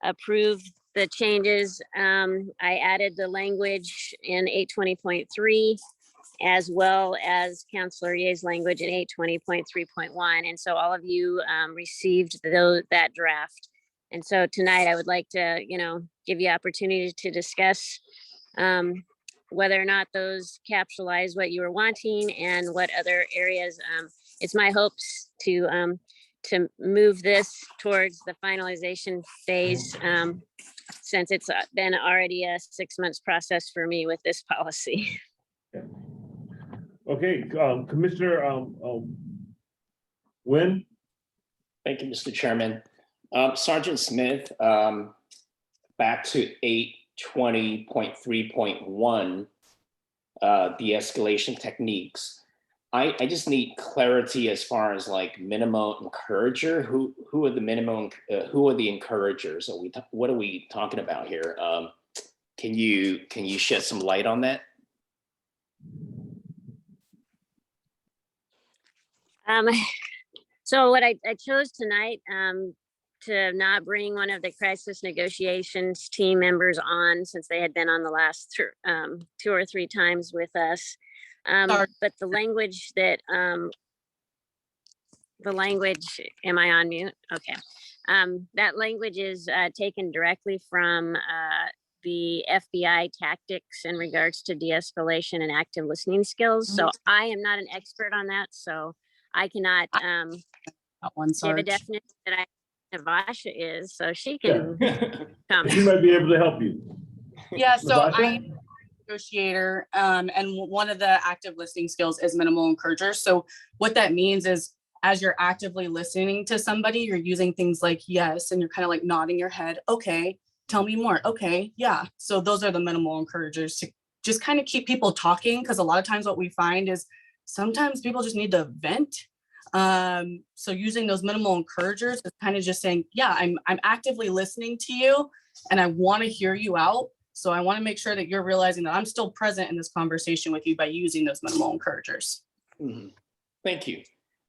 approved the changes. I added the language in 820.3 as well as Counselor Ye's language in 820.3.1. And so all of you received that draft. And so tonight I would like to, give you opportunity to discuss whether or not those capsulize what you were wanting and what other areas. It's my hopes to move this towards the finalization phase since it's been already a 6 months process for me with this policy. Okay, Commissioner Nguyen. Thank you, Mr. Chairman. Sergeant Smith, back to 820.3.1, de-escalation techniques. I just need clarity as far as like minimum encourager. Who are the minimum? Who are the encouragers? What are we talking about here? Can you shed some light on that? So what I chose tonight to not bring one of the crisis negotiations team members on, since they had been on the last 2 or 3 times with us. But the language that, am I on mute? Okay. That language is taken directly from the FBI tactics in regards to de-escalation and active listening skills. So I am not an expert on that. So I cannot give a definition that Navasha is, so she can comment. She might be able to help you. Yeah, so Navasha? I'm a negotiator, and one of the active listening skills is minimal encourager. So what that means is as you're actively listening to somebody, you're using things like yes, and you're kind of like nodding your head. Okay, tell me more. Okay, yeah. So those are the minimal encouragers to just kind of keep people talking, because a lot of times what we find is sometimes people just need to vent. So using those minimal encouragers is kind of just saying, yeah, I'm actively listening to you and I want to hear you out. So I want to make sure that you're realizing that I'm still present in this conversation with you by using those minimal encouragers. Mm-hmm. Thank you.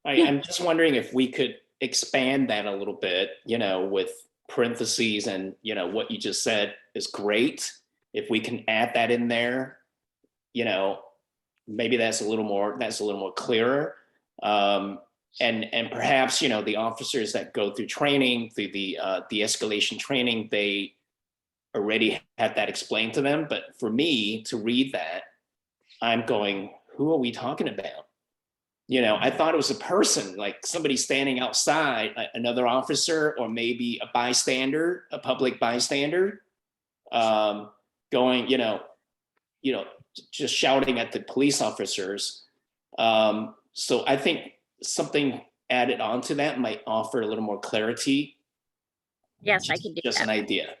I'm just wondering if we could expand that a little bit, with parentheses and, what you just said is great. If we can add that in there, maybe that's a little more clearer. And perhaps, the officers that go through training, through the de-escalation training, they already had that explained to them. But for me to read that, I'm going, who are we talking about? I thought it was a person, like somebody standing outside, another officer, or maybe a bystander, a public bystander, going, just shouting at the police officers. So I think something added onto that might offer a little more clarity. Yes, I can do just that. An idea.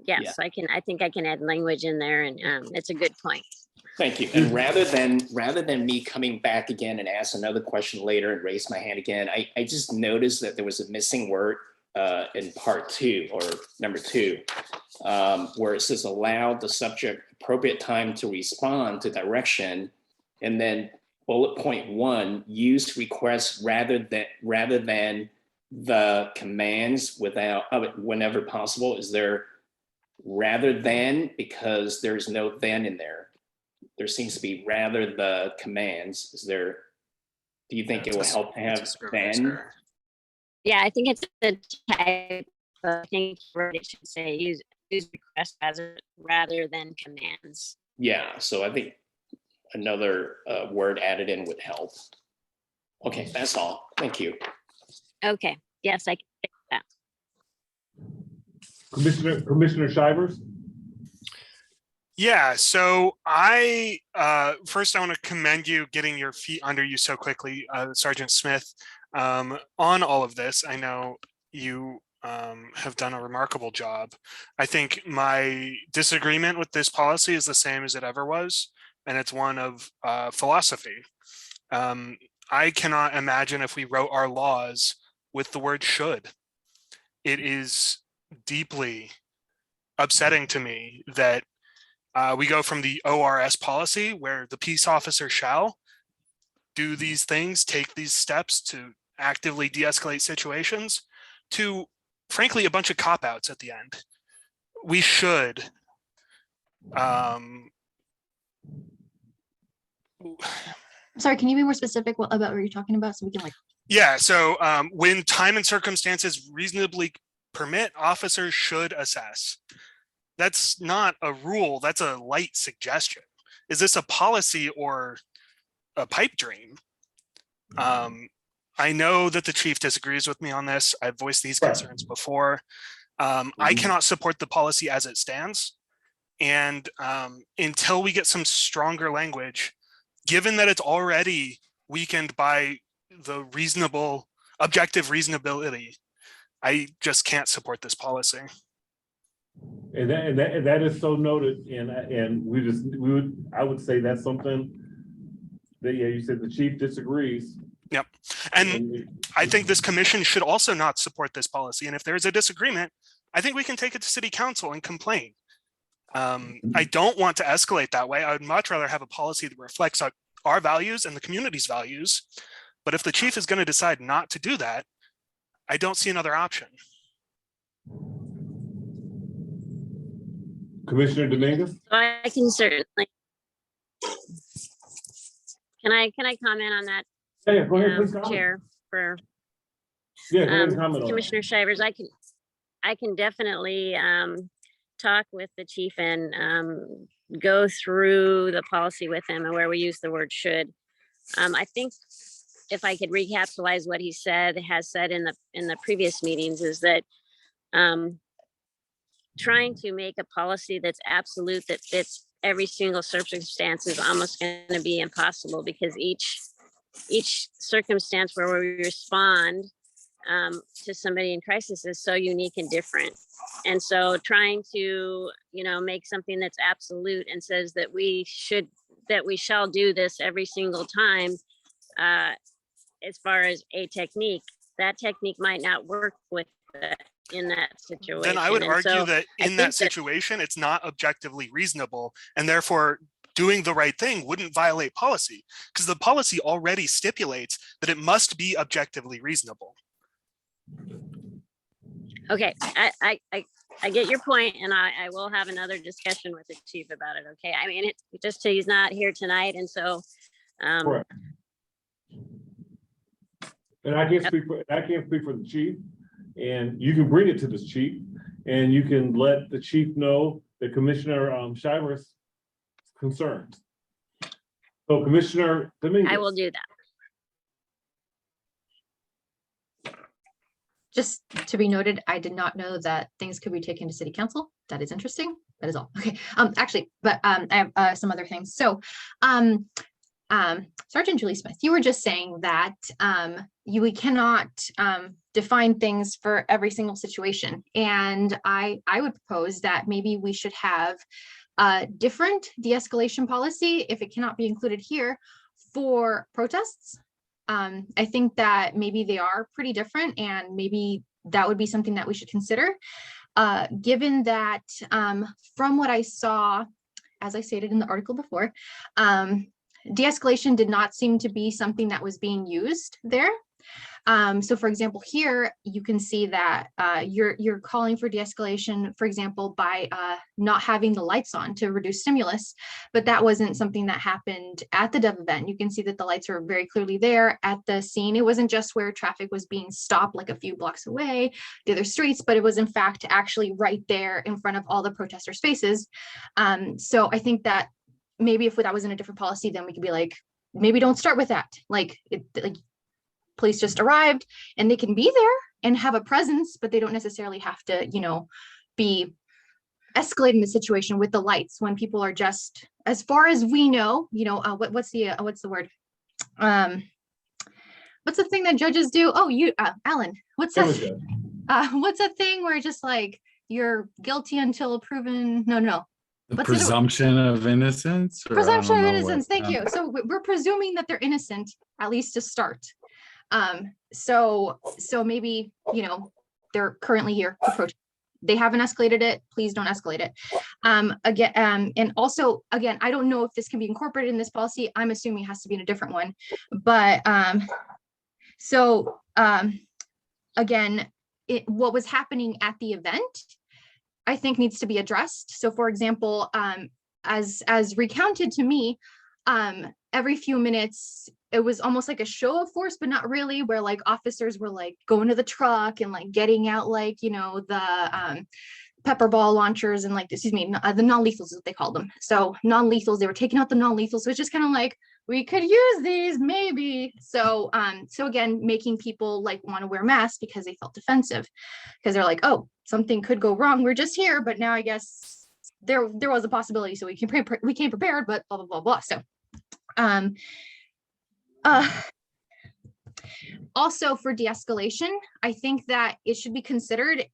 Yes, I think I can add language in there, and it's a good point. Thank you. And rather than me coming back again and ask another question later and raise my hand again, I just noticed that there was a missing word in part 2 or number 2, where it says allow the subject appropriate time to respond to direction, and then bullet point 1, use requests rather than the commands without, whenever possible? Is there rather than, because there's no then in there? There seems to be rather the commands. Is there, do you think it will help to have then? Yeah, I think it's the type of, I think it should say use request as rather than commands. Yeah, so I think another word added in would help. Okay, that's all. Thank you. Okay, yes, I can fix that. Commissioner Shivers? Yeah, so I first I want to commend you getting your feet under you so quickly, Sergeant Smith, on all of this. I know you have done a remarkable job. I think my disagreement with this policy is the same as it ever was, and it's one of philosophy. I cannot imagine if we wrote our laws with the word should. It is deeply upsetting to me that we go from the ORS policy where the peace officer shall do these things, take these steps to actively de-escalate situations, to frankly a bunch of cop-outs at the end. We should Sorry, can you be more specific about what you're talking about so we can like? Yeah, so when time and circumstances reasonably permit, officers should assess. That's not a rule, that's a light suggestion. Is this a policy or a pipe dream? I know that the chief disagrees with me on this. I've voiced these concerns before. I cannot support the policy as it stands. And until we get some stronger language, given that it's already weakened by the reasonable, objective reasonability, I just can't support this policy. And that is so noted, and I would say that's something that, yeah, you said the chief disagrees. Yep. And I think this commission should also not support this policy. And if there's a disagreement, I think we can take it to city council and complain. I don't want to escalate that way. I would much rather have a policy that reflects our values and the community's values. But if the chief is going to decide not to do that, I don't see another option. Commissioner Dominguez? I can certainly. Can I comment on that? Yeah, go ahead, please comment. Chair for Yeah, go ahead and comment on Commissioner Shivers. I can definitely talk with the chief and go through the policy with him and where we use the word should. I think if I could recapitalize what he has said in the previous meetings, is that trying to make a policy that's absolute, that fits every single circumstance, is almost going to be impossible, because each circumstance where we respond to somebody in crisis is so unique and different. And so trying to, make something that's absolute and says that we shall do this every single time, as far as a technique, that technique might not work with in that situation. Then I would argue that in that situation, it's not objectively reasonable, and therefore doing the right thing wouldn't violate policy, because the policy already stipulates that it must be objectively reasonable. Okay, I get your point, and I will have another discussion with the chief about it. Okay, I mean, it's just he's not here tonight, and so. Correct. And I can't speak for the chief, and you can bring it to the chief, and you can let the chief know that Commissioner Shivers' concerns. So Commissioner Dominguez. I will do that. Just to be noted, I did not know that things could be taken to city council. That is interesting. That is all. Okay. Actually, but I have some other things. So, Sergeant Julie Smith, you were just saying that we cannot define things for every single situation, and I would propose that maybe we should have a different de-escalation policy, if it cannot be included here, for protests. I think that maybe they are pretty different, and maybe that would be something that we should consider, given that from what I saw, as I stated in the article before, de-escalation did not seem to be something that was being used there. So for example, here you can see that you're calling for de-escalation, for example, by not having the lights on to reduce stimulus, but that wasn't something that happened at the Dove event. You can see that the lights are very clearly there at the scene. It wasn't just where traffic was being stopped like a few blocks away, the other streets, but it was in fact actually right there in front of all the protester spaces. So I think that maybe if that was in a different policy, then we could be like, maybe don't start with that. Like police just arrived and they can be there and have a presence, but they don't necessarily have to, be escalating the situation with the lights when people are just, as far as we know, what's the word? What's the thing that judges do? Oh, Alan, what's that thing where just like you're guilty until proven? No. The presumption of innocence? Presumption of innocence. Thank you. So we're presuming that they're innocent, at least to start. So maybe, they're currently here to protest. They haven't escalated it. Please don't escalate it. And also, again, I don't know if this can be incorporated in this policy. I'm assuming it has to be in a different one. But again, what was happening at the event, I think needs to be addressed. So for example, as recounted to me, every few minutes, it was almost like a show of force, but not really, where like officers were like going to the truck and like getting out like, the pepper ball launchers and like, the non-lethals is what they called them. So non-lethals, they were taking out the non-lethals. So it's just kind of like, we could use these maybe. So again, making people like want to wear masks because they felt defensive, because they're like, oh, something could go wrong. We're just here, but now I guess there was a possibility. So we came prepared, but blah, blah, blah, blah. So also for de-escalation, I think that it should be considered.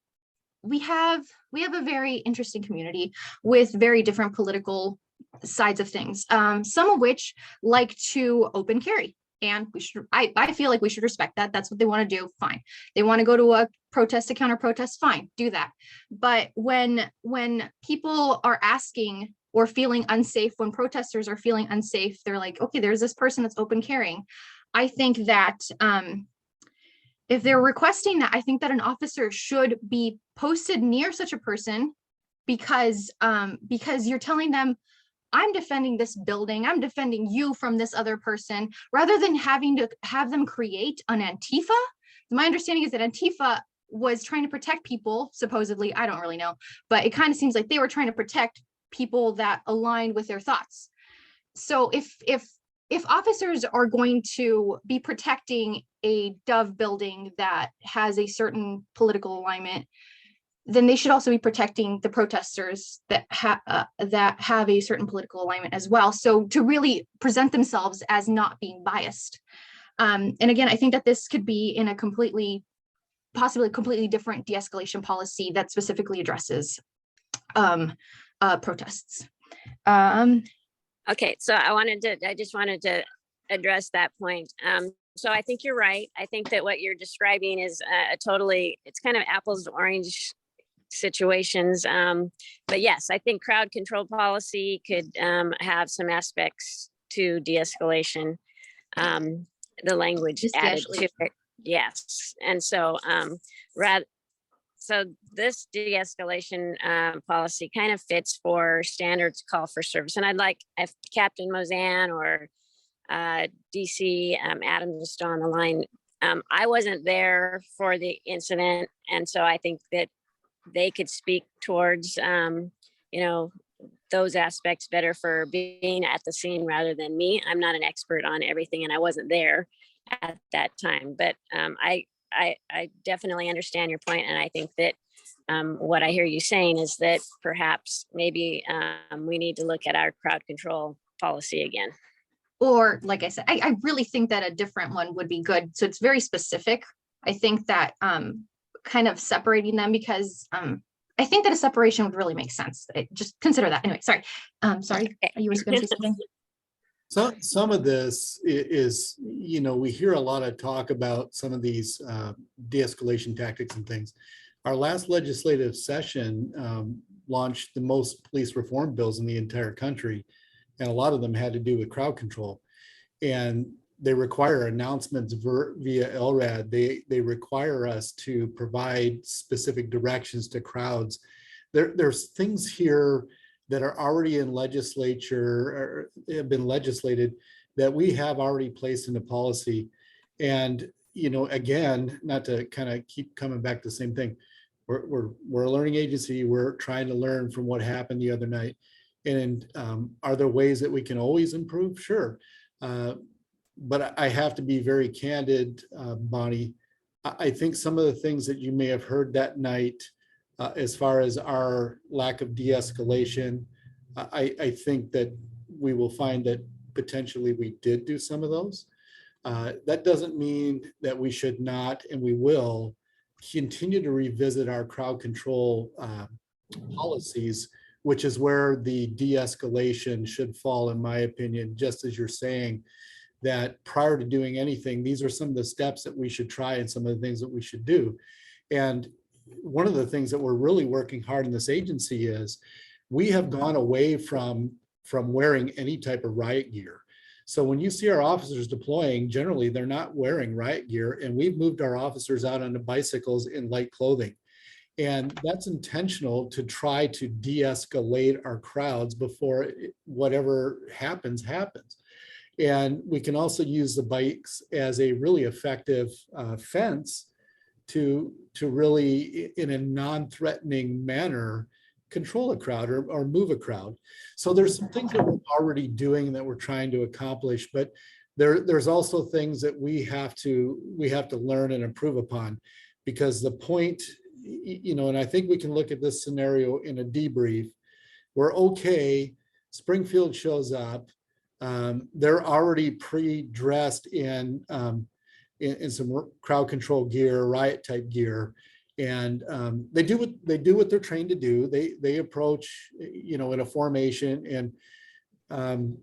We have a very interesting community with very different political sides of things, some of which like to open carry. And I feel like we should respect that. That's what they want to do. Fine. They want to go to a protest, to counter protest. Fine, do that. But when people are asking or feeling unsafe, when protesters are feeling unsafe, they're like, okay, there's this person that's open carrying. I think that if they're requesting that, I think that an officer should be posted near such a person, because you're telling them, I'm defending this building, I'm defending you from this other person, rather than having to have them create an Antifa. My understanding is that Antifa was trying to protect people, supposedly, I don't really know, but it kind of seems like they were trying to protect people that aligned with their thoughts. So if officers are going to be protecting a Dove building that has a certain political alignment, then they should also be protecting the protesters that have a certain political alignment as well. So to really present themselves as not being biased. And again, I think that this could be in a possibly completely different de-escalation policy that specifically addresses protests. Okay, so I just wanted to address that point. So I think you're right. I think that what you're describing is it's kind of apples to orange situations. But yes, I think crowd control policy could have some aspects to de-escalation, the language added to it. Yes, and so so this de-escalation policy kind of fits for standards call for service. And I'd like if Captain Mozan or DC Adam just on the line. I wasn't there for the incident, and so I think that they could speak towards those aspects better for being at the scene rather than me. I'm not an expert on everything, and I wasn't there at that time, but I definitely understand your point, and I think that what I hear you saying is that perhaps maybe we need to look at our crowd control policy again. Or like I said, I really think that a different one would be good. So it's very specific. I think that kind of separating them, because I think that a separation would really make sense. Just consider that. Anyway, sorry. Sorry, you were going to say something? So some of this is, we hear a lot of talk about some of these de-escalation tactics and things. Our last legislative session launched the most police reform bills in the entire country, and a lot of them had to do with crowd control. And they require announcements via LRAD. They require us to provide specific directions to crowds. There's things here that are already in legislature or have been legislated that we have already placed into policy. And, you know, again, not to kind of keep coming back to the same thing. We're a learning agency. We're trying to learn from what happened the other night. And are there ways that we can always improve? Sure. But I have to be very candid, Bonnie. I think some of the things that you may have heard that night, as far as our lack of de-escalation, I think that we will find that potentially we did do some of those. That doesn't mean that we should not, and we will continue to revisit our crowd control policies, which is where the de-escalation should fall, in my opinion, just as you're saying, that prior to doing anything, these are some of the steps that we should try and some of the things that we should do. And one of the things that we're really working hard in this agency is we have gone away from wearing any type of riot gear. So when you see our officers deploying, generally they're not wearing riot gear, and we've moved our officers out onto bicycles in light clothing. And that's intentional to try to de-escalate our crowds before whatever happens. And we can also use the bikes as a really effective fence to really, in a non-threatening manner, control a crowd or move a crowd. So there's some things that we're already doing that we're trying to accomplish, but there's also things that we have to learn and improve upon, because the point, you know, and I think we can look at this scenario in a debrief. We're okay. Springfield shows up. They're already pre-dressed in some crowd control gear, riot type gear, and they do what they're trained to do. They approach, you know, in a formation, and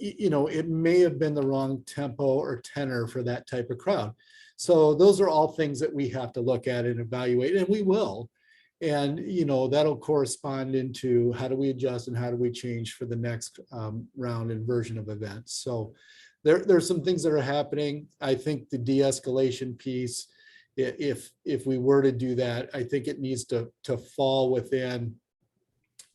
you know, it may have been the wrong tempo or tenor for that type of crowd. So those are all things that we have to look at and evaluate, and we will. And, you know, that'll correspond into how do we adjust and how do we change for the next round and version of events. So there's some things that are happening. I think the de-escalation piece, if we were to do that, I think it needs to fall within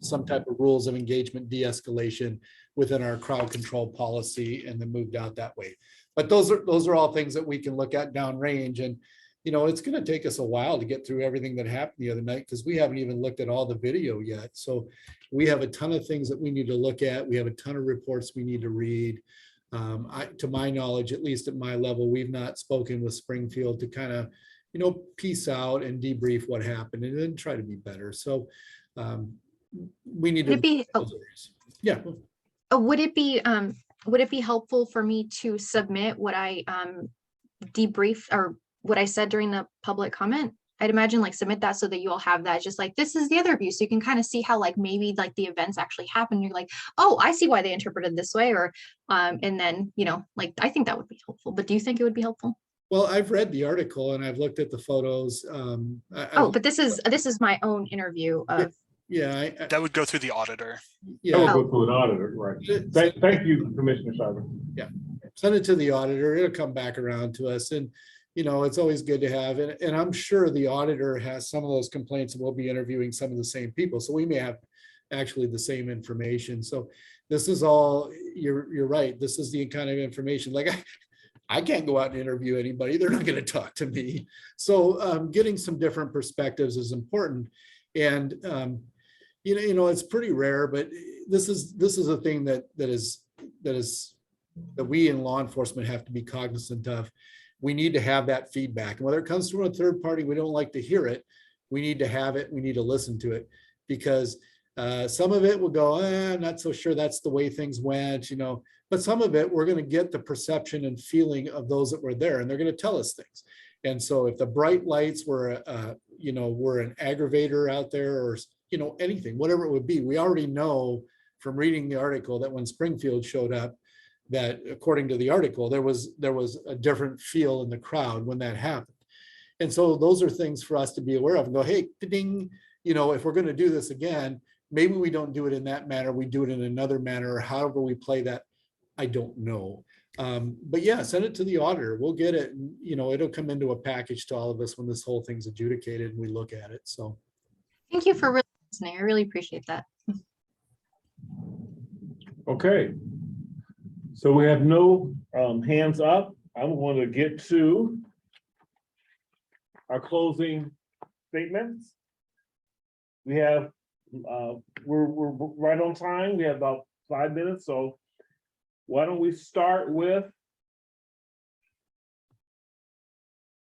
some type of rules of engagement de-escalation within our crowd control policy, and then moved out that way. But those are all things that we can look at downrange. And, you know, it's going to take us a while to get through everything that happened the other night, because we haven't even looked at all the video yet. So we have a ton of things that we need to look at. We have a ton of reports we need to read. To my knowledge, at least at my level, we've not spoken with Springfield to kind of, you know, piece out and debrief what happened and then try to be better. So we need to. Yeah. Would it be helpful for me to submit what I debriefed or what I said during the public comment? I'd imagine, like, submit that so that you all have that, just like, this is the other view. So you can kind of see how, like, maybe like the events actually happened. You're like, oh, I see why they interpreted this way. Or, and then, you know, like, I think that would be helpful. But do you think it would be helpful? Well, I've read the article and I've looked at the photos. But this is my own interview of. Yeah, that would go through the auditor. Yeah, that would go through an auditor, right? Thank you, Commissioner Schreiber. Yeah, send it to the auditor. It'll come back around to us, and you know, it's always good to have. And I'm sure the auditor has some of those complaints, and we'll be interviewing some of the same people, so we may have actually the same information. So this is all. You're right. This is the kind of information. Like I can't go out and interview anybody. They're not going to talk to me. So getting some different perspectives is important. And you know, it's pretty rare, but this is a thing that we in law enforcement have to be cognizant of. We need to have that feedback, and whether it comes from a third party, we don't like to hear it. We need to have it. We need to listen to it, because some of it will go, I'm not so sure that's the way things went, you know. But some of it, we're going to get the perception and feeling of those that were there, and they're going to tell us things. And so if the bright lights were, you know, were an aggravator out there, or, you know, anything, whatever it would be, we already know from reading the article that when Springfield showed up, that according to the article, there was a different feel in the crowd when that happened. And so those are things for us to be aware of and go, hey, ding, you know, if we're going to do this again, maybe we don't do it in that manner. We do it in another manner, or however we play that. I don't know. But yeah, send it to the auditor. We'll get it. And, you know, it'll come into a package to all of us when this whole thing's adjudicated and we look at it. So. Thank you for really listening. I really appreciate that. Okay. So we have no hands up. I'm going to get to our closing statements. We have, we're right on time. We have about 5 minutes. So why don't we start with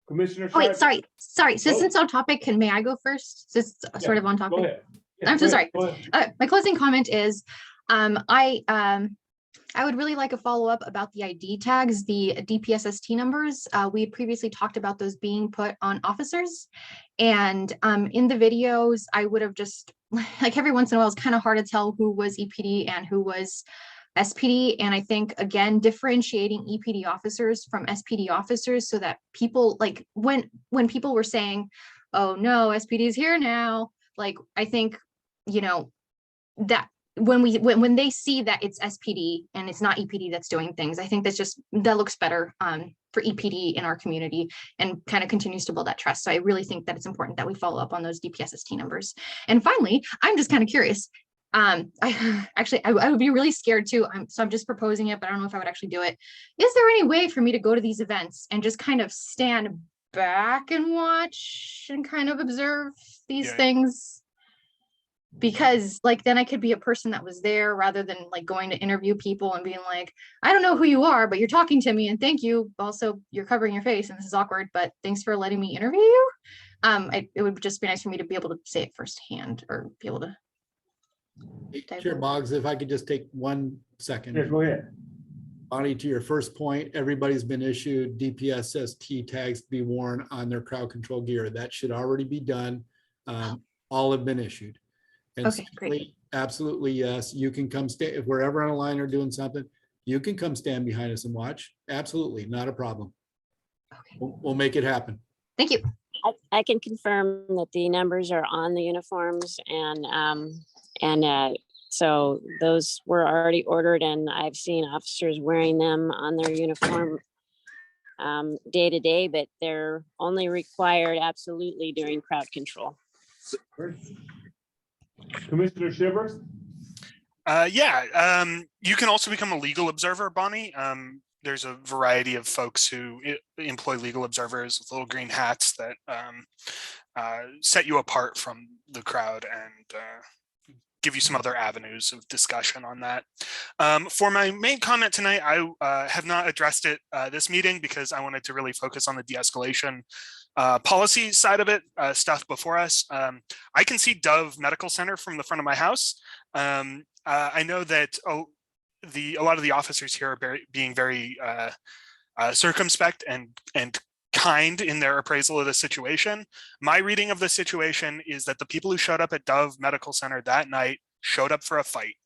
Commissioner? Oh, wait, Sharp? sorry. Since Oh. it's on topic, may I go first? Just sort of on Go topic. ahead. Yeah, I'm so go sorry. ahead, go ahead. My closing comment is, I would really like a follow-up about the ID tags, the DPSST numbers. We had previously talked about those being put on officers. And in the videos, I would have just, like every once in a while, it's kind of hard to tell who was EPD and who was SPD. And I think, again, differentiating EPD officers from SPD officers so that people, like when people were saying, oh no, SPD is here now, like I think, you know, that when they see that it's SPD and it's not EPD that's doing things, I think that looks better for EPD in our community and kind of continues to build that trust. So I really think that it's important that we follow up on those DPSST numbers. And finally, I'm just kind of curious. I would be really scared too. So I'm just proposing it, but I don't know if I would actually do it. Is there any way for me to go to these events and just kind of stand back and watch and kind of observe these things? Because like then I could be a person that was there rather than like going to interview people and being like, I don't know who you are, but you're talking to me and thank you. Also, you're covering your face and this is awkward, but thanks for letting me interview you. It would just be nice for me to be able to say it firsthand or be able to. Chair Boggs, if I could just take 1 second. Yeah, go ahead. Bonnie, to your first point, everybody's been issued DPSST tags to be worn on their crowd control gear. That should already be done. All have been issued. And Okay, great. Absolutely, yes. You can come stand, if we're ever on a line or doing something, you can come stand behind us and watch. Absolutely, not a problem. Okay. We'll make it happen. Thank you. I can confirm that the numbers are on the uniforms and so those were already ordered and I've seen officers wearing them on their uniform day to day, but they're only required absolutely during crowd control. Commissioner Shivers? You can also become a legal observer, Bonnie. There's a variety of folks who employ legal observers with little green hats that set you apart from the crowd and give you some other avenues of discussion on that. For my main comment tonight, I have not addressed it this meeting because I wanted to really focus on the de-escalation policy side of it, stuff before us. I can see Dove Medical Center from the front of my house. I know that a lot of the officers here are being very circumspect and kind in their appraisal of the situation. My reading of the situation is that the people who showed up at Dove Medical Center that night showed up for a fight.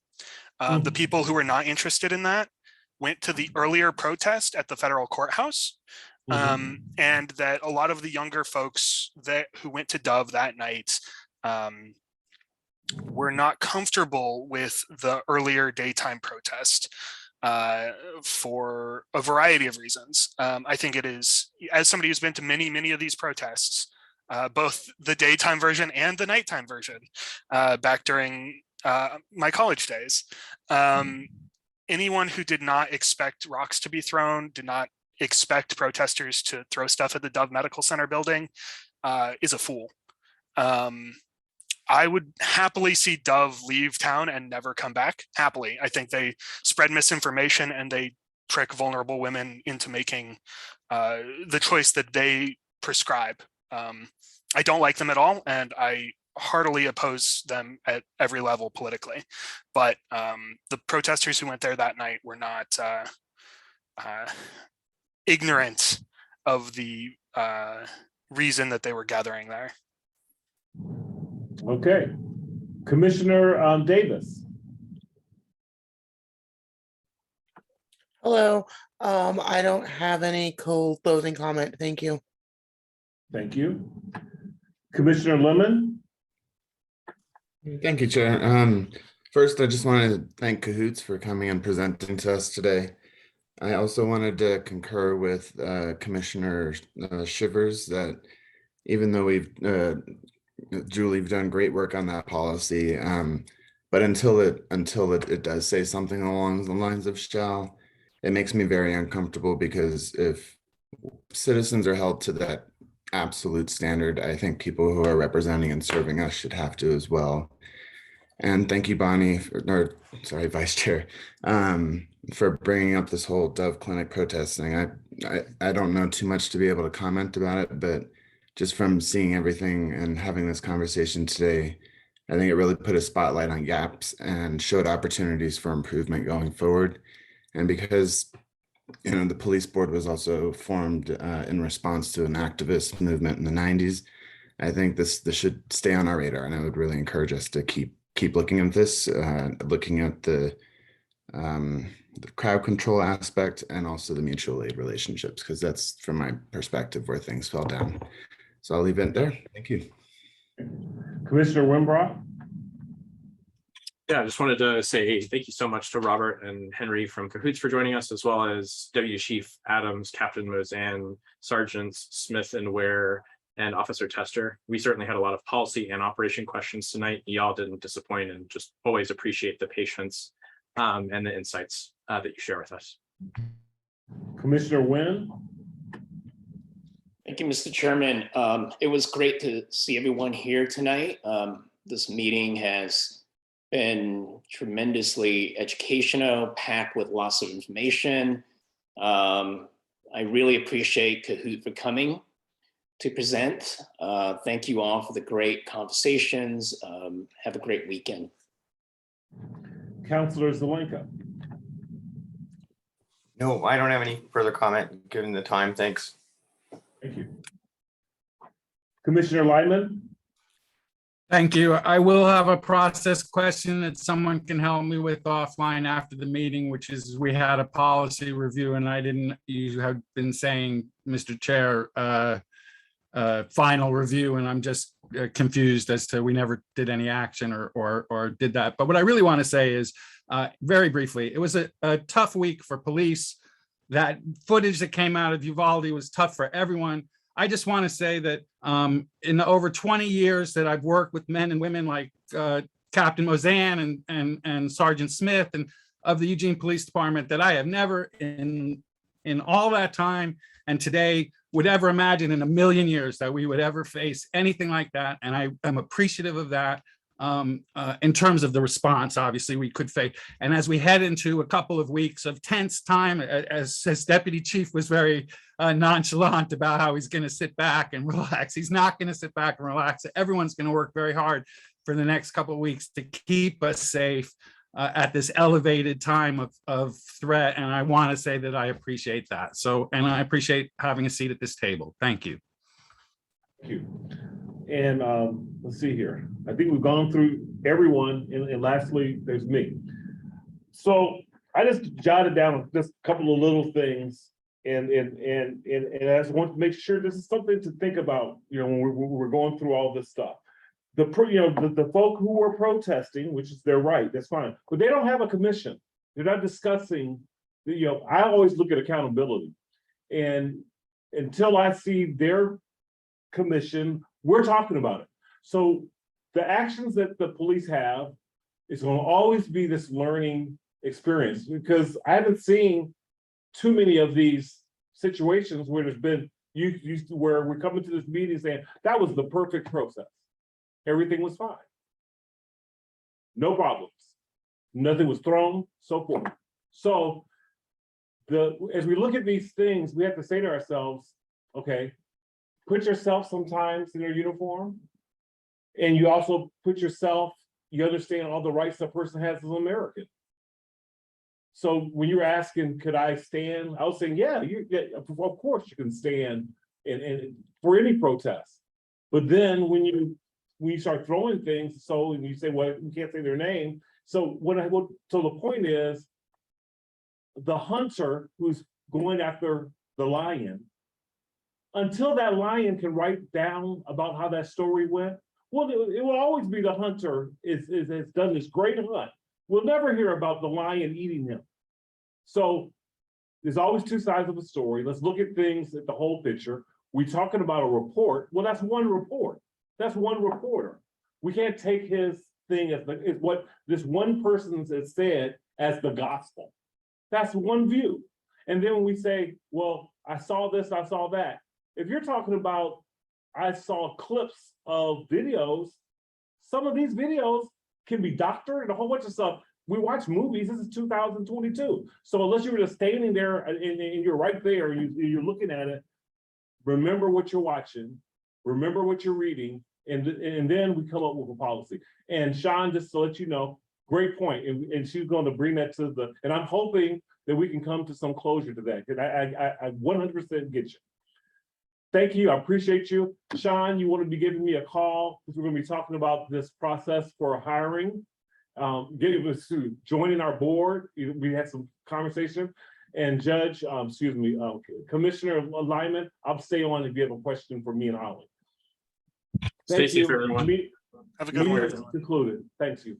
The people who were not interested in that went to the earlier protest at the federal courthouse. And that a lot of the younger folks who went to Dove that night were not comfortable with the earlier daytime protest for a variety of reasons. I think it is, as somebody who's been to many of these protests, both the daytime version and the nighttime version back during my college days, anyone who did not expect rocks to be thrown, did not expect protesters to throw stuff at the Dove Medical Center building is a fool. I would happily see Dove leave town and never come back. Happily. I think they spread misinformation and they trick vulnerable women into making the choice that they prescribe. I don't like them at all, and I heartily oppose them at every level politically. But the protesters who went there that night were not ignorant of the reason that they were gathering there. Okay. Commissioner Davis. Hello. I don't have any closing comment. Thank you. Thank you. Commissioner Lemon. Thank you, Chair. First, I just want to thank Cahoots for coming and presenting to us today. I also wanted to concur with Commissioner Shivers that even though Julie, you've done great work on that policy, but until it does say something along the lines of shall, it makes me very uncomfortable, because if citizens are held to that absolute standard, I think people who are representing and serving us should have to as well. And thank you, Bonnie, sorry, Vice Chair, for bringing up this whole Dove Clinic protest thing. I don't know too much to be able to comment about it, but just from seeing everything and having this conversation today, I think it really put a spotlight on gaps and showed opportunities for improvement going forward. And because, you know, the police board was also formed in response to an activist movement in the 90s, I think this should stay on our radar, and I would really encourage us to keep looking at this, looking at the crowd control aspect and also the mutual aid relationships, because that's, from my perspective, where things fell down. So I'll leave it there. Thank you. Commissioner Wimbrot. Yeah, I just wanted to say thank you so much to Robert and Henry from Cahoots for joining us, as well as Deputy Chief Adams, Captain Mozan, Sergeants Smith and Ware, and Officer Tester. We certainly had a lot of policy and operation questions tonight. Y'all didn't disappoint, and just always appreciate the patience and the insights that you share with us. Commissioner Wynn. Thank you, Mr. Chairman. It was great to see everyone here tonight. This meeting has been tremendously educational, packed with lots of information. I really appreciate Cahoot for coming to present. Thank you all for the great conversations. Have a great weekend. Councilor Zelenka. No, I don't have any further comment, given the time. Thanks. Thank you. Commissioner Lyman. Thank you. I will have a process question that someone can help me with offline after the meeting, which is, we had a policy review and I didn't, you have been saying, Mr. Chair, final review, and I'm just confused as to, we never did any action or did that. But what I really want to say is, very briefly, it was a tough week for police. That footage that came out of Uvalde was tough for everyone. I just want to say that in the over 20 years that I've worked with men and women like Captain Mozan and Sergeant Smith and of the Eugene Police Department, that I have never in all that time and today would ever imagine in a million years that we would ever face anything like that. And I am appreciative of that. In terms of the response, obviously we could face, and as we head into a couple of weeks of tense time, as Deputy Chief was very nonchalant about how he's going to sit back and relax. He's not going to sit back and relax. Everyone's going to work very hard for the next couple of weeks to keep us safe at this elevated time of threat. And I want to say that I appreciate that. So, and I appreciate having a seat at this table. Thank you. Thank you. And let's see here. I think we've gone through everyone, and lastly, there's me. So I just jotted down just a couple of little things, and I just want to make sure this is something to think about. You know, when we're going through all this stuff. The folk who were protesting, which is their right, that's fine, but they don't have a commission. They're not discussing. You know, I always look at accountability, and until I see their commission, we're talking about it. So the actions that the police have is going to always be this learning experience, because I haven't seen too many of these situations where there's been where we're coming to this meeting saying that was the perfect process. Everything was fine. No problems. Nothing was thrown, so forth. So as we look at these things, we have to say to ourselves, okay, put yourself sometimes in your uniform, and you also put yourself, you understand all the rights a person has as an American. So when you're asking, could I stand? I was saying, yeah, of course you can stand and for any protest. But then when you start throwing things, so and you say, well, we can't say their name. So so the point is, the hunter who's going after the lion, until that lion can write down about how that story went, well, it will always be the hunter has done this great hunt. We'll never hear about the lion eating him. So there's always two sides of a story. Let's look at things at the whole picture. We're talking about a report. Well, that's one report. That's one reporter. We can't take his thing as what this one person has said as the gospel. That's one view. And then when we say, well, I saw this, I saw that. If you're talking about, I saw clips of videos, some of these videos can be doctored and a whole bunch of stuff. We watch movies, this is 2022. So unless you were just standing there and you're right there, you're looking at it, remember what you're watching, remember what you're reading, and then we come up with a policy. And Sean, just to let you know, great point. And she's going to bring that to the, and I'm hoping that we can come to some closure to that, because I 100% get you. Thank you, I appreciate you. Sean, you want to be giving me a call, because we're going to be talking about this process for hiring. Getting us to joining our board. We had some conversation. And Judge, Commissioner Lyman, I'll stay on if you have a question for me and Holly. Stay safe, everyone. Have a good one. Concluded. Thanks you.